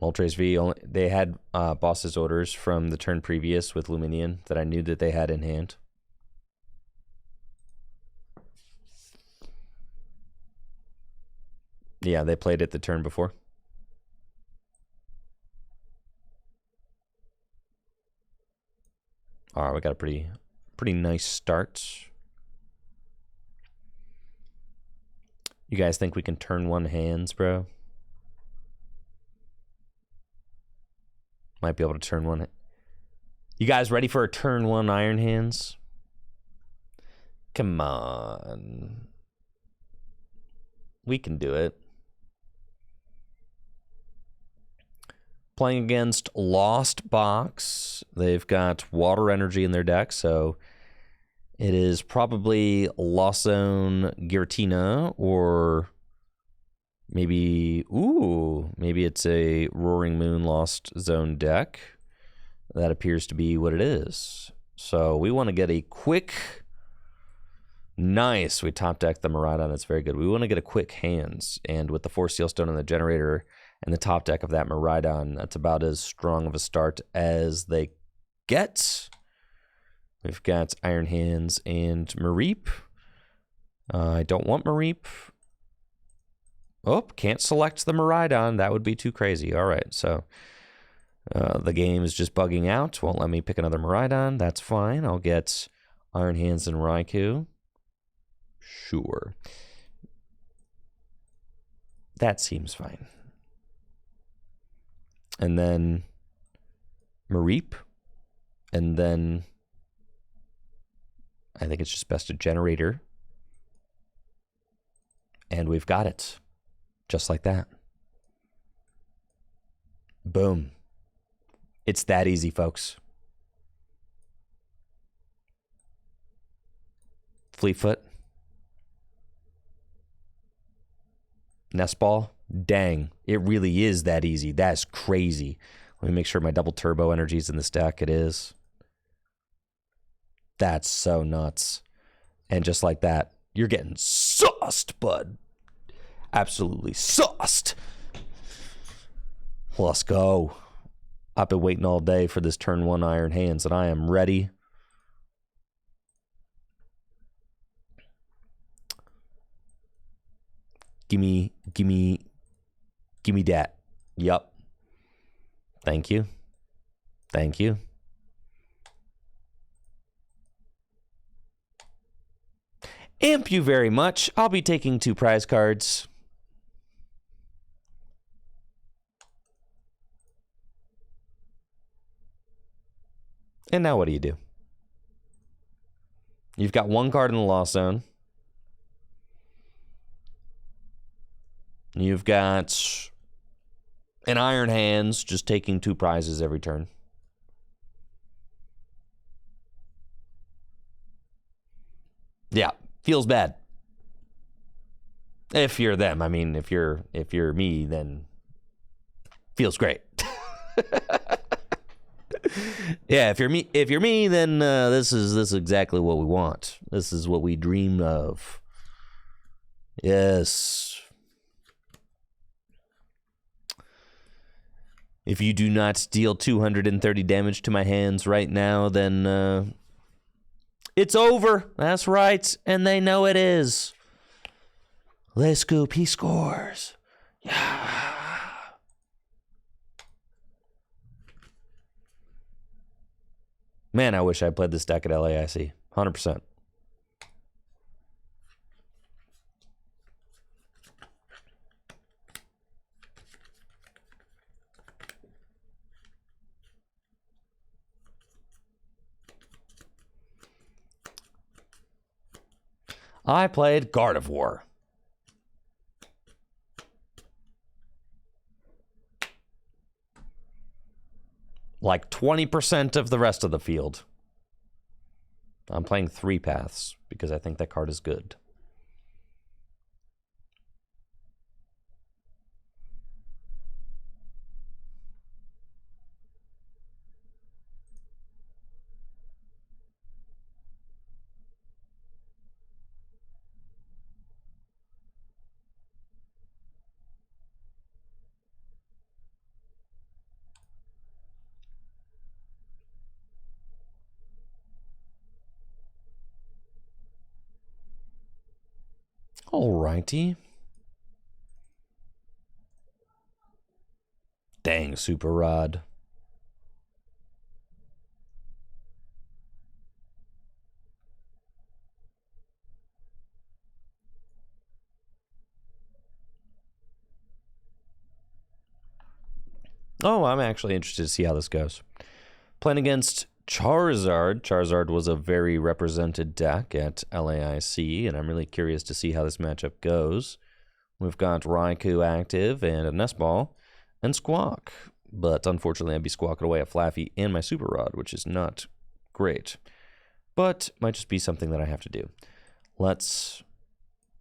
Moltres V, they had boss's orders from the turn previous with Luminion that I knew that they had in hand. Yeah, they played it the turn before. All right, we got a pretty nice start. You guys think we can turn one hands, bro? Might be able to turn one. You guys ready for a turn one Iron Hands? Come on. We can do it. Playing against Lost Box. They've got Water Energy in their deck, so it is probably Lost Zone Giratina or maybe it's a Roaring Moon Lost Zone deck. That appears to be what it is. So we want to get a quick... Nice. We top deck the Miraidon. That's very good. We want to get a quick hands. And with the 4 Seal Stone and the generator and the top deck of that Miraidon, that's about as strong of a start as they get. We've got Iron Hands and Mareep. I don't want Mareep. Oh, can't select the Miraidon. That would be too crazy. All right, so the game is just bugging out. Won't let me pick another Miraidon. That's fine. I'll get Iron Hands and Raikou. Sure. That seems fine. And then Mareep. And then I think it's just best a generator. And we've got it. Just like that. Boom. It's that easy, folks. Fleetfoot. Nest Ball. Dang. It really is that easy. That's crazy. Let me make sure my double turbo energy is in this deck. It is. That's so nuts. And just like that, you're getting sauced, bud. Absolutely sauced. Let's go. I've been waiting all day for this turn one Iron Hands, and I am ready. Gimme that. Yup. Thank you. Thank you. Amp you very much. I'll be taking 2 prize cards. And now what do? You've got 1 card in the lost zone. You've got an Iron Hands just taking 2 prizes every turn. Yeah, feels bad. If you're them, I mean, if you're me, then feels great. Yeah, if you're me, then this is exactly what we want. This is what we dream of. Yes. If you do not deal 230 damage to my hands right now, then it's over. That's right, and they know it is. Les Scoop, he scores. Yeah. Man, I wish I played this deck at LAIC. 100%. I played Gardevoir. Like 20% of the rest of the field. I'm playing 3 paths because I think that card is good. Alrighty. Dang, Super Rod. Oh, I'm actually interested to see how this goes. Playing against Charizard. Charizard was a very represented deck at LAIC, and I'm really curious to see how this matchup goes. We've got Raikou active and a Nest Ball and Squawk. But unfortunately, I'd be squawking away a Flaffy and my Super Rod, which is not great. But might just be something that I have to do. Let's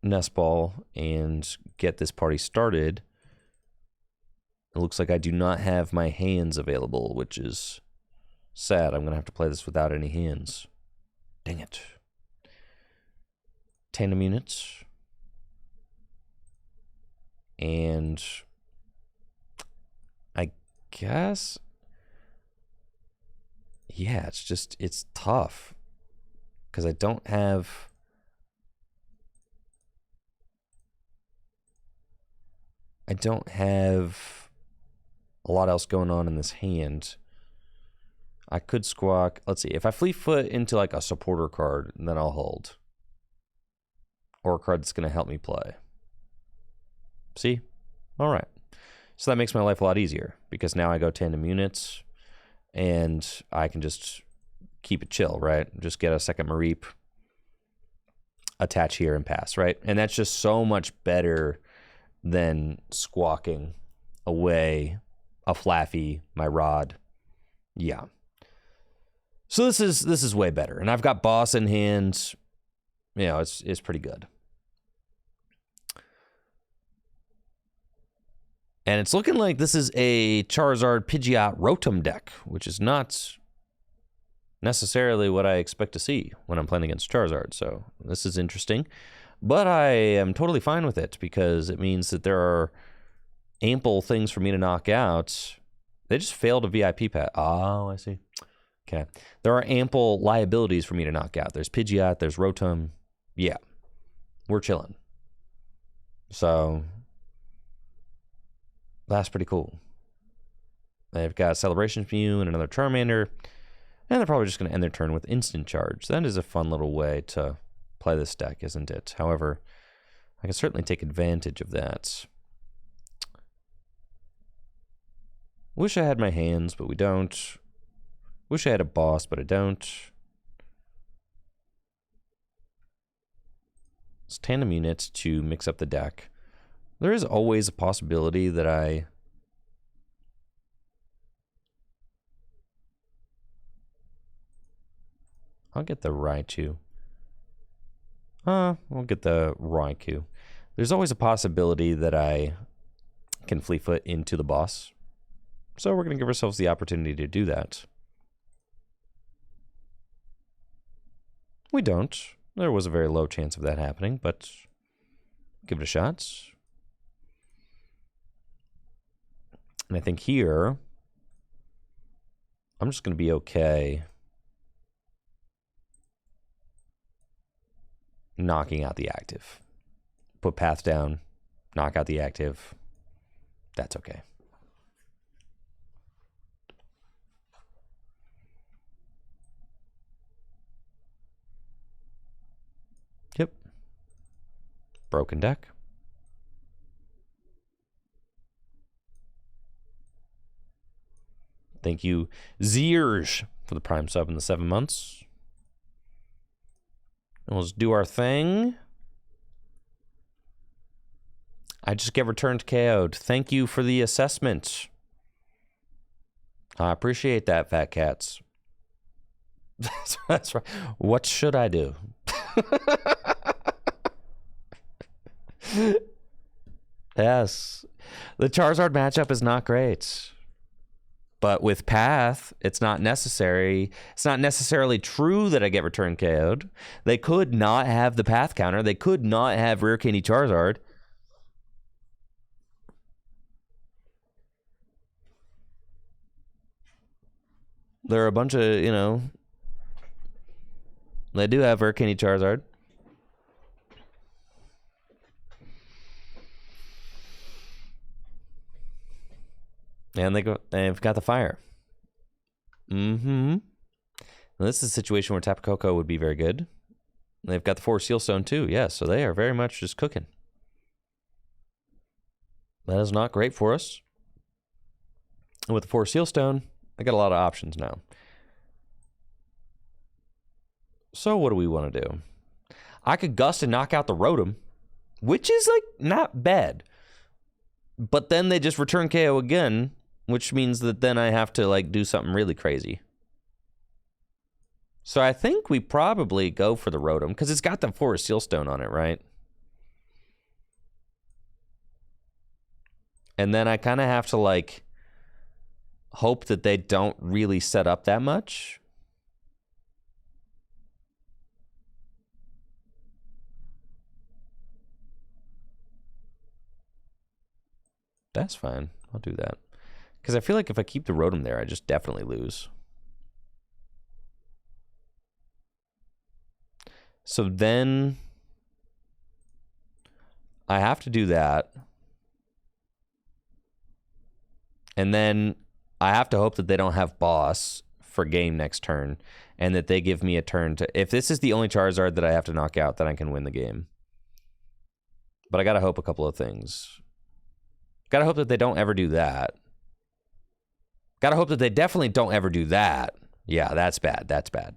Nest Ball and get this party started. It looks like I do not have my hands available, which is sad. I'm going to have to play this without any hands. Dang it. Tandem units. And I guess, yeah, it's tough. Because I don't have a lot else going on in this hand. I could Squawk. Let's see. If I Fleetfoot into like a supporter card, then I'll hold. Or a card that's going to help me play. See? All right. So that makes my life a lot easier because now I go tandem units and I can just keep it chill, right? Just get a second Mareep, attach here and pass, right? And that's just so much better than squawking away a Flaffy, my Rod. Yeah. So this is way better. And I've got Boss in hand. You know, it's pretty good. And it's looking like this is a Charizard Pidgeot Rotom deck, which is not necessarily what I expect to see when I'm playing against Charizard. So this is interesting. But I am totally fine with it because it means that there are ample things for me to knock out. They just failed a VIP path. Oh, I see. Okay. There are ample liabilities for me to knock out. There's Pidgeot, there's Rotom. Yeah. We're chilling. So that's pretty cool. They've got Celebration Mew and another Charmander. And they're probably just going to end their turn with Instant Charge. That is a fun little way to play this deck, isn't it? However, I can certainly take advantage of that. Wish I had my hands, but we don't. Wish I had a boss, but I don't. It's tandem unit to mix up the deck. There is always a possibility that I'll get the Raichu. We'll get the Raikou. There's always a possibility that I can Fleetfoot into the boss. So we're going to give ourselves the opportunity to do that. We don't. There was a very low chance of that happening, but give it a shot. And I think here, I'm just going to be okay knocking out the active. Put path down, knock out the active. That's okay. Yep. Broken deck. Thank you, Zierge, for the Prime sub in the 7 months. And let's do our thing. I just get returned KO'd. Thank you for the assessment. I appreciate that, Fat Cats. That's right. What should I do? Yes. The Charizard matchup is not great. But with Path, it's not necessary. It's not necessarily true that I get return KO'd. They could not have the Path counter. They could not have Rare Candy Charizard. There are a bunch of, you know... They do have Rare Candy Charizard. And they've got the fire. Mm-hmm. This is a situation where Tapu Koko would be very good. They've got the 4 Seal Stone too, yes. So they are very much just cooking. That is not great for us. And with the 4 Seal Stone, I got a lot of options now. So what do we want to do? I could Gust and knock out the Rotom, which is like not bad. But then they just return KO again, which means that then I have to like do something really crazy. So I think we probably go for the Rotom because it's got the 4 Seal Stone on it, right? And then I kind of have to like hope that they don't really set up that much. That's fine. I'll do that. Because I feel like if I keep the Rotom there, I just definitely lose. So then I have to do that. And then I have to hope that they don't have boss for game next turn. And that they give me a turn to... If this is the only Charizard that I have to knock out, then I can win the game. But I gotta hope a couple of things. Gotta hope that they don't ever do that. Gotta hope that they definitely don't ever do that. Yeah, that's bad. That's bad.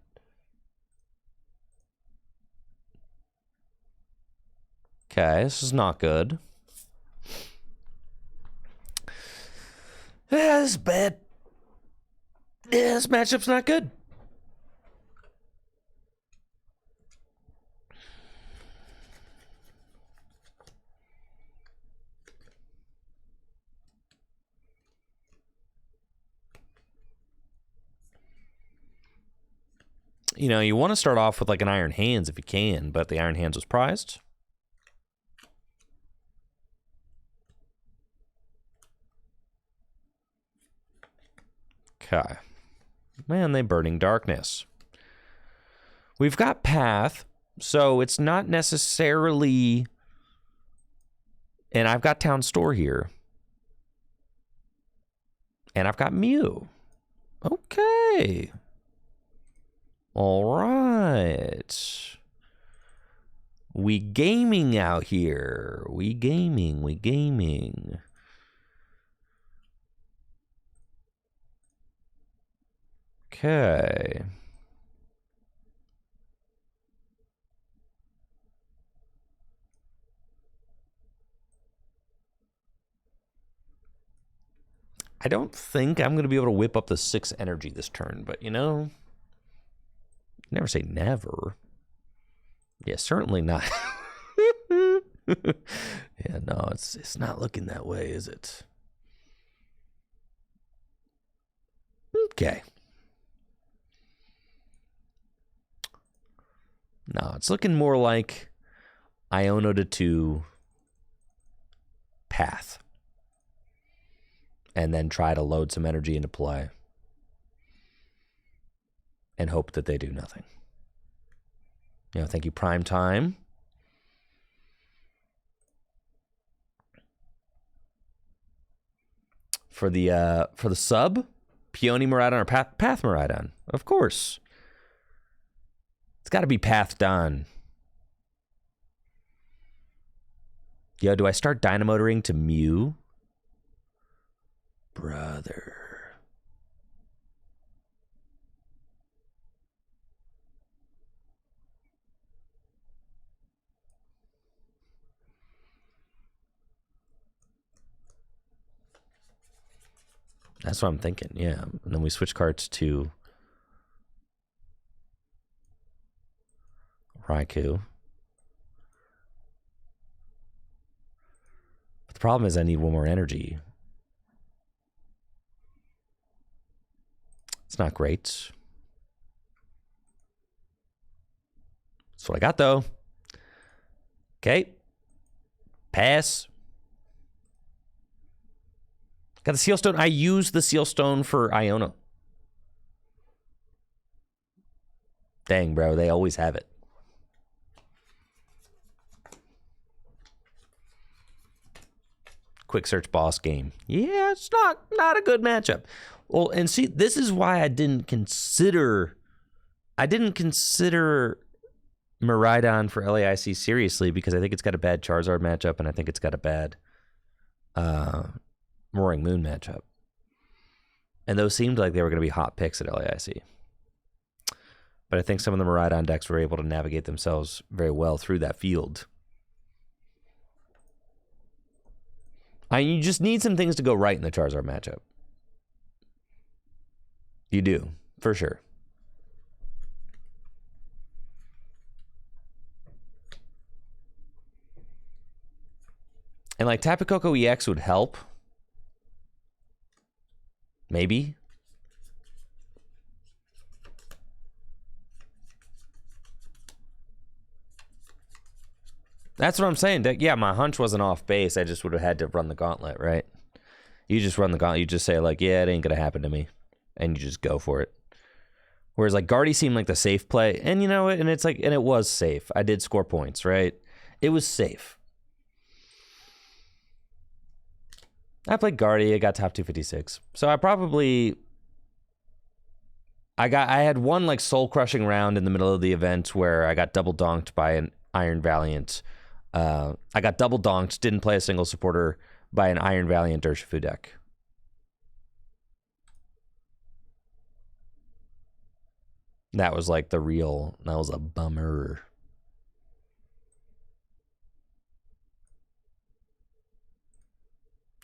Okay, this is not good. Yeah, this is bad. Yeah, this matchup's not good. You know, you want to start off with like an Iron Hands if you can, but the Iron Hands was prized. Okay. Man, they Burning Darkness. We've got Path, so it's not necessarily... And I've got Town Store here. And I've got Mew. Okay. All right. We gaming out here. We gaming. Okay. I don't think I'm going to be able to whip up the 6 energy this turn, but you know, never say never. Yeah, certainly not. Yeah, no, it's not looking that way, is it? Okay. No, it's looking more like Iono to 2 path. And then try to load some energy into play. And hope that they do nothing. You know, thank you, Prime Time. For the sub, Peony Miraidon or Path Miraidon. Of course. It's got to be Path Don. Yo, do I start Dynamotoring to Mew? Brother. That's what I'm thinking, yeah. And then we switch cards to Raikou. But the problem is I need 1 more energy. It's not great. That's what I got, though. Okay. Pass. Got the Seal Stone. I used the Seal Stone for Iono. Dang, bro. They always have it. Quick search boss game. Yeah, it's not a good matchup. Well, and see, this is why I didn't consider Miraidon for LAIC seriously, because I think it's got a bad Charizard matchup, and I think it's got a bad Roaring Moon matchup. And those seemed like they were going to be hot picks at LAIC. But I think some of the Miraidon decks were able to navigate themselves very well through that field. You just need some things to go right in the Charizard matchup. You do, for sure. And like Tapu Koko EX would help. Maybe. That's what I'm saying. Yeah, my hunch wasn't off base. I just would have had to run the gauntlet, right? You just run the gauntlet. You just say, like, yeah, it ain't going to happen to me. And you just go for it. Whereas, like, Guardy seemed like the safe play. And you know what? And it's like, and it was safe. I did score points, right? It was safe. I played Guardy. I got top 256. So I had one, like, soul-crushing round in the middle of the event where I got double donked by an Iron Valiant. I got double donked, didn't play a single supporter by an Iron Valiant Urshifu deck. That was like that was a bummer.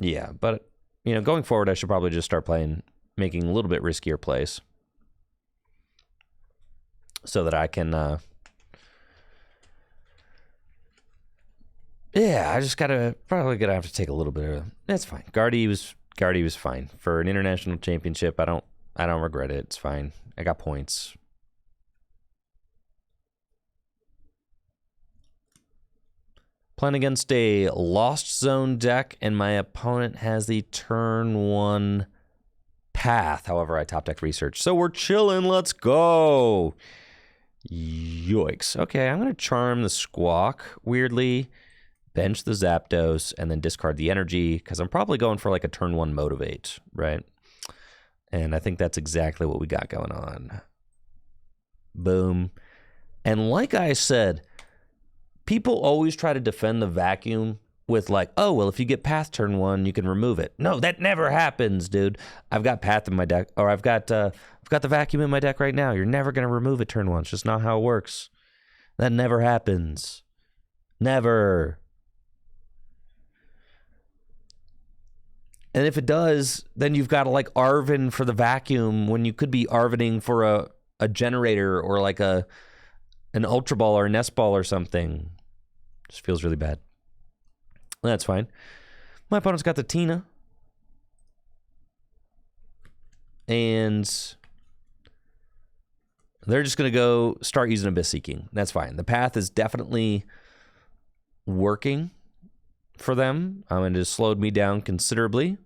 Yeah, but, you know, going forward, I should probably just start making a little bit riskier plays. So that I can, yeah, I just probably gonna have to take a little bit of, that's fine. Guardy was fine. For an international championship, I don't regret it. It's fine. I got points. Playing against a Lost Zone deck, and my opponent has the turn 1 path. However, I top deck research. So we're chilling. Let's go. Yoicks. Okay, I'm going to charm the Squawk, weirdly, bench the Zapdos, and then discard the energy, because I'm probably going for like a turn 1 Motivate, right? And I think that's exactly what we got going on. Boom. And like I said, People always try to defend the vacuum with like, oh, well, if you get Path turn 1, you can remove it. No, that never happens, dude. I've got Path in my deck, or I've got the vacuum in my deck right now. You're never going to remove it turn 1. It's just not how it works. That never happens. Never. And if it does, then you've got to like Arvin for the vacuum when you could be Arvining for a generator or like an Ultra Ball or a Nest Ball or something. Just feels really bad. That's fine. My opponent's got the Tina. And they're just going to go start using Abyss Seeking. That's fine. The path is definitely working for them. It has slowed me down considerably.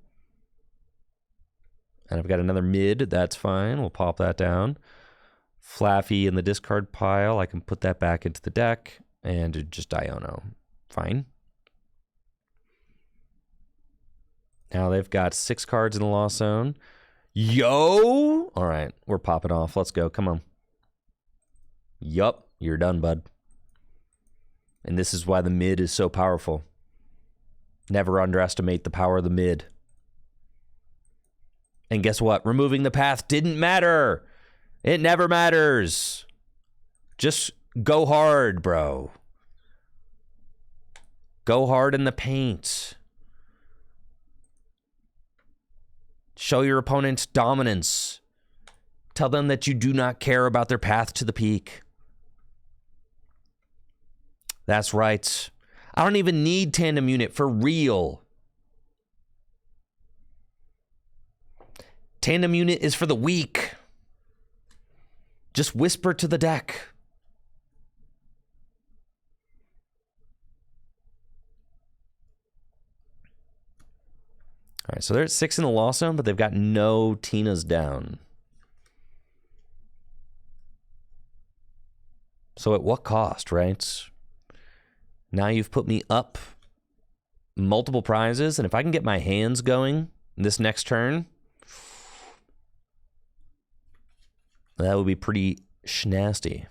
And I've got another mid. That's fine. We'll pop that down. Flaffy in the discard pile. I can put that back into the deck and just Iono. Fine. Now they've got 6 cards in the Lost Zone. Yo! All right, we're popping off. Let's go. Come on. Yup, you're done, bud. And this is why the mid is so powerful. Never underestimate the power of the mid. And guess what? Removing the path didn't matter. It never matters. Just go hard, bro. Go hard in the paint. Show your opponent dominance. Tell them that you do not care about their path to the peak. That's right. I don't even need Tandem Unit for real. Tandem Unit is for the weak. Just whisper to the deck. All right, so they're at 6 in the Lost Zone, but they've got no Tinas down. So at what cost, right? Now you've put me up multiple prizes, and if I can get my hands going this next turn, that would be pretty schnasty.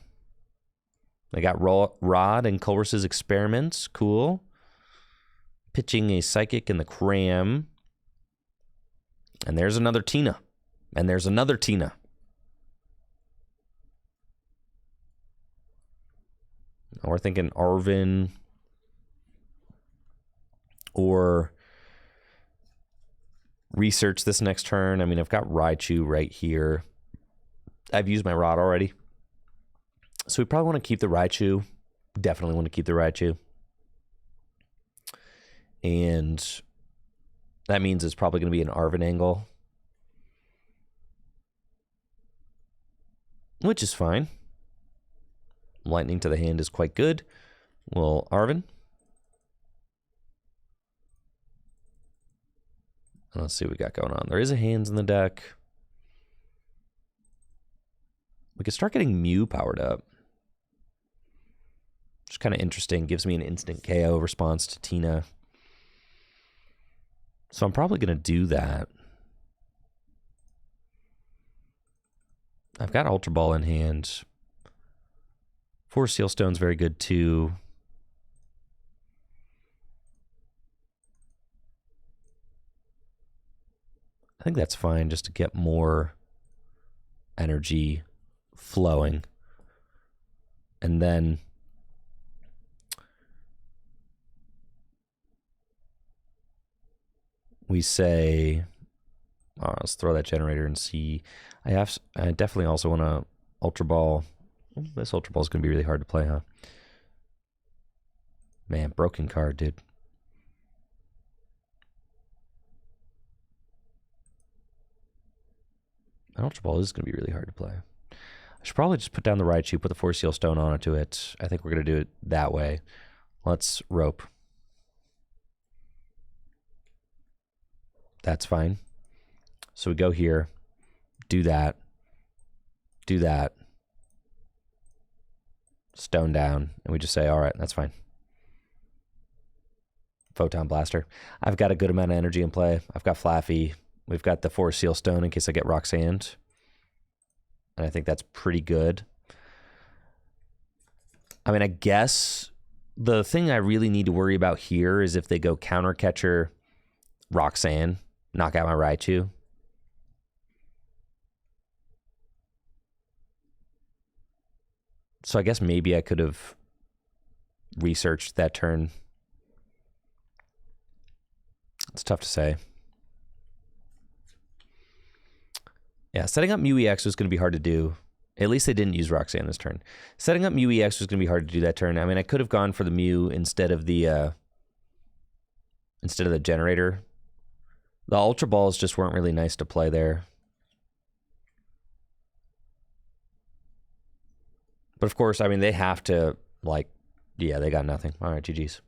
I got Rod and Culver's Experiments. Cool. Pitching a Psychic in the Cram. And there's another Tina. And there's another Tina. Now we're thinking Arvin or research this next turn. I mean, I've got Raichu right here. I've used my Rod already. So we probably want to keep the Raichu. Definitely want to keep the Raichu. And that means it's probably going to be an Arvin angle. Which is fine. Lightning to the hand is quite good. Well, Arvin. Let's see what we got going on. There is a hands in the deck. We could start getting Mew powered up. Which is kind of interesting. Gives me an instant KO response to Tina. So I'm probably going to do that. I've got Ultra Ball in hand. 4 Seal Stone's very good too. I think that's fine just to get more energy flowing. And then we say, let's throw that generator and see. I definitely also want to Ultra Ball. This Ultra Ball is going to be really hard to play, huh? Man, broken card, dude. An Ultra Ball is going to be really hard to play. I should probably just put down the Raichu, put the 4 Seal Stone onto it. I think we're going to do it that way. Let's rope. That's fine. So we go here, do that, stone down, and we just say, all right, that's fine. Photon Blaster. I've got a good amount of energy in play. I've got Flaffy. We've got the 4 Seal Stone in case I get Rock Sand. And I think that's pretty good. I mean, I guess the thing I really need to worry about here is if they go counter catcher, Roxanne, knock out my Raichu. So I guess maybe I could have researched that turn. It's tough to say. Yeah, setting up Mew EX was going to be hard to do. At least they didn't use Roxanne this turn. Setting up Mew EX was going to be hard to do that turn. I mean, I could have gone for the Mew instead of the generator. The Ultra Balls just weren't really nice to play there. But of course, I mean, they have to, like, yeah, they got nothing. All right, GG's.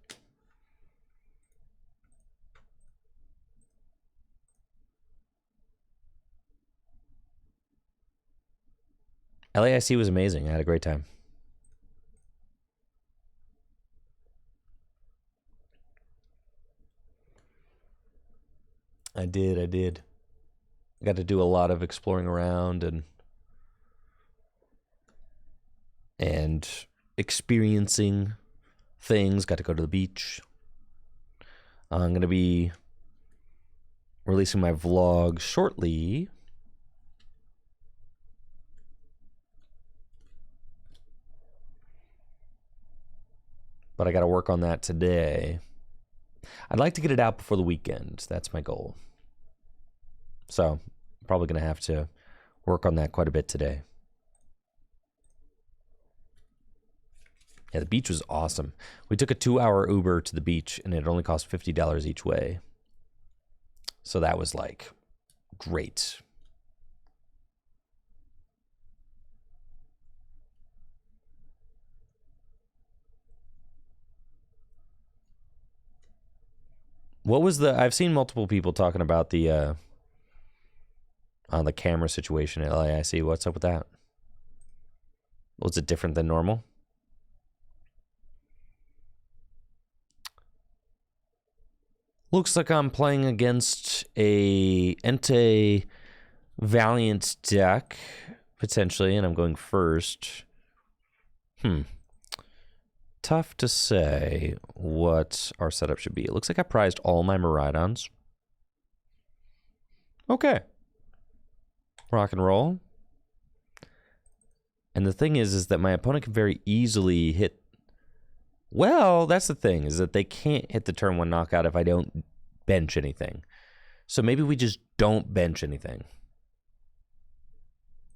LAIC was amazing. I had a great time. I did. I got to do a lot of exploring around and experiencing things. Got to go to the beach. I'm going to be releasing my vlog shortly. But I got to work on that today. I'd like to get it out before the weekend. That's my goal. So, I'm probably going to have to work on that quite a bit today. Yeah, the beach was awesome. We took a 2-hour Uber to the beach, and it only cost $50 each way. So that was, like, great. What was I've seen multiple people talking about the camera situation at LAIC. What's up with that? Was it different than normal? Looks like I'm playing against a Entei Valiant deck, potentially, and I'm going first. Tough to say what our setup should be. It looks like I prized all my Miraidons. Okay. Rock and roll. And the thing is that my opponent can very easily hit... Well, that's the thing, is that they can't hit the turn 1 knockout if I don't bench anything. So maybe we just don't bench anything.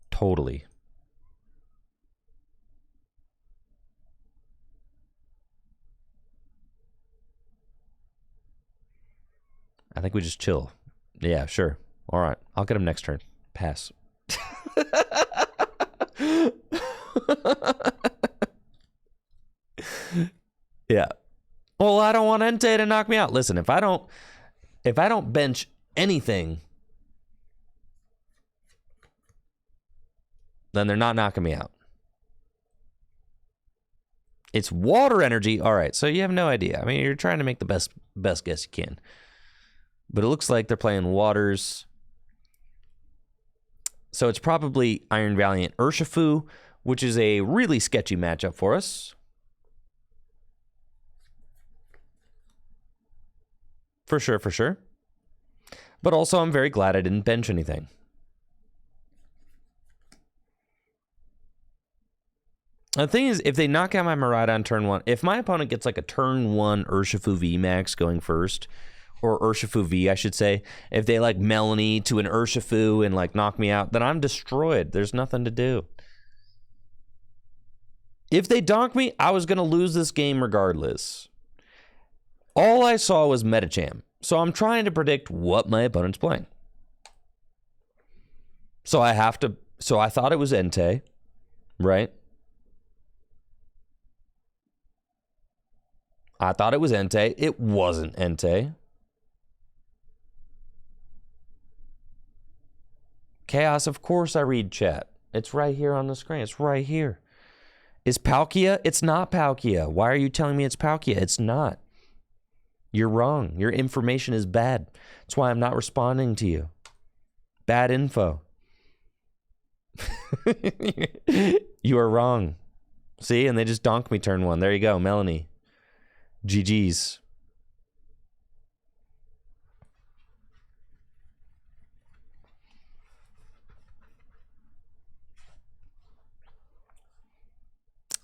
Totally. I think we just chill. Yeah, sure. All right. I'll get him next turn. Pass. Yeah. Well, I don't want Entei to knock me out. Listen, if I don't bench anything, then they're not knocking me out. It's water energy. All right. So you have no idea. I mean, you're trying to make the best guess you can. But it looks like they're playing Waters. So it's probably Iron Valiant Urshifu, which is a really sketchy matchup for us. For sure, for sure. But also, I'm very glad I didn't bench anything. The thing is, if they knock out my Miraidon turn 1, if my opponent gets like a turn 1 Urshifu VMAX going first, or Urshifu V, I should say, if they like Melanie to an Urshifu and like knock me out, then I'm destroyed. There's nothing to do. If they donk me, I was going to lose this game regardless. All I saw was Metacham. So I'm trying to predict what my opponent's playing. So I thought it was Entei, right? I thought it was Entei. It wasn't Entei. Chaos, of course I read chat. It's right here on the screen. It's right here. Is Palkia? It's not Palkia. Why are you telling me it's Palkia? It's not. You're wrong. Your information is bad. That's why I'm not responding to you. Bad info. You are wrong. See? And they just donked me turn 1. There you go, Melanie. GG's.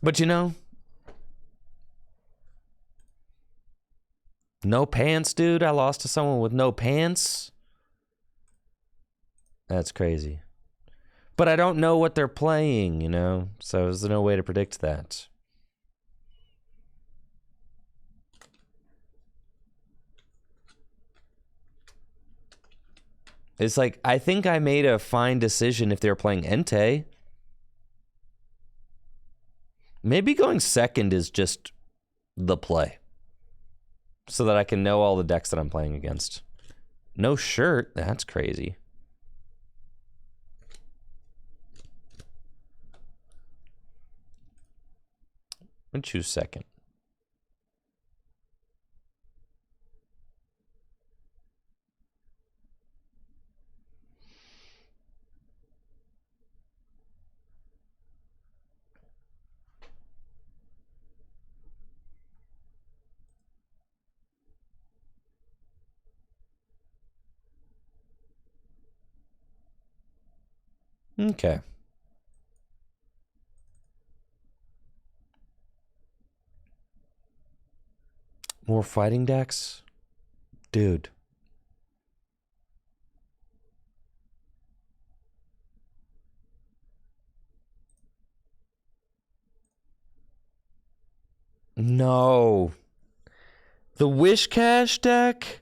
But you know, no pants, dude. I lost to someone with no pants. That's crazy. But I don't know what they're playing, you know? So there's no way to predict that. It's like, I think I made a fine decision if they were playing Entei. Maybe going second is just the play. So that I can know all the decks that I'm playing against. No shirt? That's crazy. I'm gonna choose second. Okay. More fighting decks? Dude. No. The Wish Cash deck?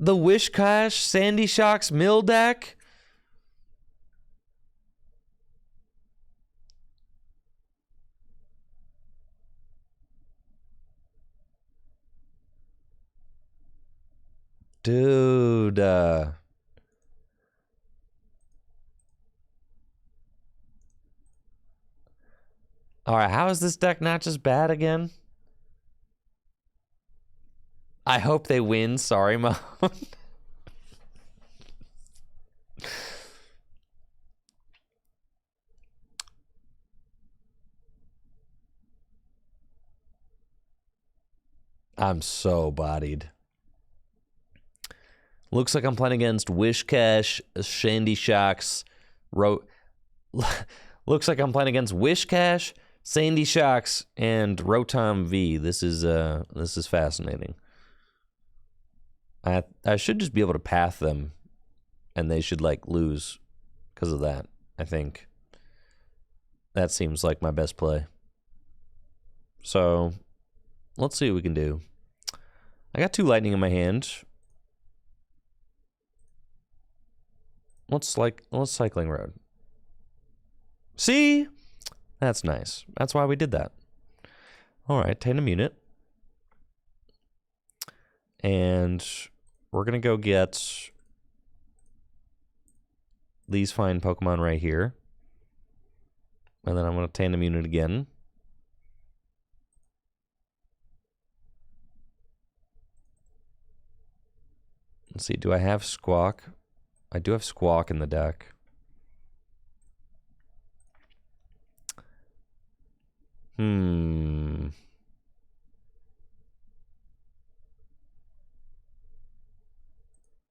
The Wish Cash Sandy Shocks Mill deck? Dude. Alright, how is this deck not just bad again? I hope they win. Sorry, Mom. I'm so bodied. Looks like I'm playing against Wish Cash, Shandy Shocks, Looks like I'm playing against Wish Cash, Sandy Shocks, and Rotom V. This is fascinating. I should just be able to path them, and they should like lose because of that. I think that seems like my best play. So let's see what we can do. I got 2 lightning in my hand. Let's cycling road. See? That's nice. That's why we did that. All right, tandem unit. And we're going to go get these fine Pokemon right here. And then I'm going to tandem unit again. Let's see, do I have Squawk? I do have Squawk in the deck.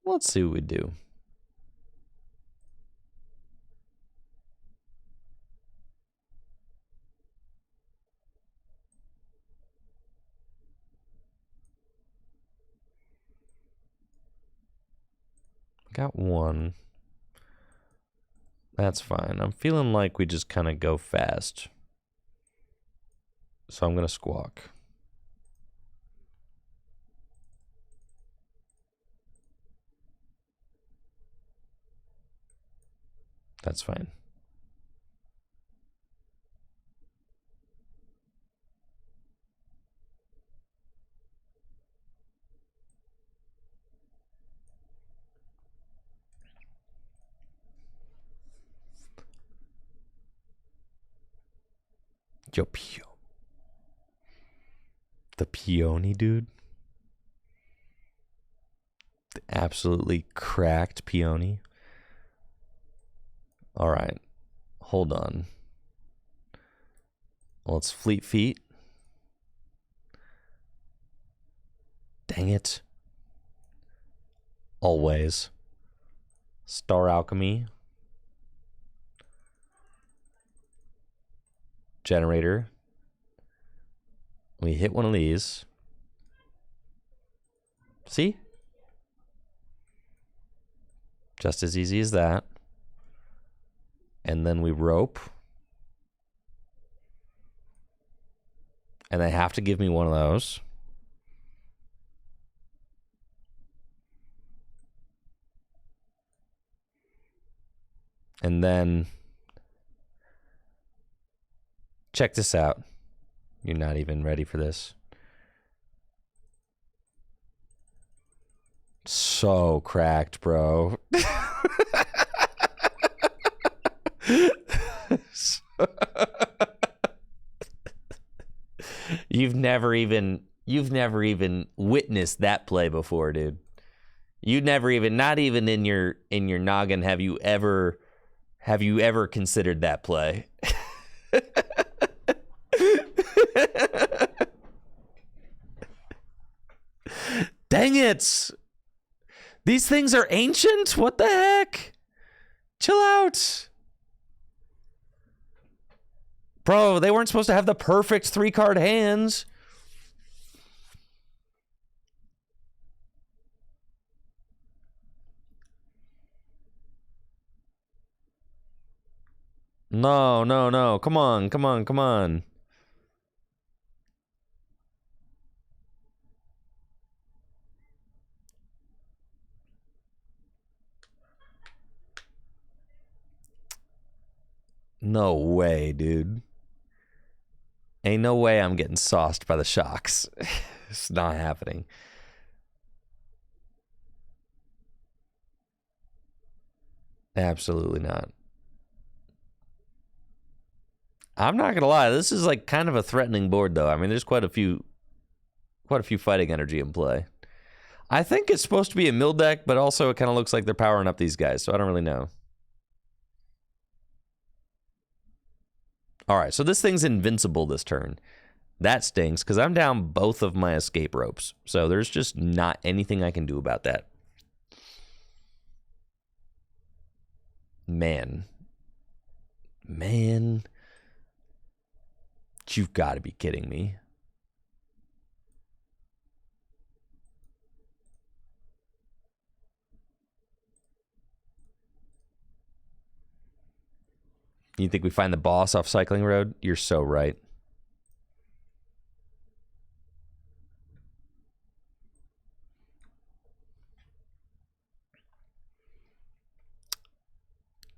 Let's see what we do. Got 1. That's fine. I'm feeling like we just kind of go fast. So I'm going to Squawk. That's fine. Yo, the Peony, dude. The absolutely cracked Peony. All right. Hold on. Well, it's Fleet Feet. Dang it. Always. Star Alchemy. Generator. We hit one of these. See? Just as easy as that. And then we rope. And they have to give me one of those. And then check this out. You're not even ready for this. So cracked, bro. You've never even witnessed that play before, dude. You never even, not even in your noggin have you ever considered that play. Dang it. These things are ancient? What the heck? Chill out. Bro, they weren't supposed to have the perfect 3-card hands. No, no, no. Come on, come on, come on. No way, dude. Ain't no way I'm getting sauced by the shocks. It's not happening. Absolutely not. I'm not gonna lie, this is like kind of a threatening board though. I mean, there's quite a few fighting energy in play. I think it's supposed to be a mill deck, but also it kind of looks like they're powering up these guys, so I don't really know. All right, so this thing's invincible this turn. That stinks, because I'm down both of my escape ropes. So there's just not anything I can do about that. Man. You've got to be kidding me. You think we find the boss off Cycling Road? You're so right.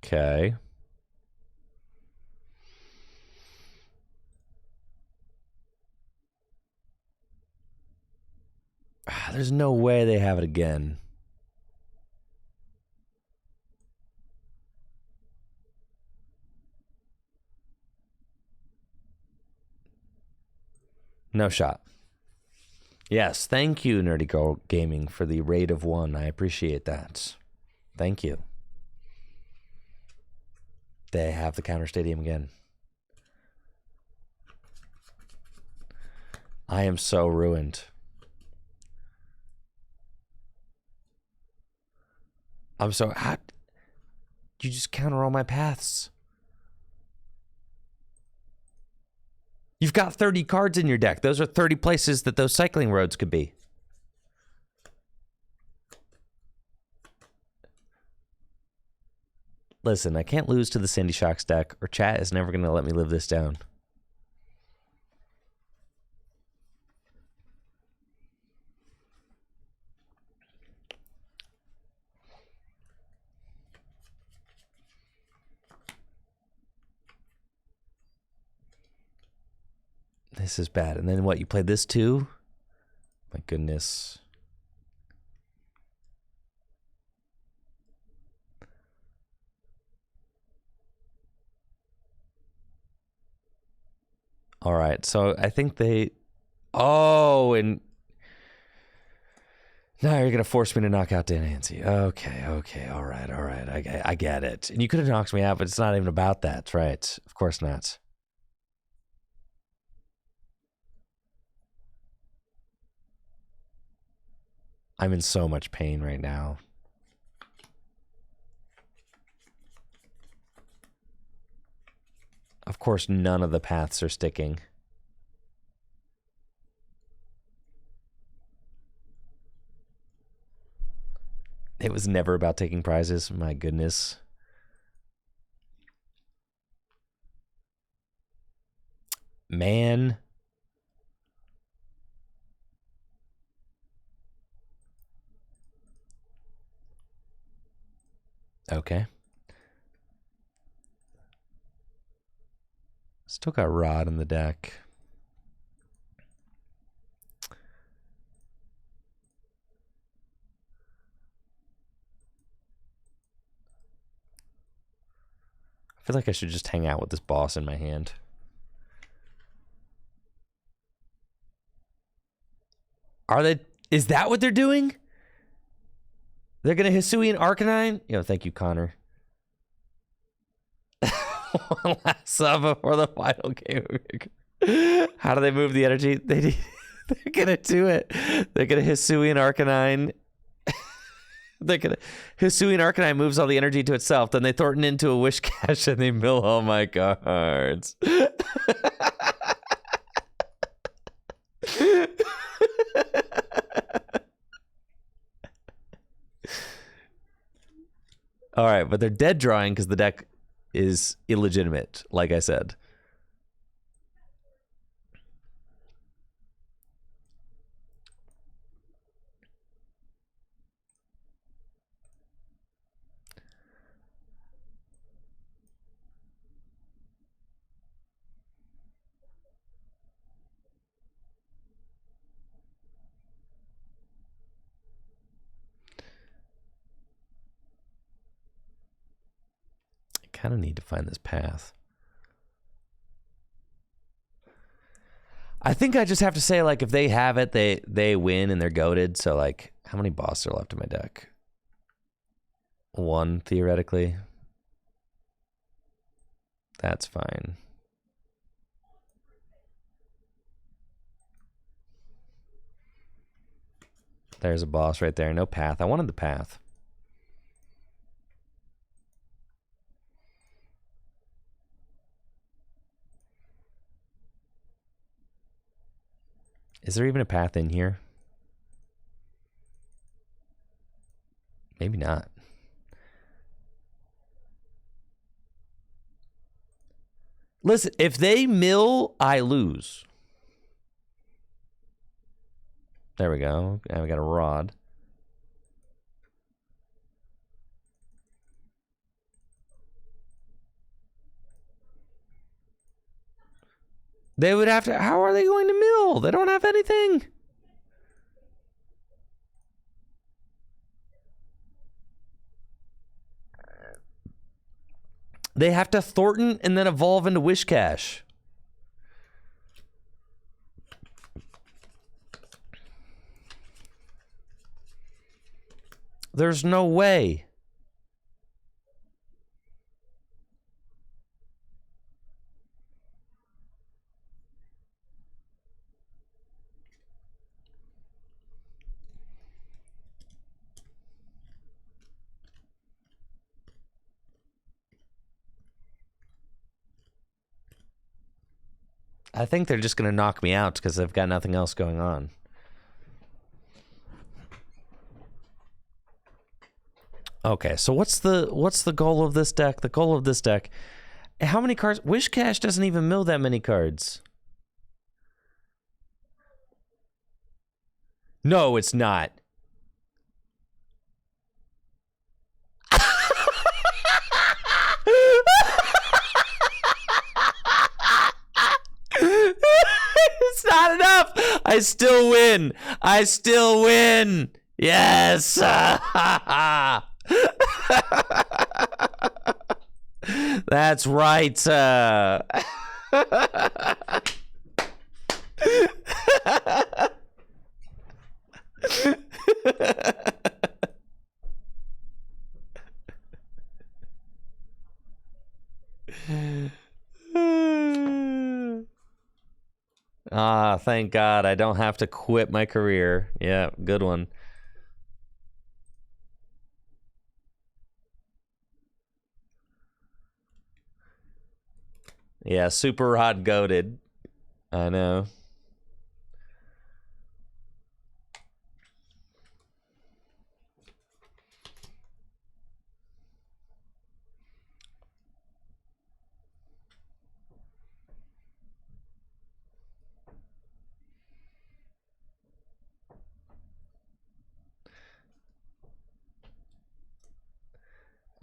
Okay. There's no way they have it again. No shot. Yes, thank you, Nerdy Girl Gaming, for the raid of 1. I appreciate that. Thank you. They have the counter stadium again. I am so ruined. I'm so... You just counter all my paths. You've got 30 cards in your deck. Those are 30 places that those cycling roads could be. Listen, I can't lose to the Sandy Shocks deck, or chat is never going to let me live this down. This is bad. And then what? You played this too? My goodness. All right. So I think they... Oh, and... Now you're going to force me to knock out Dan Hansi. Okay. All right. I get it. And you could have knocked me out, but it's not even about that, right? Of course not. I'm in so much pain right now. Of course, none of the paths are sticking. It was never about taking prizes. My goodness. Man. Okay. Still got Rod in the deck. I feel like I should just hang out with this boss in my hand. Are they? Is that what they're doing? They're gonna Hisuian Arcanine? Yo, thank you, Connor. One last sub before the final game. How do they move the energy? They're gonna do it. They're gonna Hisuian Arcanine. They're gonna Hisuian Arcanine moves all the energy to itself. Then they Thornton into a Wish Cache and they mill all my cards. All right, but they're dead drawing because the deck is illegitimate, like I said. Kind of need to find this path. I think I just have to say, like, if they have it, they win and they're goated. So, like, how many bosses are left in my deck? 1, theoretically. That's fine. There's a boss right there. No path. I wanted the path. Is there even a path in here? Maybe not. Listen, if they mill, I lose. There we go. And we got a Rod. They would have to... How are they going to mill? They don't have anything. They have to Thornton and then evolve into Wish Cache. There's no way. I think they're just going to knock me out because they've got nothing else going on. Okay, so what's the goal of this deck? The goal of this deck, how many cards? Wish Cache doesn't even mill that many cards. No, it's not. It's not enough. I still win. I still win. Yes. That's right. Ah, thank God I don't have to quit my career. Yeah, good one. Yeah, super hot goated. I know.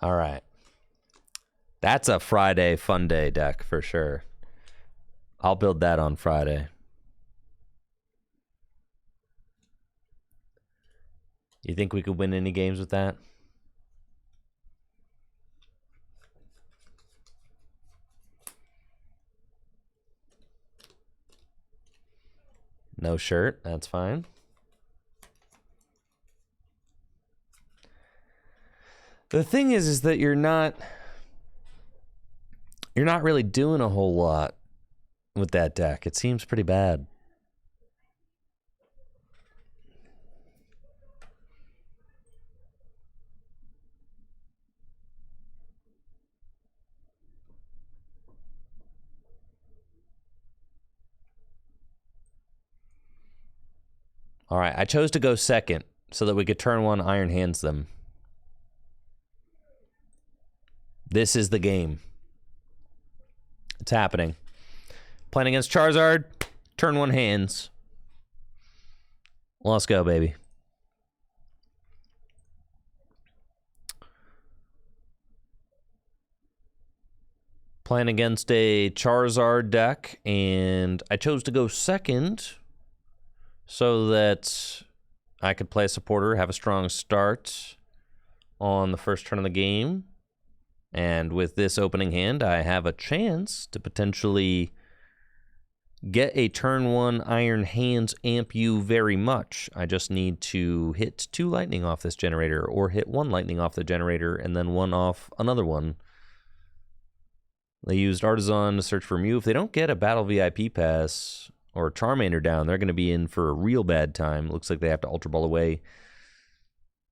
All right. That's a Friday fun day deck for sure. I'll build that on Friday. You think we could win any games with that? No shirt, that's fine. The thing is that you're not really doing a whole lot with that deck. It seems pretty bad. All right, I chose to go second so that we could turn one Iron Hands them. This is the game. It's happening. Playing against Charizard, turn one hands. Let's go, baby. Playing against a Charizard deck, and I chose to go second so that I could play a supporter, have a strong start on the first turn of the game. And with this opening hand, I have a chance to potentially get a turn one Iron Hands amp you very much. I just need to hit 2 lightning off this generator, or hit 1 lightning off the generator and then 1 off another one. They used Artisan to search for Mew. If they don't get a Battle VIP pass or Charmander down, they're going to be in for a real bad time. Looks like they have to Ultra Ball away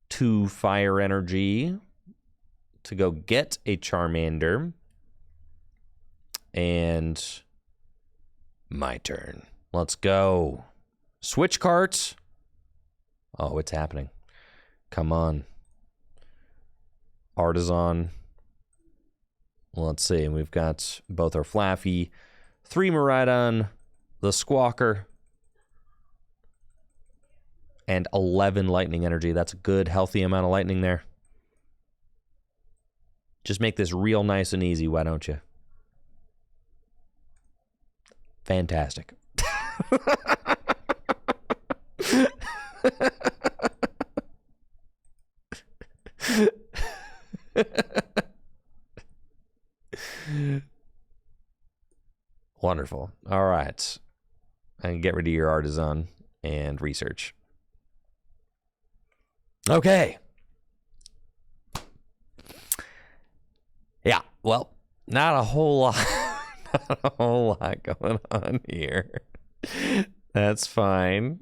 2 Fire Energy to go get a Charmander. And my turn. Let's go. Switch carts. Oh, it's happening. Come on. Artisan. Let's see. We've got both our Flaffy, 3 Miraidon, the Squawker, and 11 lightning energy. That's a good, healthy amount of lightning there. Just make this real nice and easy, why don't you? Fantastic. Wonderful. All right. I can get rid of your Artisan and research. Okay. Yeah, well, not a whole lot. Not a whole lot going on here. That's fine.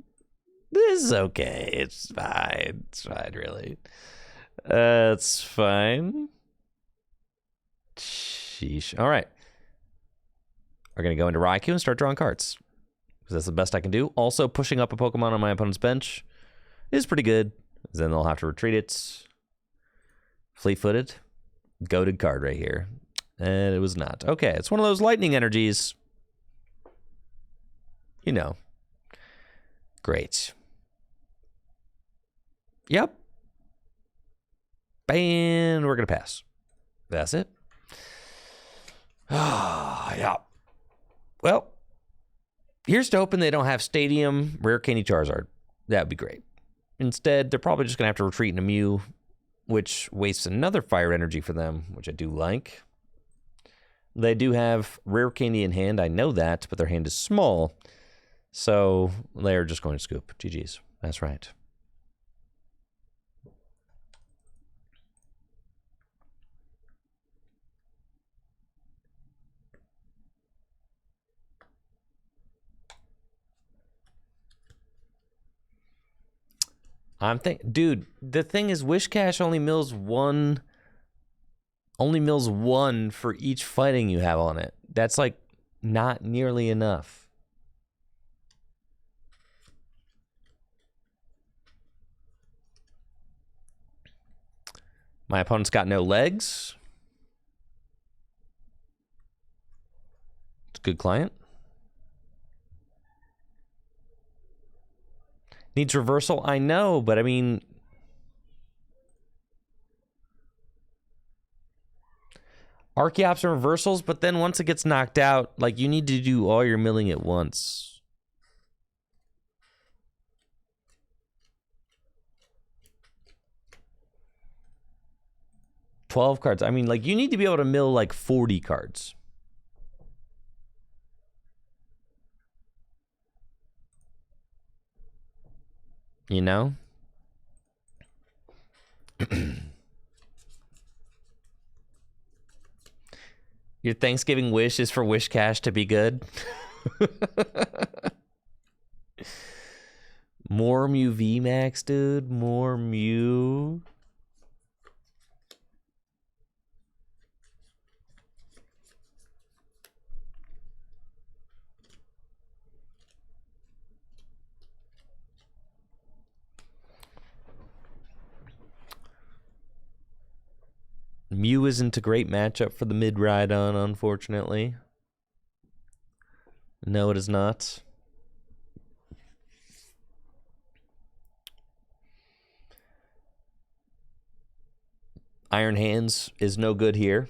This is okay. It's fine. It's fine, really. It's fine. Sheesh. All right. We're going to go into Raikou and start drawing cards, because that's the best I can do. Also, pushing up a Pokemon on my opponent's bench is pretty good. Then they'll have to retreat it. Fleet-footed. Goated card right here. And it was not. Okay, it's one of those lightning energies. You know. Great. Yep. And we're going to pass. That's it. Ah, yeah. Well, here's to hoping they don't have Stadium, Rare Candy Charizard. That would be great. Instead, they're probably just going to have to retreat in a Mew, which wastes another fire energy for them, which I do like. They do have Rare Candy in hand, I know that, but their hand is small. So they're just going to scoop. GG's. That's right. Dude, the thing is, Wish Cash only mills 1 only mills 1 for each fighting you have on it. That's like not nearly enough. My opponent's got no legs. It's a good client. Needs reversal, I know, but I mean... Archeops and reversals, but then once it gets knocked out, like, you need to do all your milling at once. $12 cards. I mean, like, you need to be able to mill, like, 40 cards. You know? Your Thanksgiving wish is for Wish Cash to be good. More Mew VMAX, dude. More Mew. Mew isn't a great matchup for the Miraidon, unfortunately. No, it is not. Iron Hands is no good here.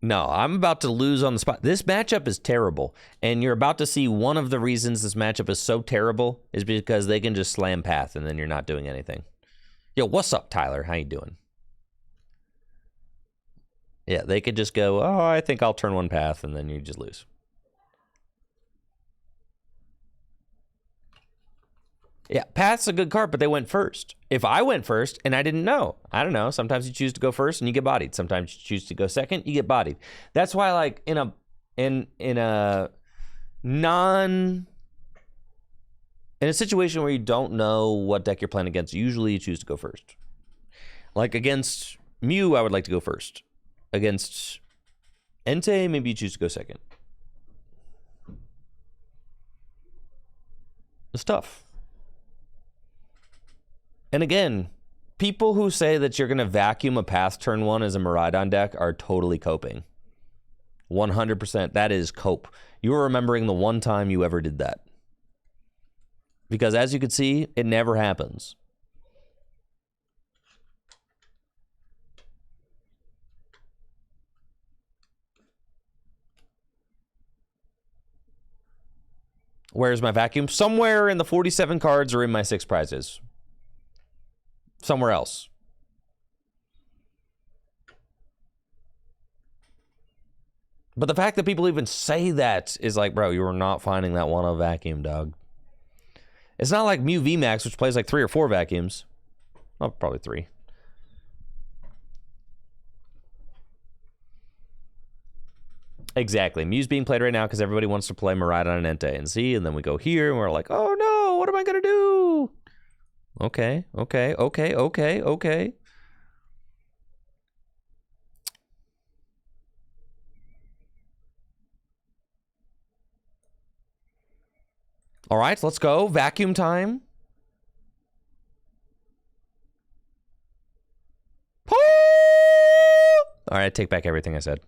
No, I'm about to lose on the spot. This matchup is terrible. And you're about to see one of the reasons this matchup is so terrible is because they can just slam path and then you're not doing anything. Yo, what's up, Tyler? How you doing? Yeah, they could just go, oh, I think I'll turn one path, and then you just lose. Yeah, path's a good card, but they went first. If I went first and I didn't know, I don't know. Sometimes you choose to go first and you get bodied. Sometimes you choose to go second, you get bodied. That's why, like, in a situation where you don't know what deck you're playing against, usually you choose to go first. Like against Mew, I would like to go first. Against Entei, maybe you choose to go second. It's tough. And again, people who say that you're going to vacuum a path turn 1 as a Miraidon deck are totally coping. 100%. That is cope. You're remembering the one time you ever did that. Because as you can see, it never happens. Where's my vacuum? Somewhere in the 47 cards or in my 6 prizes. Somewhere else. But the fact that people even say that is like, bro, you are not finding that one of vacuum, dog. It's not like Mew VMAX, which plays like 3 or 4 vacuums. Oh, probably 3. Exactly. Mew's being played right now because everybody wants to play Miraidon and Entei and see, and then we go here and we're like, oh no, what am I gonna do? Okay. All right, let's go. Vacuum time. All right, I take back everything I said.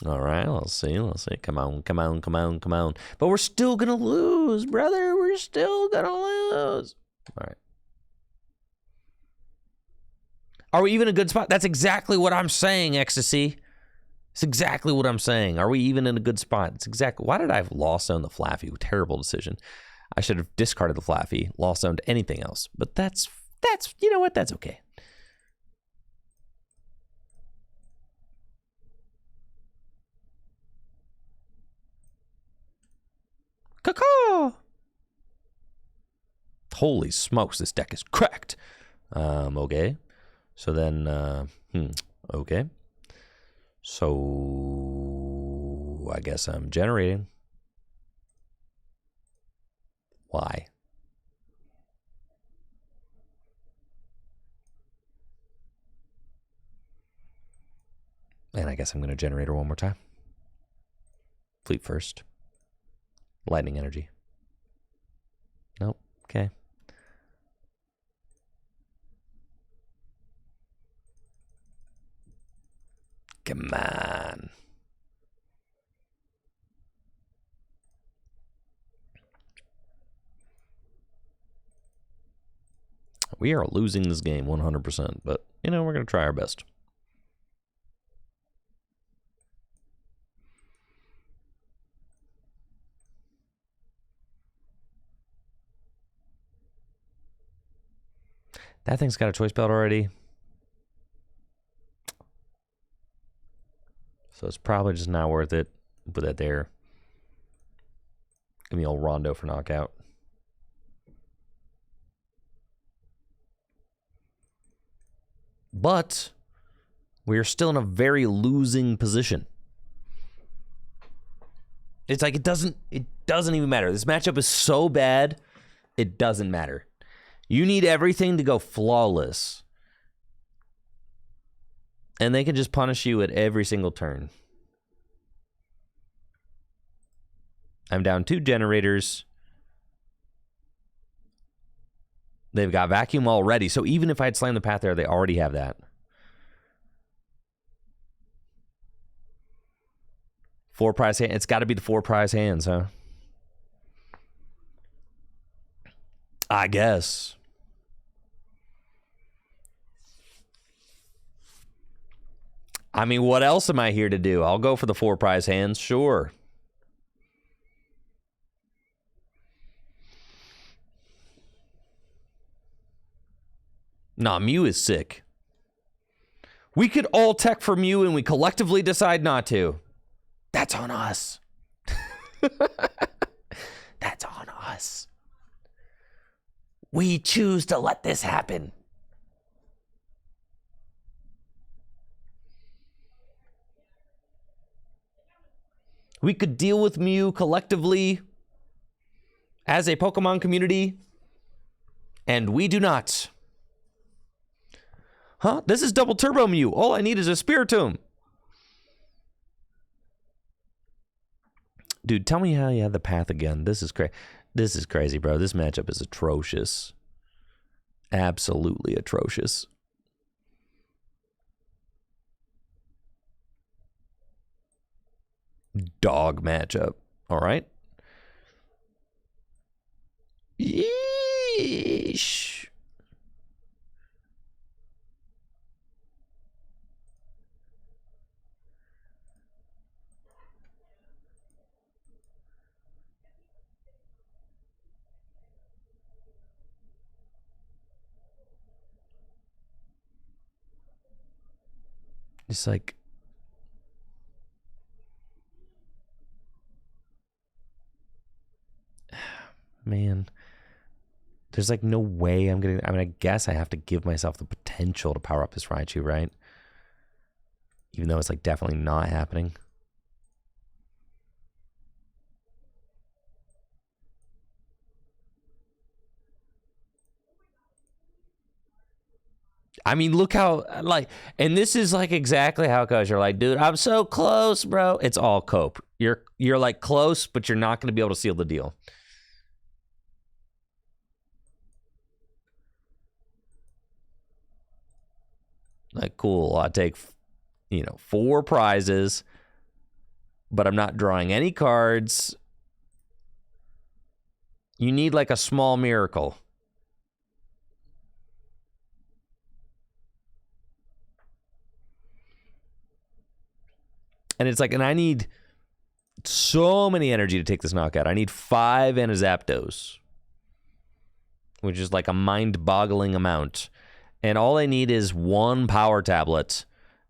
All right, let's see. Come on. But we're still gonna lose, brother. We're still gonna lose. All right. Are we even in a good spot? That's exactly what I'm saying, Ecstasy. It's exactly what I'm saying. Are we even in a good spot? It's exactly. Why did I have lost zone the Flaffy? Terrible decision. I should have discarded the Flaffy, lost zoned anything else. But that's you know what? That's okay. Caw. Holy smokes, this deck is cracked. Okay. So then, okay. So I guess I'm generating. Why? And I guess I'm going to generate her one more time. Fleet first. Lightning energy. Nope. Okay. Come on. We are losing this game 100%, but, you know, we're going to try our best. That thing's got a choice belt already. So it's probably just not worth it. Put that there. Give me old Rondo for knockout. But we are still in a very losing position. It's like it doesn't even matter. This matchup is so bad, it doesn't matter. You need everything to go flawless. And they can just punish you at every single turn. I'm down 2 generators. They've got vacuum already. So even if I had slammed the path there, they already have that. 4 prize hands. It's got to be the 4 prize hands, huh? I guess. I mean, what else am I here to do? I'll go for the 4 prize hands, sure. Nah, Mew is sick. We could all tech for Mew and we collectively decide not to. That's on us. That's on us. We choose to let this happen. We could deal with Mew collectively as a Pokemon community, and we do not. Huh? This is double turbo Mew. All I need is a Spiritomb. Dude, tell me how you had the path again. This is crazy. This is crazy, bro. This matchup is atrocious. Absolutely atrocious. Dog matchup. All right. Yeesh. It's like, man, there's like no way I'm gonna. I mean, I guess I have to give myself the potential to power up this Raichu, right? Even though it's like definitely not happening. I mean, look how, like, and this is like exactly how it goes. You're like, dude, I'm so close, bro. It's all cope. You're like close, but you're not going to be able to seal the deal. Like, cool. I take, 4 prizes, but I'm not drawing any cards. You need like a small miracle. And it's like, and I need so many energy to take this knockout. I need 5 and a Zapdos, which is like a mind-boggling amount. And all I need is 1 power tablet,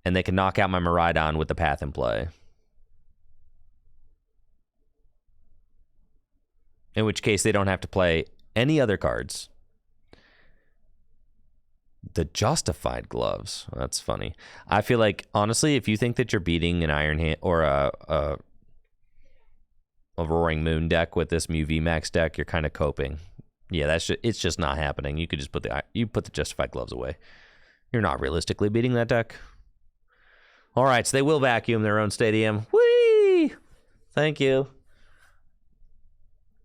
and they can knock out my Miraidon with the path in play. in which case they don't have to play any other cards. The Justified Gloves. That's funny. I feel like, honestly, if you think that you're beating an Iron Hand or a Roaring Moon deck with this Mew VMAX deck, you're kind of coping. Yeah, it's just not happening. You could just put the Justified Gloves away. You're not realistically beating that deck. All right, so they will vacuum their own stadium. Whee! Thank you.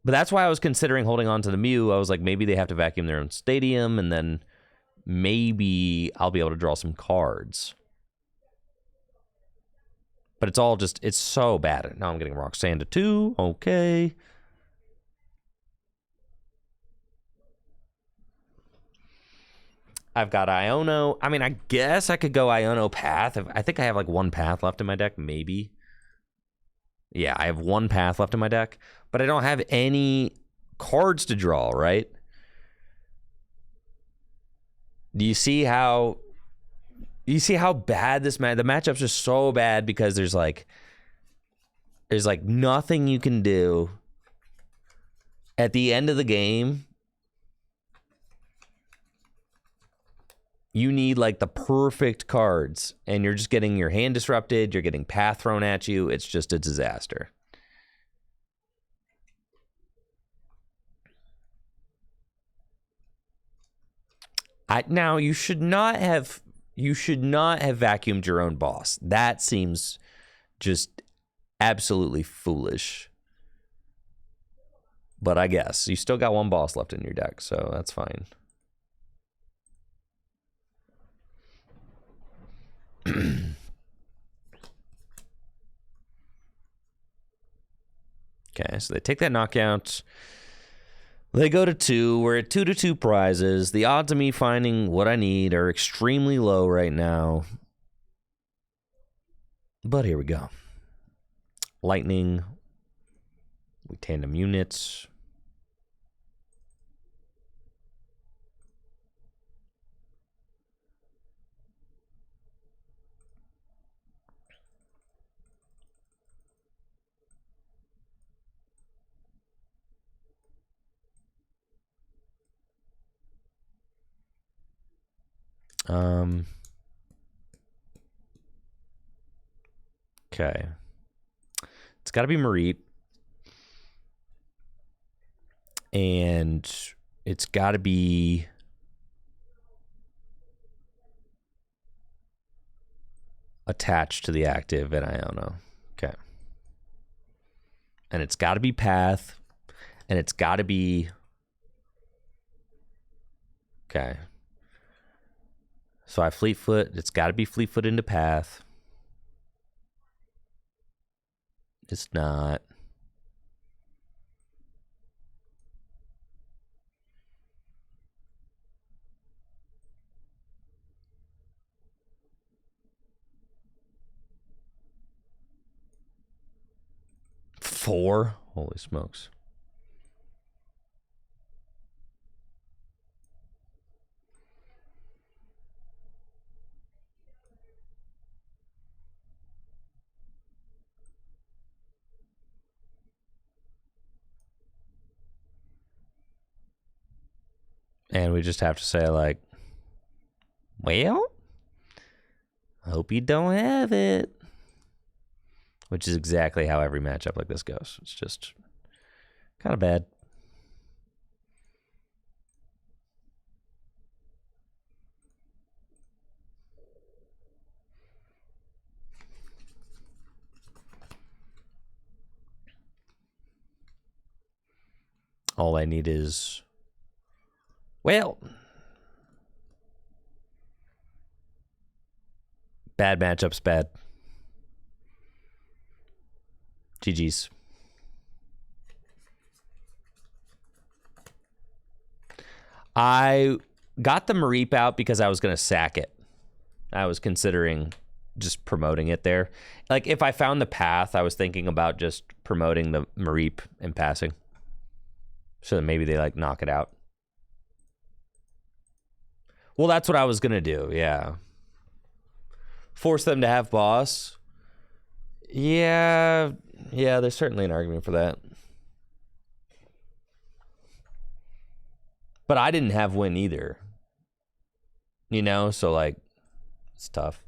But that's why I was considering holding on to the Mew. I was like, maybe they have to vacuum their own stadium, and then maybe I'll be able to draw some cards. But it's so bad. Now I'm getting Roxanne 2. Okay. I've got Iono. I mean, I guess I could go Iono Path. I think I have like one path left in my deck, maybe. Yeah, I have one path left in my deck, but I don't have any cards to draw, right? Do you see how bad the matchup's just so bad because there's like nothing you can do at the end of the game. You need like the perfect cards, and you're just getting your hand disrupted. You're getting path thrown at you. It's just a disaster. Now you should not have vacuumed your own boss. That seems just absolutely foolish. But I guess you still got one boss left in your deck, so that's fine. Okay, so they take that knockout. They go to 2. We're at 2-2 prizes. The odds of me finding what I need are extremely low right now. But here we go. Lightning. We tandem units. Okay. It's got to be Marit. And it's got to be attached to the active and Iono. Okay. And it's got to be Path. And it's got to be... Okay. So I Fleetfoot. It's got to be Fleetfoot into Path. It's not. Four? Holy smokes. And we just have to say, like, well, I hope you don't have it. Which is exactly how every matchup like this goes. It's just kind of bad. All I need is... Well, bad matchups, bad. GG's. I got the Mareep out because I was going to sack it. I was considering just promoting it there. Like, if I found the path, I was thinking about just promoting the Mareep and passing. So that maybe they, like, knock it out. Well, that's what I was going to do, yeah. Force them to have boss. Yeah, there's certainly an argument for that. But I didn't have win either. You know, so like, it's tough.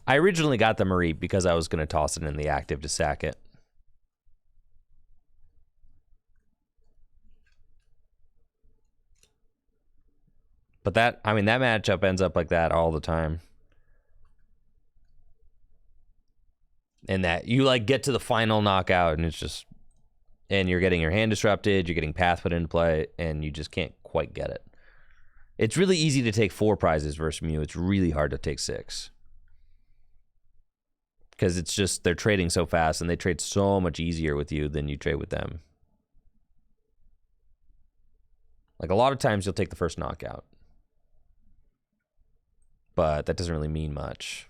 I originally got the Marie because I was going to toss it in the active to sack it. But that, I mean, that matchup ends up like that all the time. And that you like get to the final knockout and it's just, and you're getting your hand disrupted, you're getting path put into play, and you just can't quite get it. It's really easy to take 4 prizes versus Mew. It's really hard to take 6. Because it's just, they're trading so fast and they trade so much easier with you than you trade with them. Like a lot of times you'll take the first knockout. But that doesn't really mean much.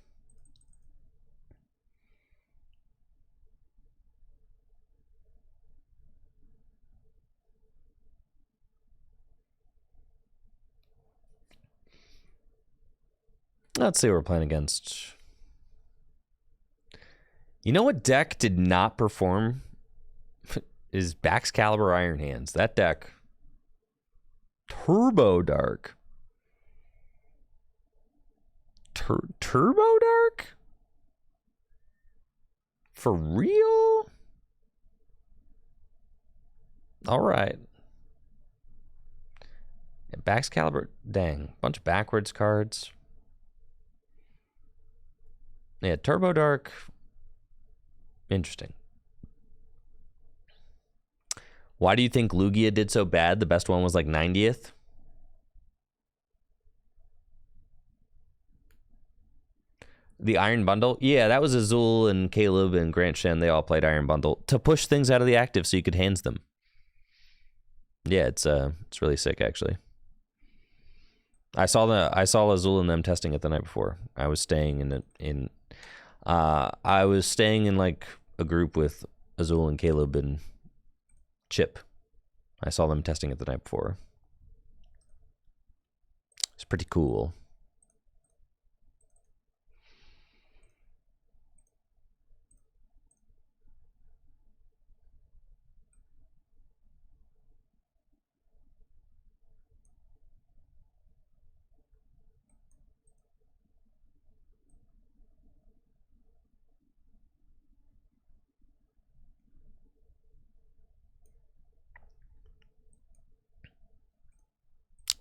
Let's see what we're playing against. You know what deck did not perform? Is Baxcalibur Iron Hands. That deck. Turbo Dark. Turbo Dark? For real? All right. Yeah, Baxcalibur. Dang. Bunch of backwards cards. Yeah, Turbo Dark. Interesting. Why do you think Lugia did so bad? The best one was like 90th? The Iron Bundle? Yeah, that was Azul and Caleb and Grant Shen. They all played Iron Bundle to push things out of the active so you could hands them. Yeah, it's really sick actually. I saw Azul and them testing it the night before. I was staying in like a group with Azul and Caleb and Chip. I saw them testing it the night before. It's pretty cool.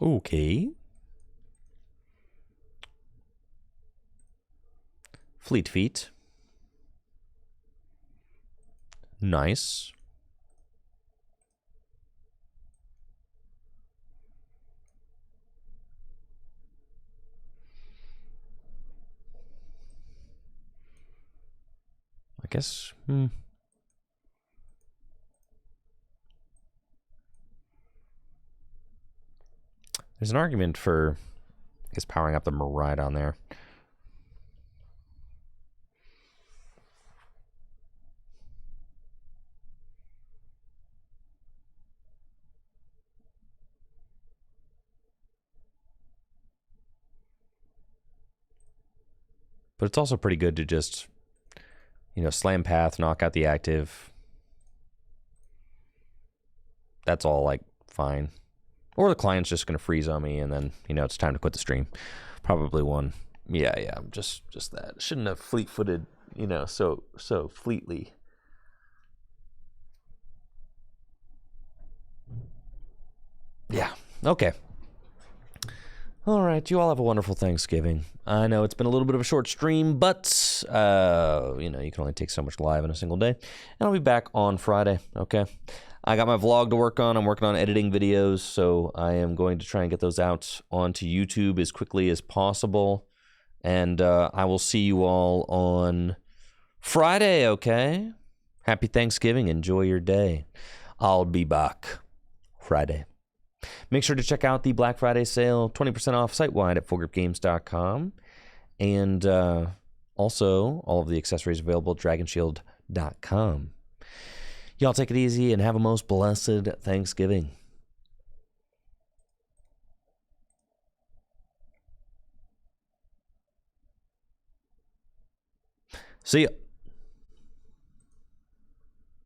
Okay. Fleet Feet. Nice. I guess. There's an argument for, I guess, powering up the Miraidon there. But it's also pretty good to just, you know, slam path, knock out the active. That's all, like, fine. Or the client's just going to freeze on me, and then, you know, it's time to quit the stream. Probably one. Yeah, just that. Shouldn't have fleet-footed, you know, so fleetly. Yeah, okay. All right, you all have a wonderful Thanksgiving. I know it's been a little bit of a short stream, but, you know, you can only take so much live in a single day. And I'll be back on Friday, okay? I got my vlog to work on. I'm working on editing videos, so I am going to try and get those out onto YouTube as quickly as possible. And I will see you all on Friday, okay? Happy Thanksgiving. Enjoy your day. I'll be back Friday. Make sure to check out the Black Friday sale, 20% off site-wide at fullgripgames.com. And also, all of the accessories available at dragonshield.com. Y'all take it easy and have a most blessed Thanksgiving. See ya.